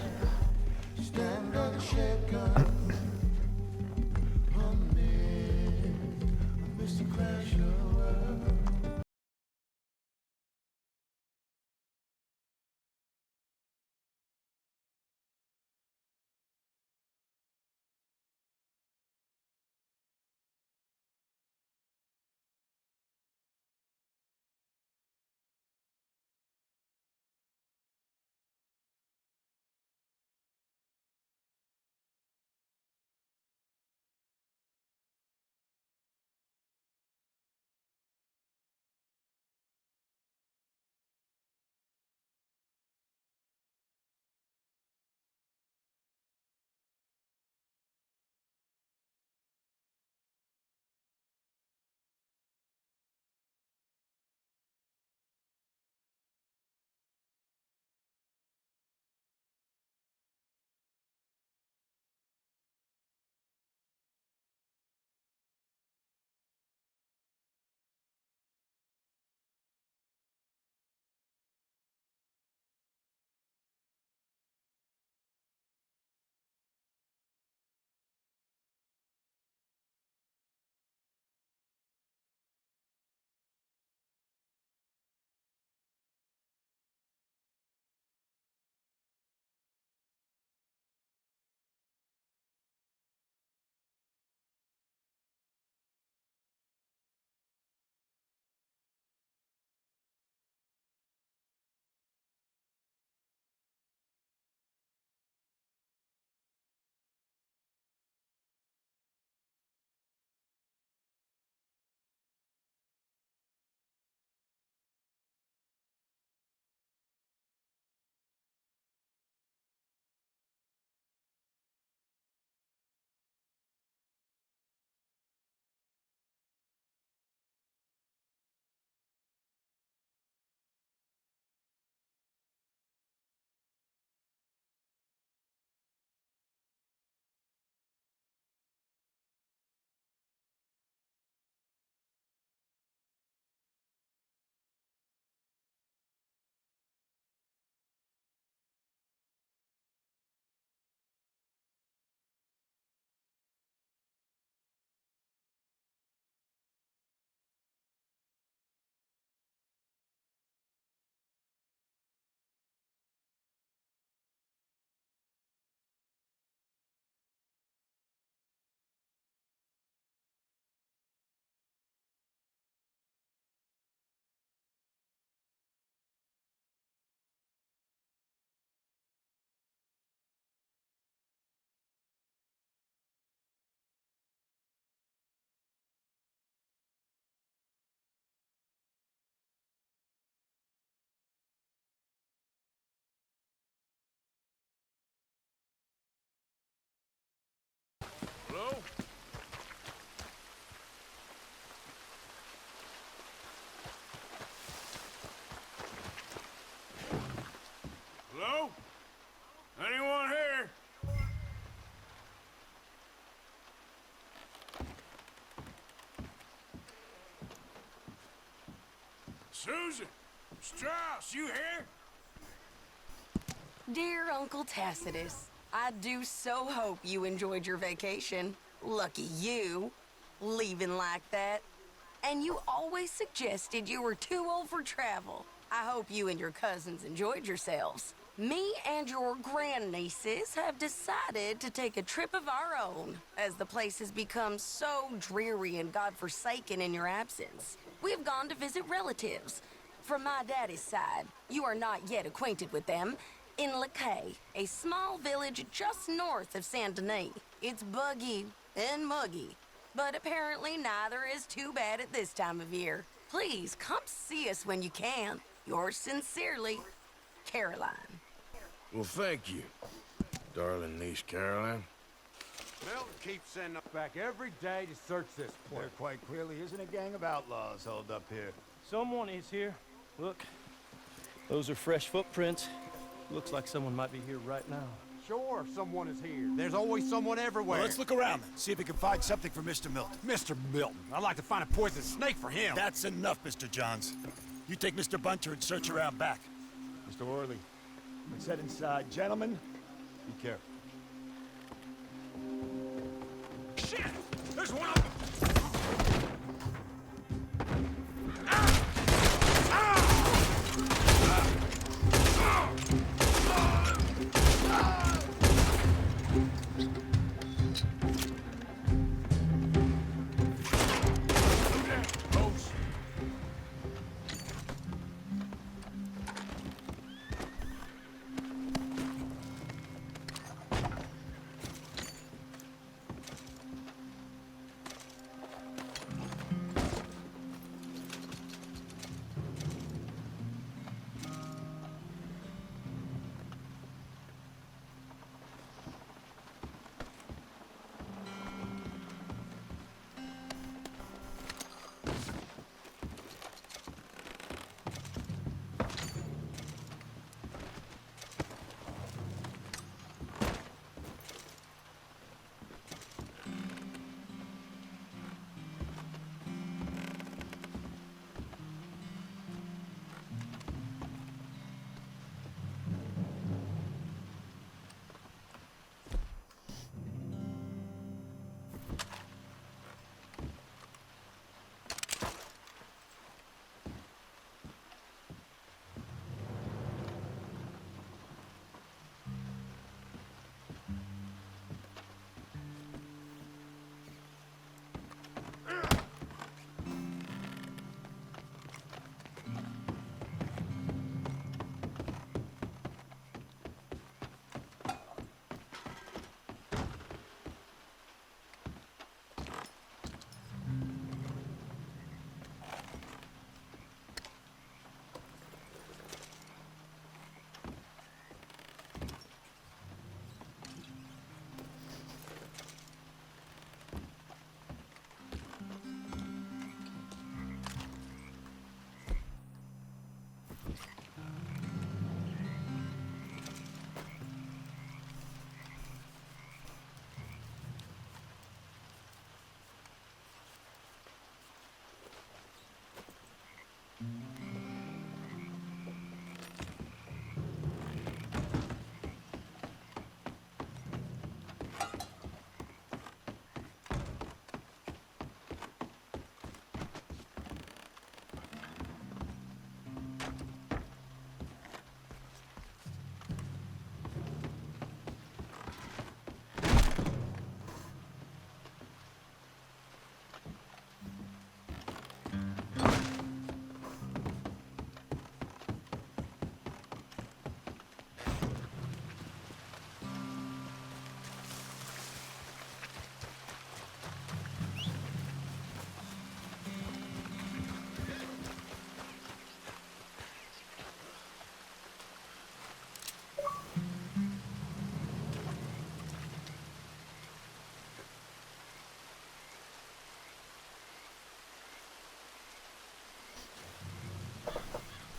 Hello? Hello? Anyone here? Susan! Strauss, you here? Dear Uncle Tacitus, I do so hope you enjoyed your vacation. Lucky you, leaving like that. And you always suggested you were too old for travel. I hope you and your cousins enjoyed yourselves. Me and your grandnieces have decided to take a trip of our own, as the place has become so dreary and godforsaken in your absence. We've gone to visit relatives. From my daddy's side, you are not yet acquainted with them, in Lacay, a small village just north of Saint Denis. It's buggy and muggy, but apparently neither is too bad at this time of year. Please come see us when you can. Yours sincerely, Caroline. Well, thank you, darling niece Caroline. Milton keeps sending us back every day to search this place. There quite clearly isn't a gang of outlaws holed up here. Someone is here. Look, those are fresh footprints. Looks like someone might be here right now. Sure, someone is here. There's always someone everywhere. Well, let's look around then. See if we can find something for Mr. Milton. Mr. Milton. I'd like to find a poisonous snake for him. That's enough, Mr. Johns. You take Mr. Bunter and search around back. Mr. Worley, let's head inside. Gentlemen, be careful. Shit! There's one of them!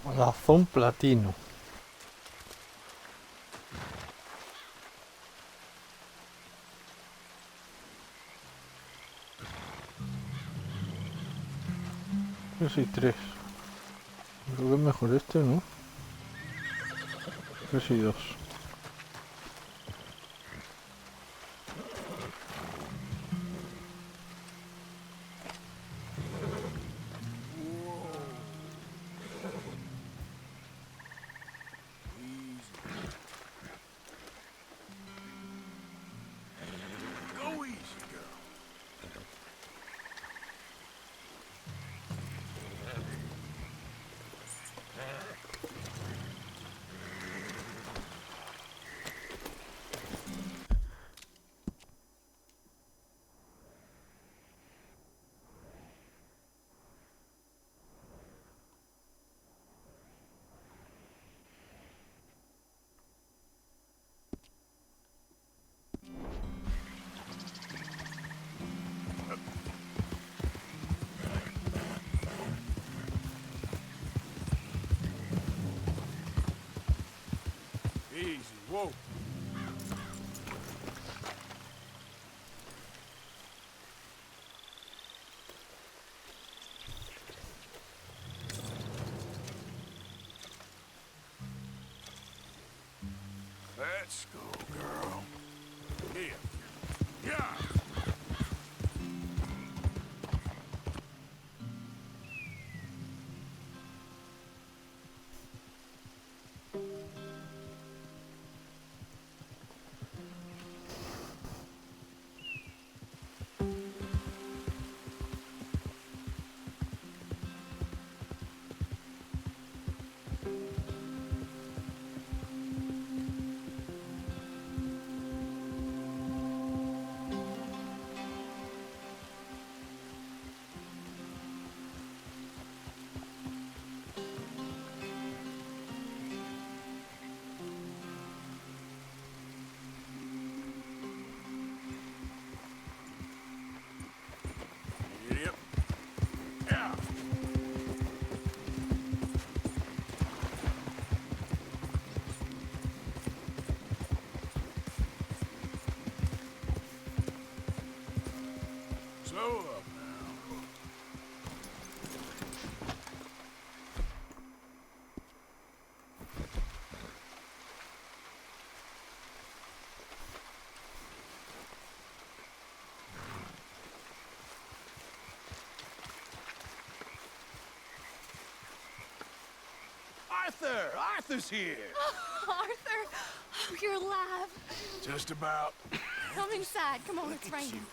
Razón platino. Yo soy 3. Creo que es mejor este, ¿no? Yo soy 2. Go easy, girl. Easy, whoa. Let's go, girl. Here. Yeah. Yep. Yeah. Slow up now. Arthur! Arthur's here! Arthur! Oh, you're alive. Just about. Come inside. Come on, it's raining.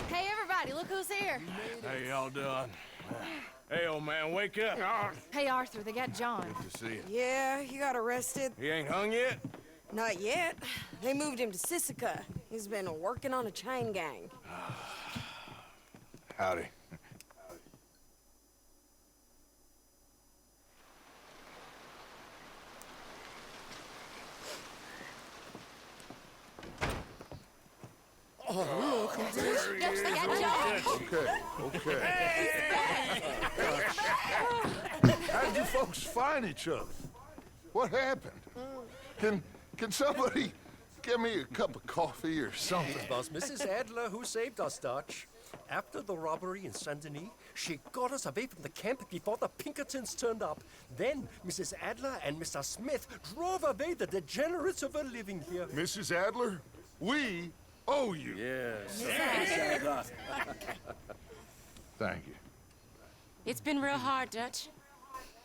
Hey, everybody, look who's here. How y'all doing? Hey, old man, wake up. Hey, Arthur, they got John. Good to see you. Yeah, he got arrested. He ain't hung yet? Not yet. They moved him to Sisika. He's been working on a chain gang. Howdy. Oh, look, They got John. Okay. How did you folks find each other? What happened? Can somebody get me a cup of coffee or something? It was Mrs. Adler who saved us, Dutch. After the robbery in Saint Denis, she got us away from the camp before the Pinkertons turned up. Then Mrs. Adler and Mr. Smith drove away the degenerates who were living here. Mrs. Adler, we owe you. Yes. Thank you. It's been real hard, Dutch.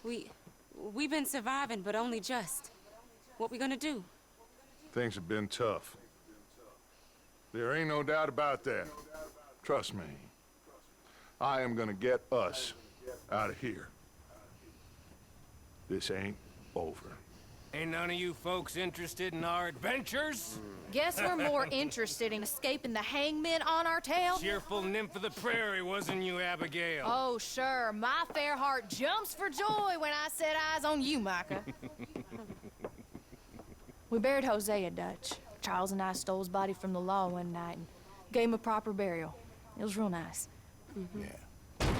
We've been surviving, but only just. What we gonna do? Things have been tough. There ain't no doubt about that. Trust me. I am gonna get us out of here. This ain't over. Ain't none of you folks interested in our adventures? Guess we're more interested in escaping the hangmen on our tail. Cheerful nymph of the prairie, wasn't you, Abigail? Oh, sure. My fair heart jumps for joy when I set eyes on you, Micah. We buried Hosea, Dutch. Charles and I stole his body from the law one night and gave him a proper burial. It was real nice. Yeah.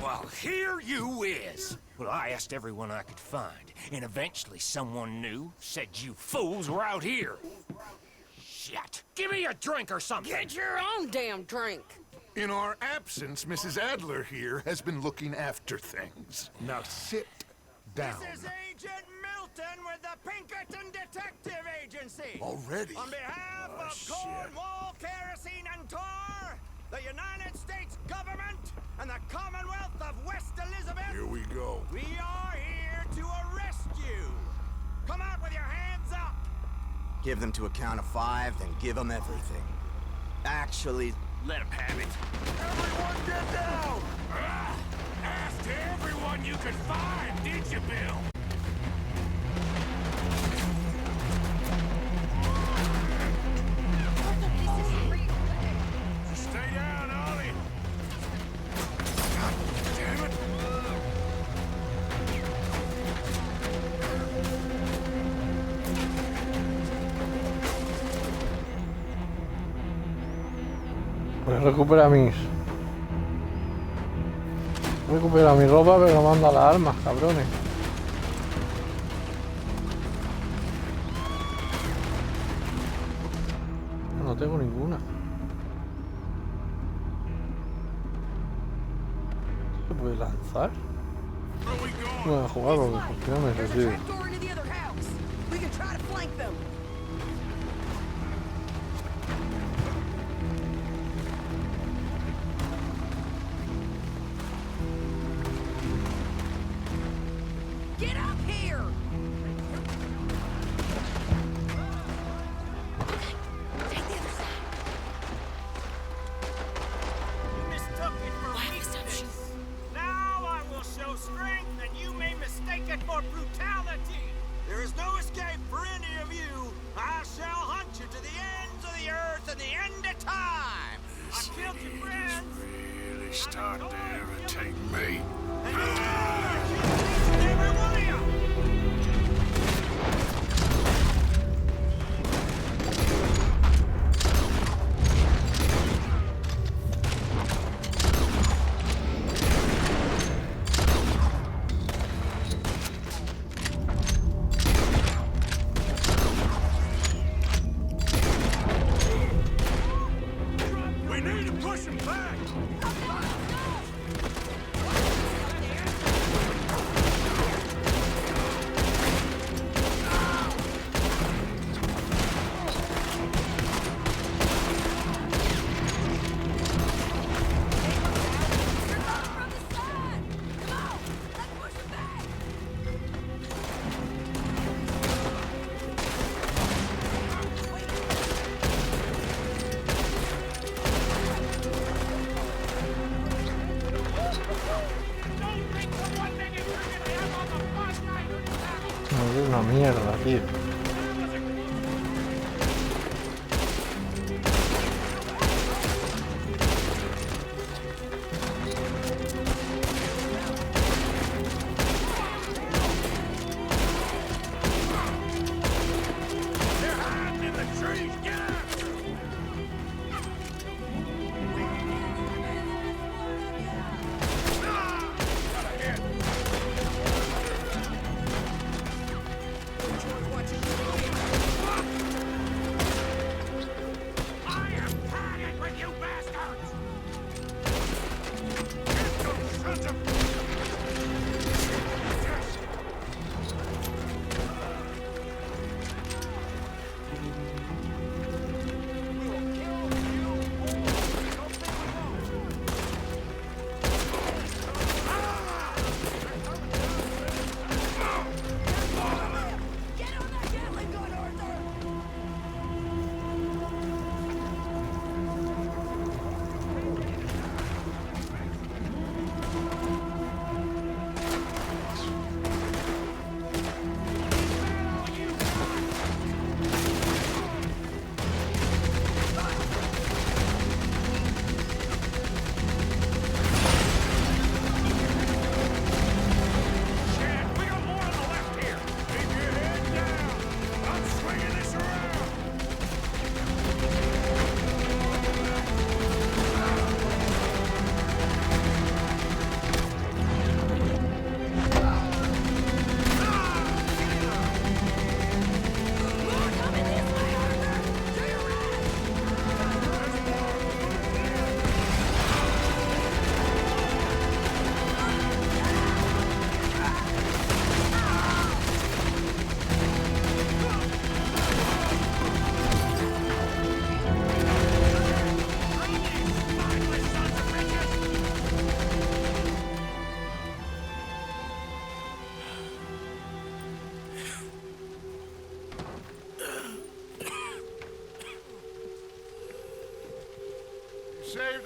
Well, here you is. Well, I asked everyone I could find, and eventually someone new said you fools were out here. Shit. Give me a drink or something. Get your own damn drink. In our absence, Mrs. Adler here has been looking after things. Now sit down. This is Agent Milton with the Pinkerton Detective Agency. Already? On behalf of Cornwall, Kerosene, and Tar, the United States government, and the Commonwealth of West Elizabeth. Here we go. We are here to arrest you. Come out with your hands up. Give them to a count of 5, then give them everything. Actually, let them have it. Everyone get down! Asked everyone you could find, did you, Bill? Stay down, Ollie. God damn it. Pues recupera mis ropa, pero manda las armas, cabrones. No tengo ninguna. ¿Se puede lanzar? No voy a jugar porque no me recibe. Get up here! Take the other side. You mistook it for weakness. Now I will show strength, and you may mistake it for brutality. There is no escape for any of you. I shall hunt you to the ends of the earth and the end of time. I killed your friends. Really starting to irritate me. Every one of you. We need to push him back. Es una mierda, tío. They're hiding in the trees. Get after them. Which one's watching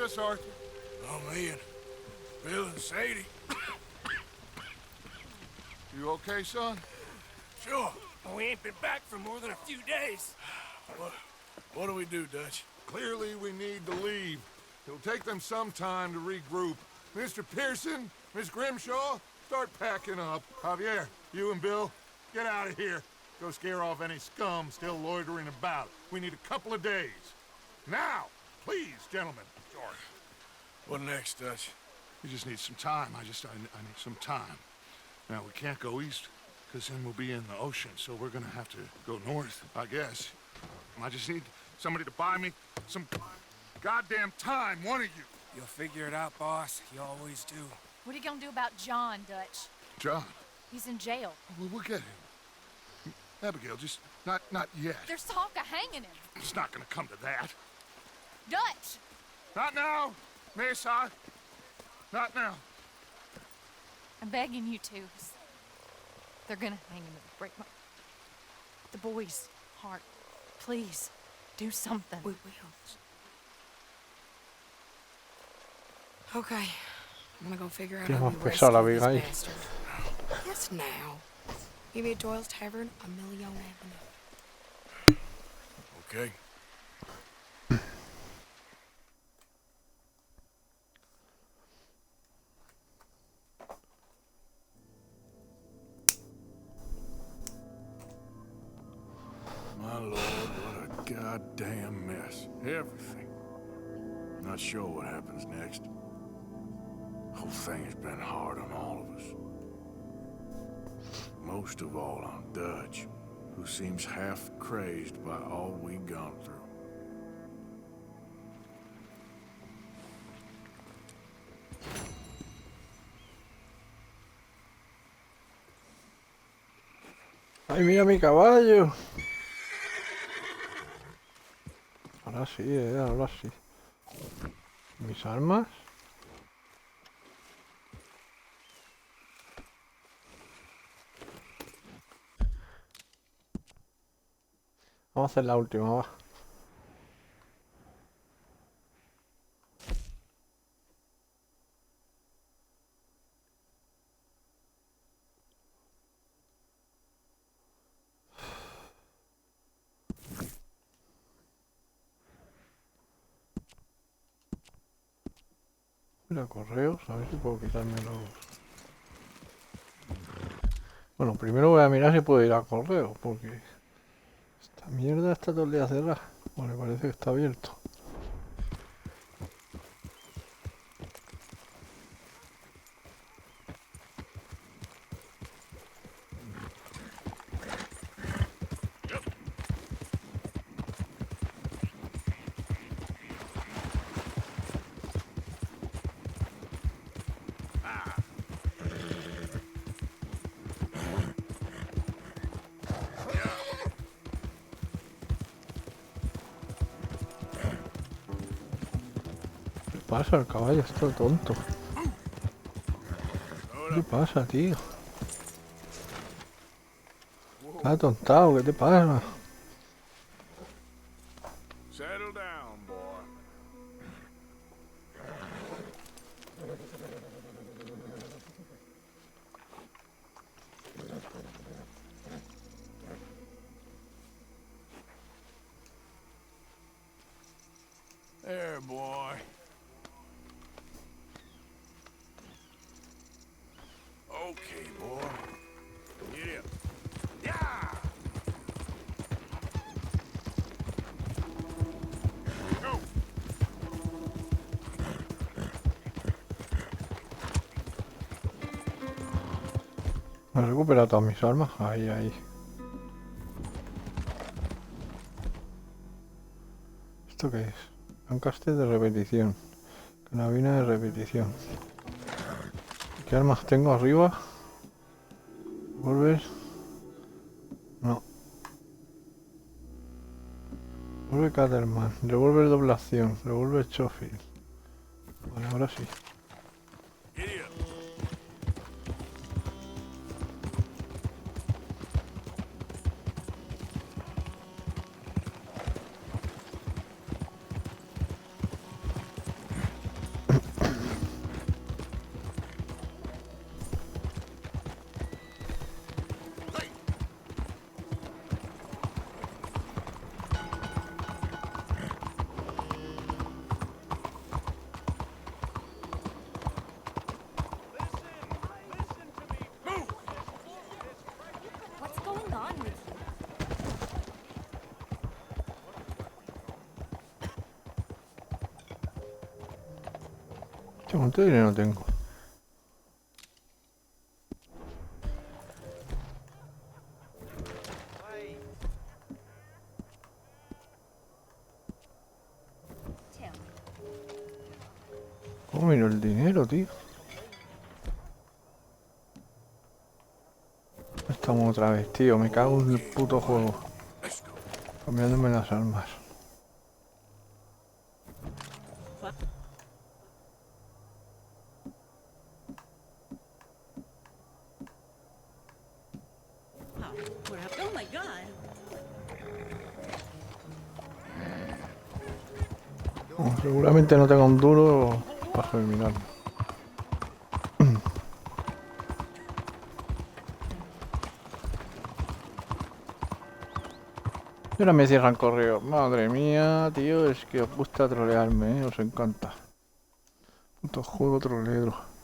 us, Arthur? Oh, me and Bill and Sadie. You okay, son? Sure. We ain't been back for more than a few days. What do we do, Dutch? Clearly, we need to leave. It'll take them some time to regroup. Mr. Pearson, Miss Grimshaw, start packing up. Javier, you and Bill, get out of here. Go scare off any scum still loitering about. We need a couple of days. Now, please, gentlemen. George. What next, Dutch? We just need some time. I need some time. Now, we can't go east, because then we'll be in the ocean, so we're gonna have to go north, I guess. I just need somebody to buy me some goddamn time, one of you. You'll figure it out, boss. You always do. What are you gonna do about John, Dutch? John? He's in jail. We'll get him. Abigail, just not yet. There's talk of hanging him. It's not gonna come to that. Dutch! Not now, Mesa. Not now. I'm begging you to. They're gonna hang him. It'll break the boy's heart. Please, do something. We will. Okay. I'm gonna go figure out Qué how más we pesada la rescue Abigail. this bastard. Yes, now. Maybe at Doyle's Tavern, Emilio Avenue. Okay. My lord, what a goddamn mess. Everything. Not sure what happens next. Whole thing has been hard on all of us. Most of all on Dutch, who seems half crazed by all we've gone through. ¡Ay, mira mi caballo! Ahora sí, ahora sí. ¿Mis armas? Vamos a hacer la última, va. Ir a correos, a ver si puedo quitarme los... Bueno, primero voy a mirar si puedo ir a correos, porque... Esta mierda está todo el día cerrada. Bueno, parece que está abierto. ¿Qué pasa? El caballo está tonto. ¿Qué pasa, tío? Está atontado, ¿qué te pasa? Settle down, boy. There, boy. Okay, boy. Get up. Yeah! Go! Me he recuperado todas mis armas. Ahí, ahí. ¿Esto qué es? Lancaster de repetición. Carabina de repetición. ¿Qué armas tengo arriba? ¿Revólver? No. Revólver Caterman. Revólver doble acción. Revólver Schofield. Vale, ahora sí. Yo, ¿cuánto dinero tengo? ¿Cómo miro el dinero, tío? Estamos otra vez, tío. Me cago en el puto juego. Cambiándome las armas. Oh my God. Bueno, seguramente no tenga un duro para terminar. Y ahora me cierran correo. Madre mía, tío, es que os gusta trolearme, os encanta. Puto juego trolero.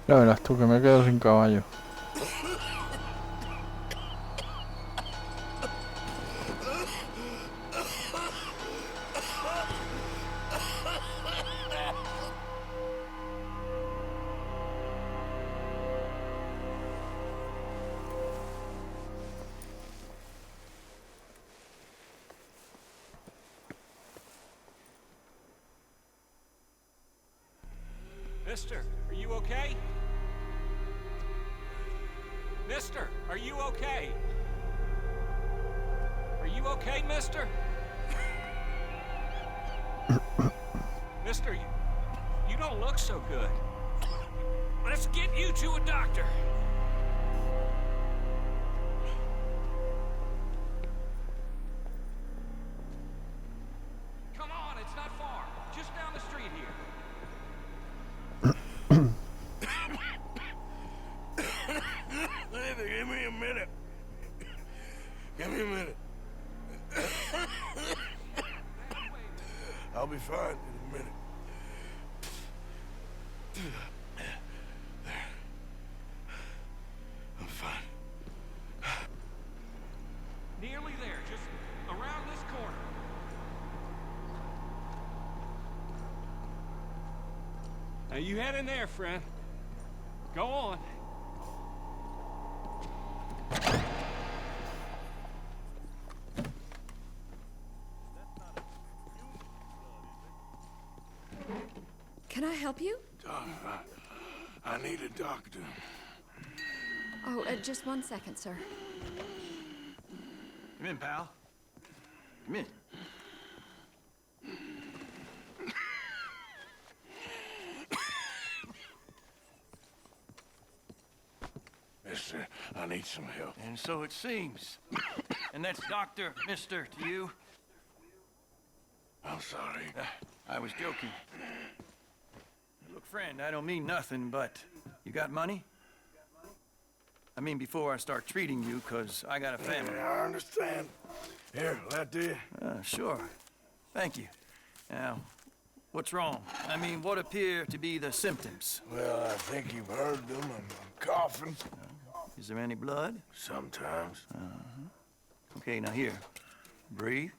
Ya verás tú que me quedo sin caballo. Mister, are you okay? Mister, are you okay? Are you okay, mister? Mister, you don't look so good. Let's get you to a doctor. Come on, it's not far. Just down the street here. Give me a minute. Give me a minute. I'll be fine in a minute. I'm fine. Nearly there, just around this corner. Now you head in there, friend. Go on. Can I help you? I need a doctor. Oh, just 1 second, sir. Come in, pal. Come in. Mister, I need some help. And so it seems. And that's Dr. Mister to you? I'm sorry. I was joking. Look, friend, I don't mean nothing, but you got money? I mean, before I start treating you, 'cause I got a family. Yeah, I understand. Here, that do you? Sure. Thank you. Now, what's wrong? I mean, what appear to be the symptoms? Well, I think you've heard them. I'm coughing. Is there any blood? Sometimes. Okay, now here. Breathe.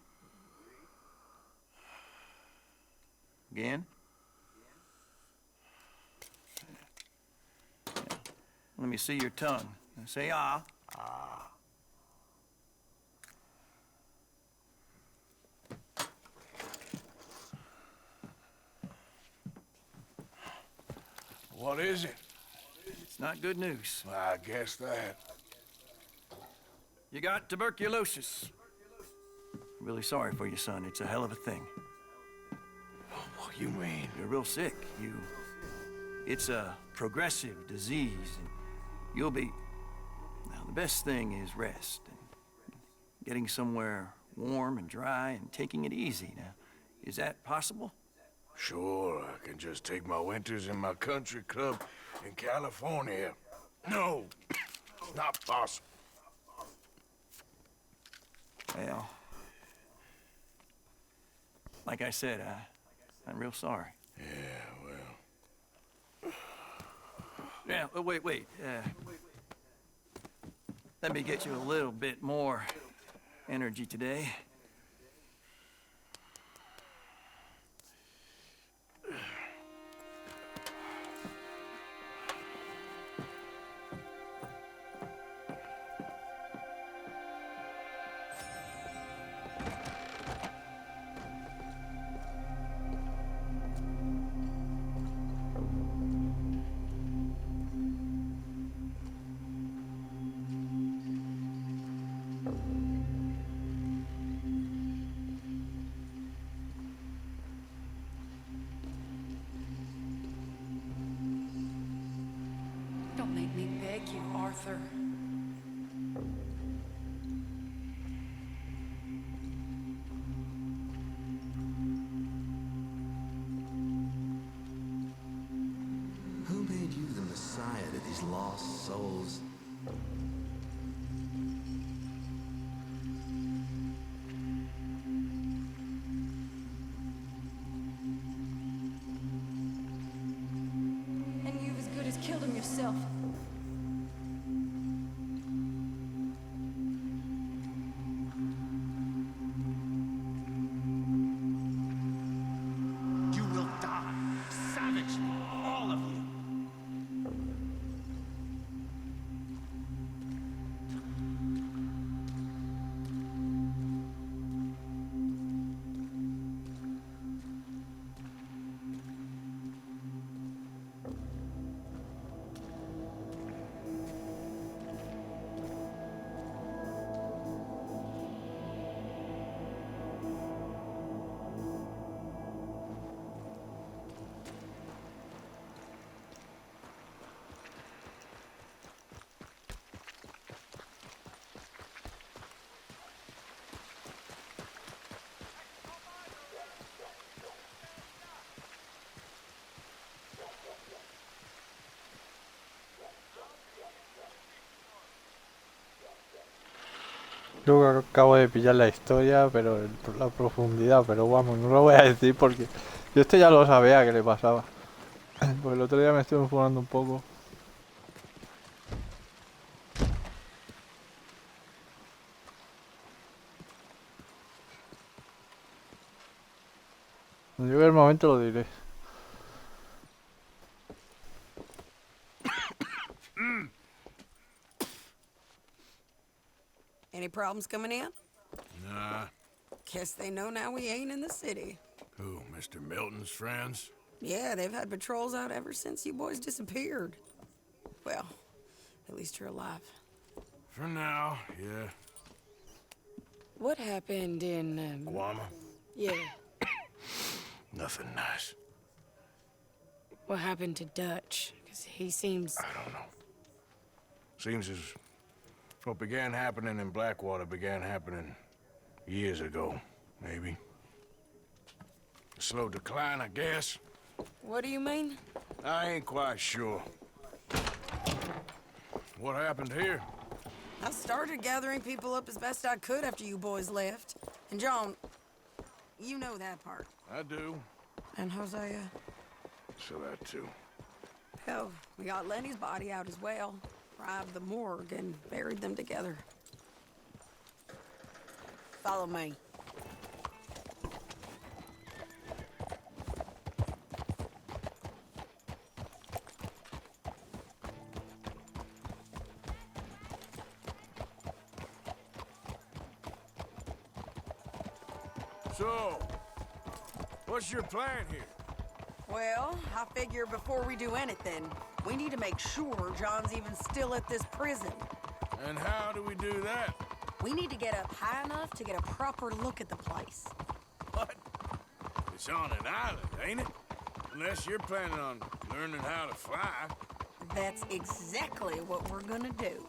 Again. Let me see your tongue. Say ah. Ah. What is it? It's not good news. Well, I guess that. You got tuberculosis. Really sorry for you, son. It's a hell of a thing. What you mean? You're real sick. It's a progressive disease. You'll be... Now, the best thing is rest. And getting somewhere warm and dry and taking it easy. Now, is that possible? Sure, I can just take my winters in my country club in California. No, not possible. Well, like I said, I'm real sorry. Yeah, well... Yeah, wait. Let me get you a little bit more energy today. Don't make me beg you, Arthur. Who made you the messiah to these lost souls? And you've as good as killed him yourself. You will die, savagely, all of you. Yo acabo de pillar la historia, pero la profundidad, pero vamos, no lo voy a decir porque yo esto ya lo sabía que le pasaba. Pues el otro día me estuve enfocando un poco. Cuando llegue el momento lo diré. Any problems coming in? Nah. Guess they know now we ain't in the city. Who, Mr. Milton's friends? Yeah, they've had patrols out ever since you boys disappeared. Well, at least you're alive. For now, yeah. What happened in, Guama? Yeah. Nothing nice. What happened to Dutch? Because he seems... I don't know. Seems as what began happening in Blackwater began happening years ago, maybe. A slow decline, I guess. What do you mean? I ain't quite sure. What happened here? I started gathering people up as best I could after you boys left. And John, you know that part. I do. And Hosea? So that too. Hell, we got Lenny's body out as well. Robbed the morgue and buried them together. Follow me. So, what's your plan here? Well, I figure before we do anything, we need to make sure John's even still at this prison. And how do we do that? We need to get up high enough to get a proper look at the place. What? It's on an island, ain't it? Unless you're planning on learning how to fly. That's exactly what we're gonna do.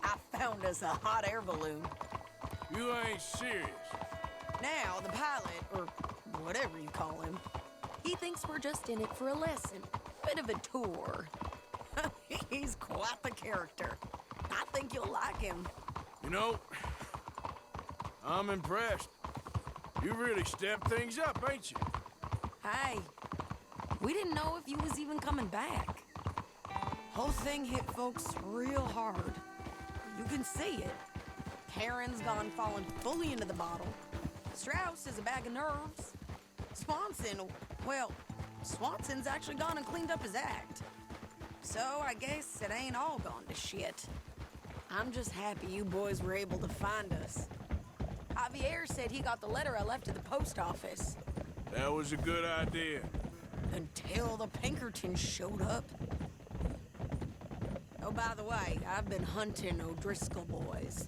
I found us a hot air balloon. You ain't serious. Now, the pilot, or whatever you call him, he thinks we're just in it for a lesson. Bit of a tour. He's quite the character. I think you'll like him. You know, I'm impressed. You really stepped things up, ain't you? Hey, we didn't know if you was even coming back. Whole thing hit folks real hard. You can see it. Karen's gone falling fully into the bottle. Strauss is a bag of nerves. Swanson's actually gone and cleaned up his act. So I guess it ain't all gone to shit. I'm just happy you boys were able to find us. Javier said he got the letter I left at the post office. That was a good idea. Until the Pinkertons showed up. Oh, by the way, I've been hunting O'Driscoll boys.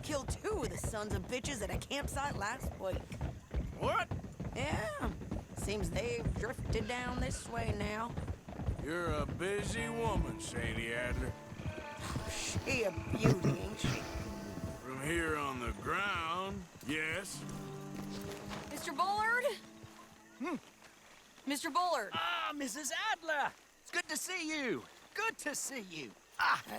Killed 2 of the sons of bitches at a campsite last week. What? Yeah. Seems they've drifted down this way now. You're a busy woman, Sadie Adler. She a beauty, ain't she? From here on the ground, yes. Mr. Bullard? Mr. Bullard. Ah, Mrs. Adler! It's good to see you. Good to see you.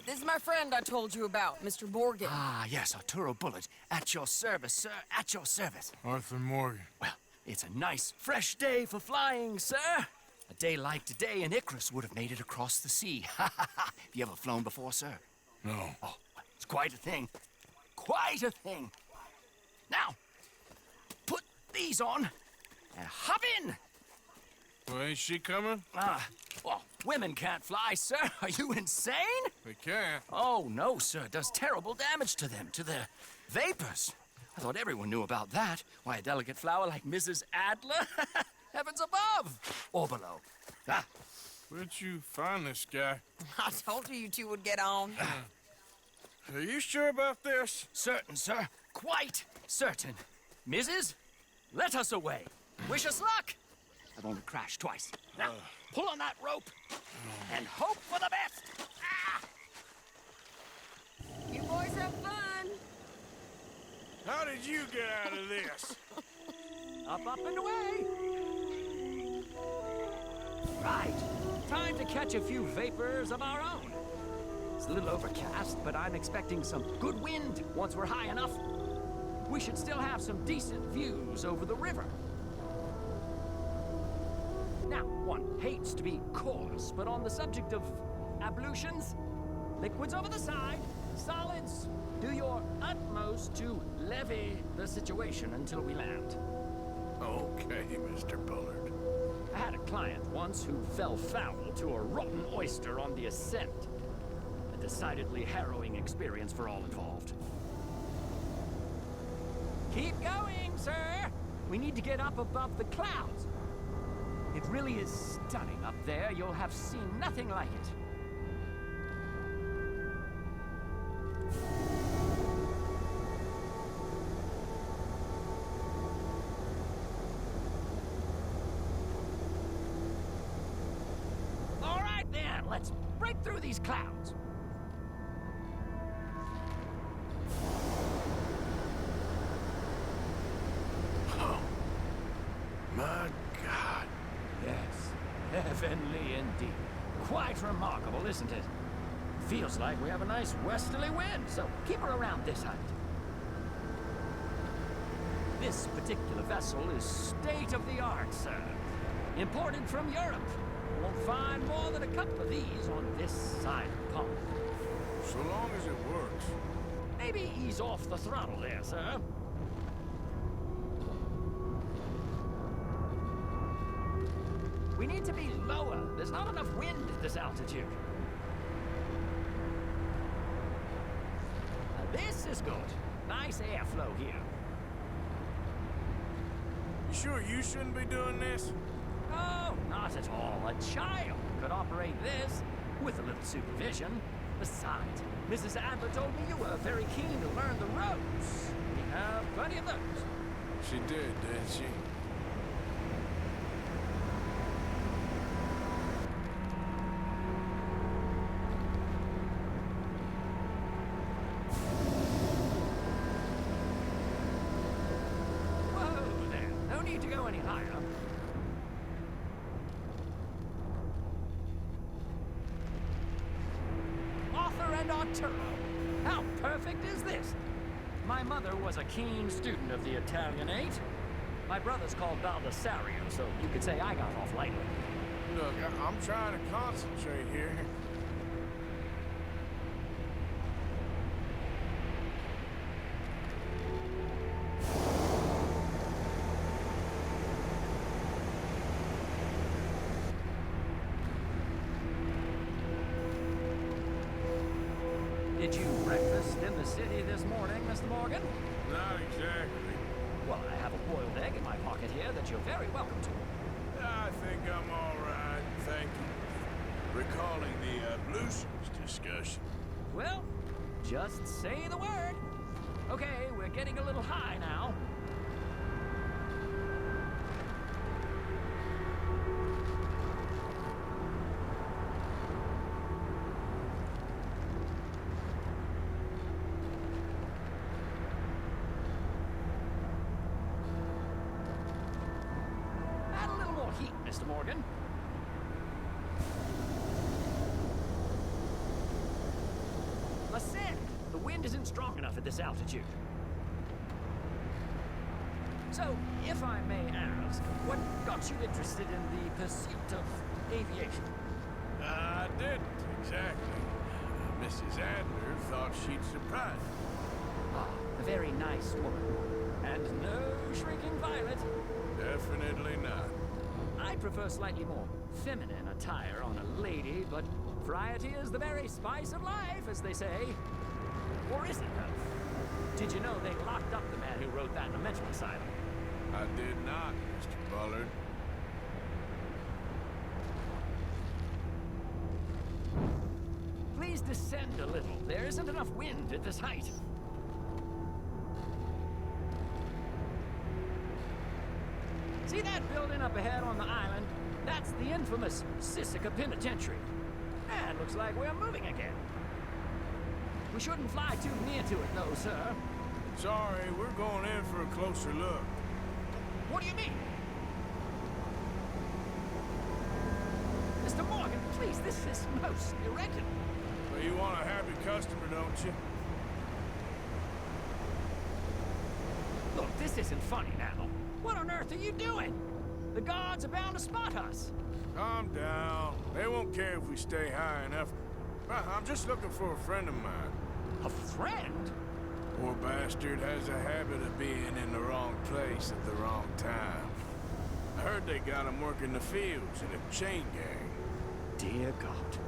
This is my friend I told you about, Mr. Morgan. Ah, yes, Arturo Bullard. At your service, sir. At your service. Arthur Morgan. Well, it's a nice, fresh day for flying, sir. A day like today, an Icarus would have made it across the sea. Have you ever flown before, sir? No. Oh, it's quite a thing. Quite a thing. Now, put these on and hop in. Well, ain't she coming? Well, women can't fly, sir. Are you insane? They can't. Oh, no, sir. It does terrible damage to them, to their vapors. I thought everyone knew about that. Why, a delicate flower like Mrs. Adler? Heavens above! Or below. Where'd you find this guy? I told you two would get on. Are you sure about this? Certain, sir. Quite certain. Mrs., let us away. Wish us luck. I've only crashed twice. Now, pull on that rope and hope for the best. You boys have fun. How did you get out of this? Up, and away. Right. Time to catch a few vapors of our own. It's a little overcast, but I'm expecting some good wind once we're high enough. We should still have some decent views over the river. Now, one hates to be coarse, but on the subject of ablutions, liquids over the side, solids, do your utmost to levy the situation until we land. Okay, Mr. Bullard. I had a client once who fell foul to a rotten oyster on the ascent. A decidedly harrowing experience for all involved. Keep going, sir! We need to get up above the clouds. It really is stunning up there. You'll have seen nothing like it. All right, then. Let's break through these clouds. Oh, my God. Yes, heavenly indeed. Quite remarkable, isn't it? Feels like we have a nice westerly wind, so keep her around this height. This particular vessel is state-of-the-art, sir. Imported from Europe. Won't find more than a couple of these on this side of the pond. So long as it works. Maybe ease off the throttle there, sir. We need to be lower. There's not enough wind at this altitude. Now this is good. Nice airflow here. You sure you shouldn't be doing this? Oh, not at all. A child could operate this with a little supervision. Besides, Mrs. Adler told me you were very keen to learn the ropes. We have plenty of those. She did, didn't she? need to go any higher. Arthur and Arturo. How perfect is this? My mother was a keen student of the Italianate. My brother's called Baldessario, so you could say I got off lightly. Look, I'm trying to concentrate here. Did you breakfast in the city this morning, Mr. Morgan? Not exactly. Well, I have a boiled egg in my pocket here that you're very welcome to. I think I'm all right, thank you. Recalling the ablutions discussion. Well, just say the word. Okay, we're getting a little high now. Add a little more heat, Mr. Morgan. Ascend! The wind isn't strong enough at this altitude. So, if I may ask, what got you interested in the pursuit of aviation? I didn't, exactly. Mrs. Adler thought she'd surprise me. Ah, a very nice woman. And no shrinking violet. Definitely not. I prefer slightly more feminine attire on a lady, but variety is the very spice of life, as they say. Or is it, though? Did you know they locked up the man who wrote that in a mental asylum? I did not, Mr. Bullard. Please descend a little. There isn't enough wind at this height. See that building up ahead on the island? That's the infamous Sisika Penitentiary. And looks like we're moving again. We shouldn't fly too near to it, though, sir. Sorry, we're going in for a closer look. What do you mean? Mr. Morgan, please, this is most irregular. Well, you want a happy customer, don't you? Look, this isn't funny now. What on earth are you doing? The guards are bound to spot us. Calm down. They won't care if we stay high enough. I'm just looking for a friend of mine. A friend? Poor bastard has a habit of being in the wrong place at the wrong time. I heard they got him working the fields in a chain gang. Dear God.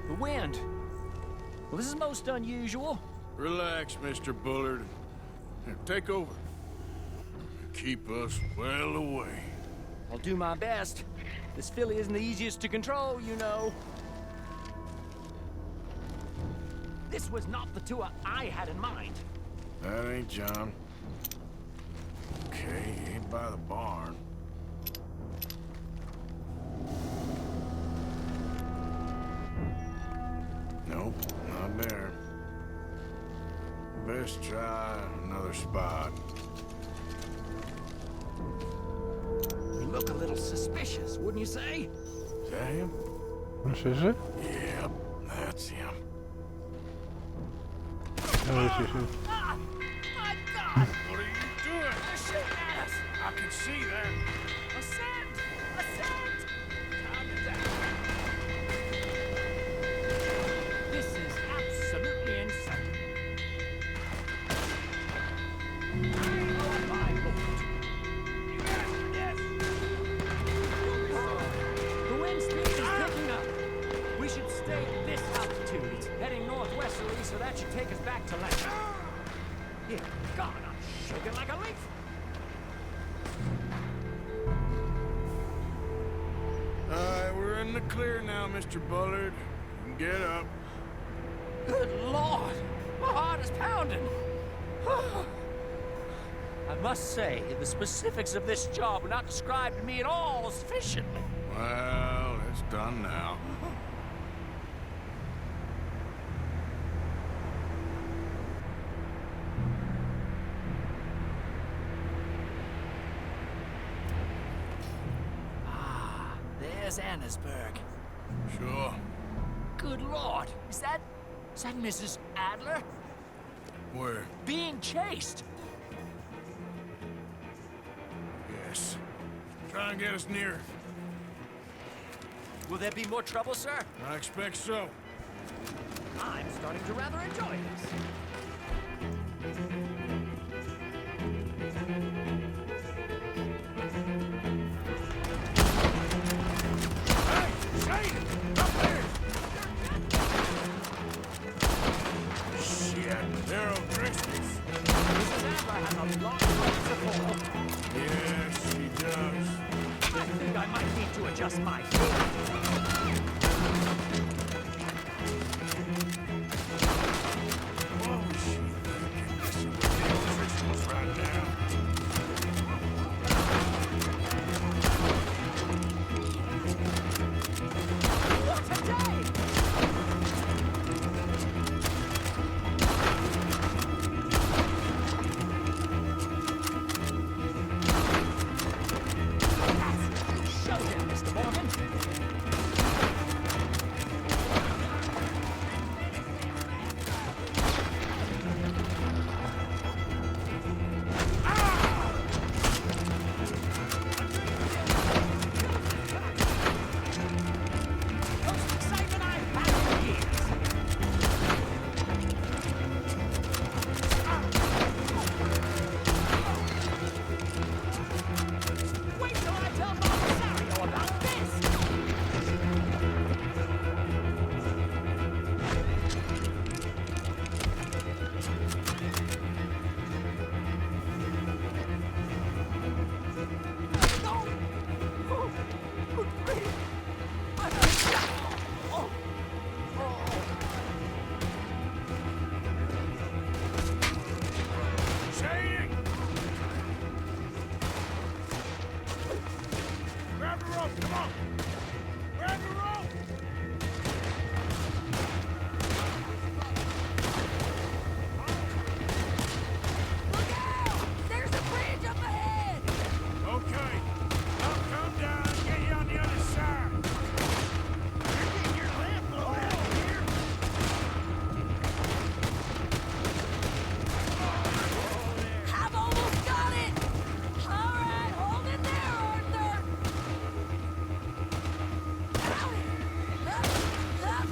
The wind. Well, this is most unusual. Relax, Mr. Bullard. Here, take over. Keep us well away. I'll do my best. This filly isn't the easiest to control, you know. This was not the tour I had in mind. That ain't John. Okay, he ain't by the barn. Nope, not there. Best try another spot. You look a little suspicious, wouldn't you say? Is that him? ¿Es ese? Yep, that's him. Sí, sí. Ah! My God! What are you doing? They're shooting at us! I can see that. Ascend! Ascend! Calm it down. This is absolutely insane. Oh, my Lord. Yes! The wind speed is picking up. We should stay at this altitude. It's heading northwesterly, so that should take us back to land. Here, God, I'm shaking like a leaf. Alright, we're in the clear now, Mr. Bullard. You can get up. Good Lord! My heart is pounding. I must say, the specifics of this job were not described to me at all sufficiently. Well, it's done now. There's Annesburg. Sure. Good Lord! Is that Mrs. Adler? Where? Being chased! Yes. Try and get us near. Will there be more trouble, sir? I expect so. I'm starting to rather enjoy this. Darrow Christmas. Mrs. Adler has a long way to fall. Yes, she does. I think I might need to adjust my feet. Right now. What a day! Show him, Mr. Morgan. Most excitement I've had in years. Wait till I tell Mama Sario about this! No! Oh, good grief! Oh. Shady! Grab the rope, come on! Grab the rope! Look out! There's a bridge up ahead! Okay, I'll come down and get you on the other side. You're getting your lamp blown out here. I've almost got it! All right, hold it there, Arthur! Out! Up!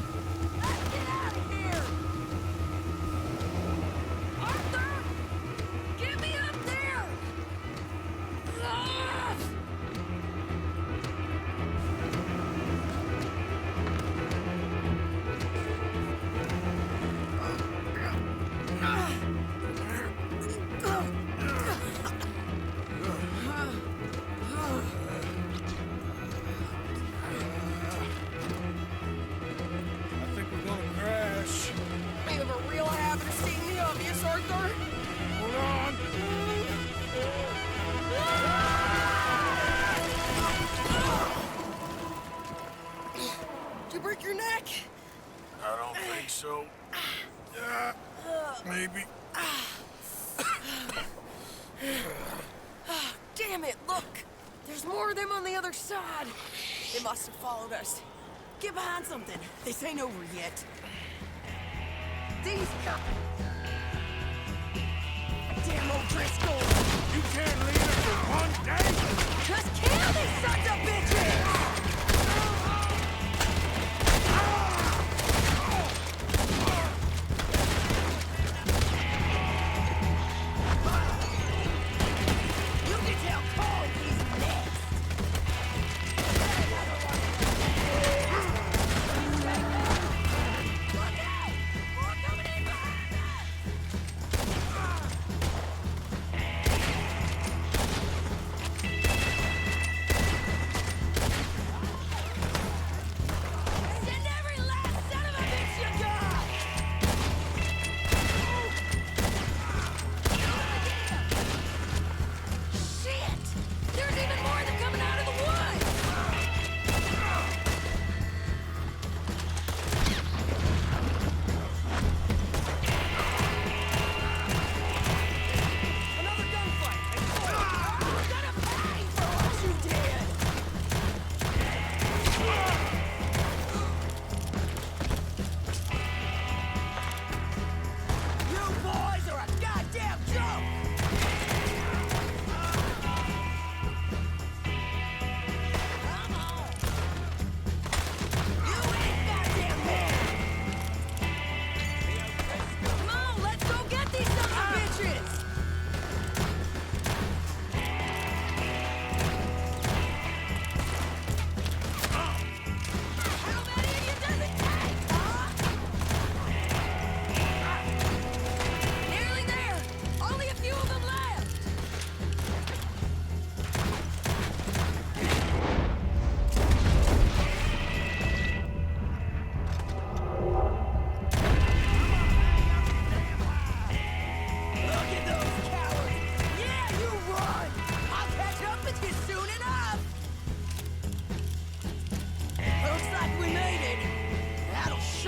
Let's get out of here! Arthur! Get me up there! Ah! I think we're gonna crash. You have a real habit of seeing the obvious, Arthur. Hold on. Did you break your neck? I don't think so. Maybe. Damn it, look! There's more of them on the other side. They must have followed us. Get behind something. This ain't over yet. These guys. Damn old Driscoll. You can't leave it for one day. Just kill these sons of bitches! You can tell Cole he's next. Look out! More coming in behind us!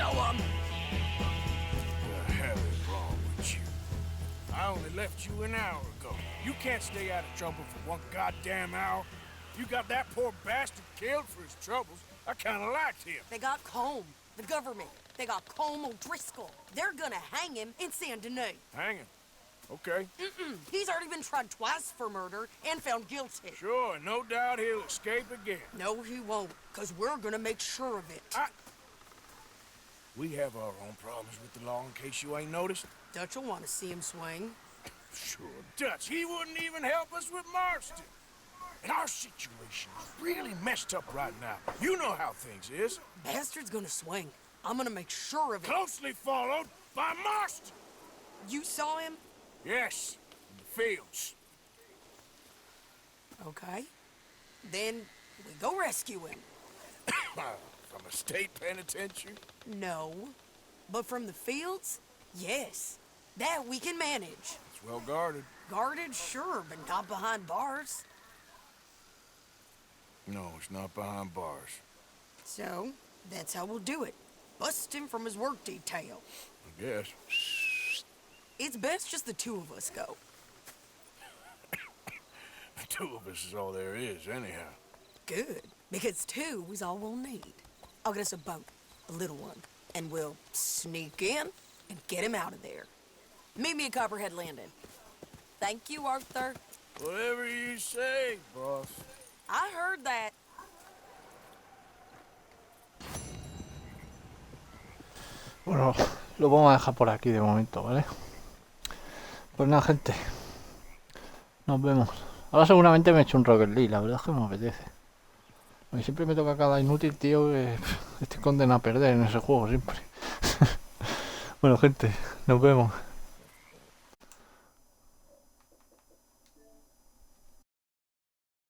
Show 'em! The hell is wrong with you? I only left you an hour ago. You can't stay out of trouble for one goddamn hour. You got that poor bastard killed for his troubles. I kinda liked him. They got Combe, the government. They got Combe O'Driscoll. They're gonna hang him in Saint Denis. Hang him? Okay. He's already been tried twice for murder and found guilty. Sure, no doubt he'll escape again. No, he won't, because we're gonna make sure of it. We have our own problems with the law, in case you ain't noticed. Dutch will want to see him swing. Sure, Dutch, he wouldn't even help us with Marston. And our situation is really messed up right now. You know how things is. Bastard's gonna swing. I'm gonna make sure of it. Closely followed by Marston. You saw him? Yes, in the fields. Okay. Then we go rescue him. From a state penitentiary? No. But from the fields? Yes. That we can manage. It's well guarded. Guarded, sure, but not behind bars. No, it's not behind bars. So, that's how we'll do it. Bust him from his work detail. I guess. It's best just the two of us go. The two of us is all there is, anyhow. Good, because two is all we'll need. I'll get us a boat, a little one, and we'll sneak in and get him out of there. Meet me at Copperhead Landing. Thank you, Arthur. Whatever you say, boss. I heard that. Bueno, lo vamos a dejar por aquí de momento, ¿vale? Pues nada, gente. Nos vemos. Ahora seguramente me echo un Rocket League, la verdad es que me apetece. Porque siempre me toca cada inútil, tío, que estoy condenado a perder en ese juego, siempre. Bueno, gente, nos vemos.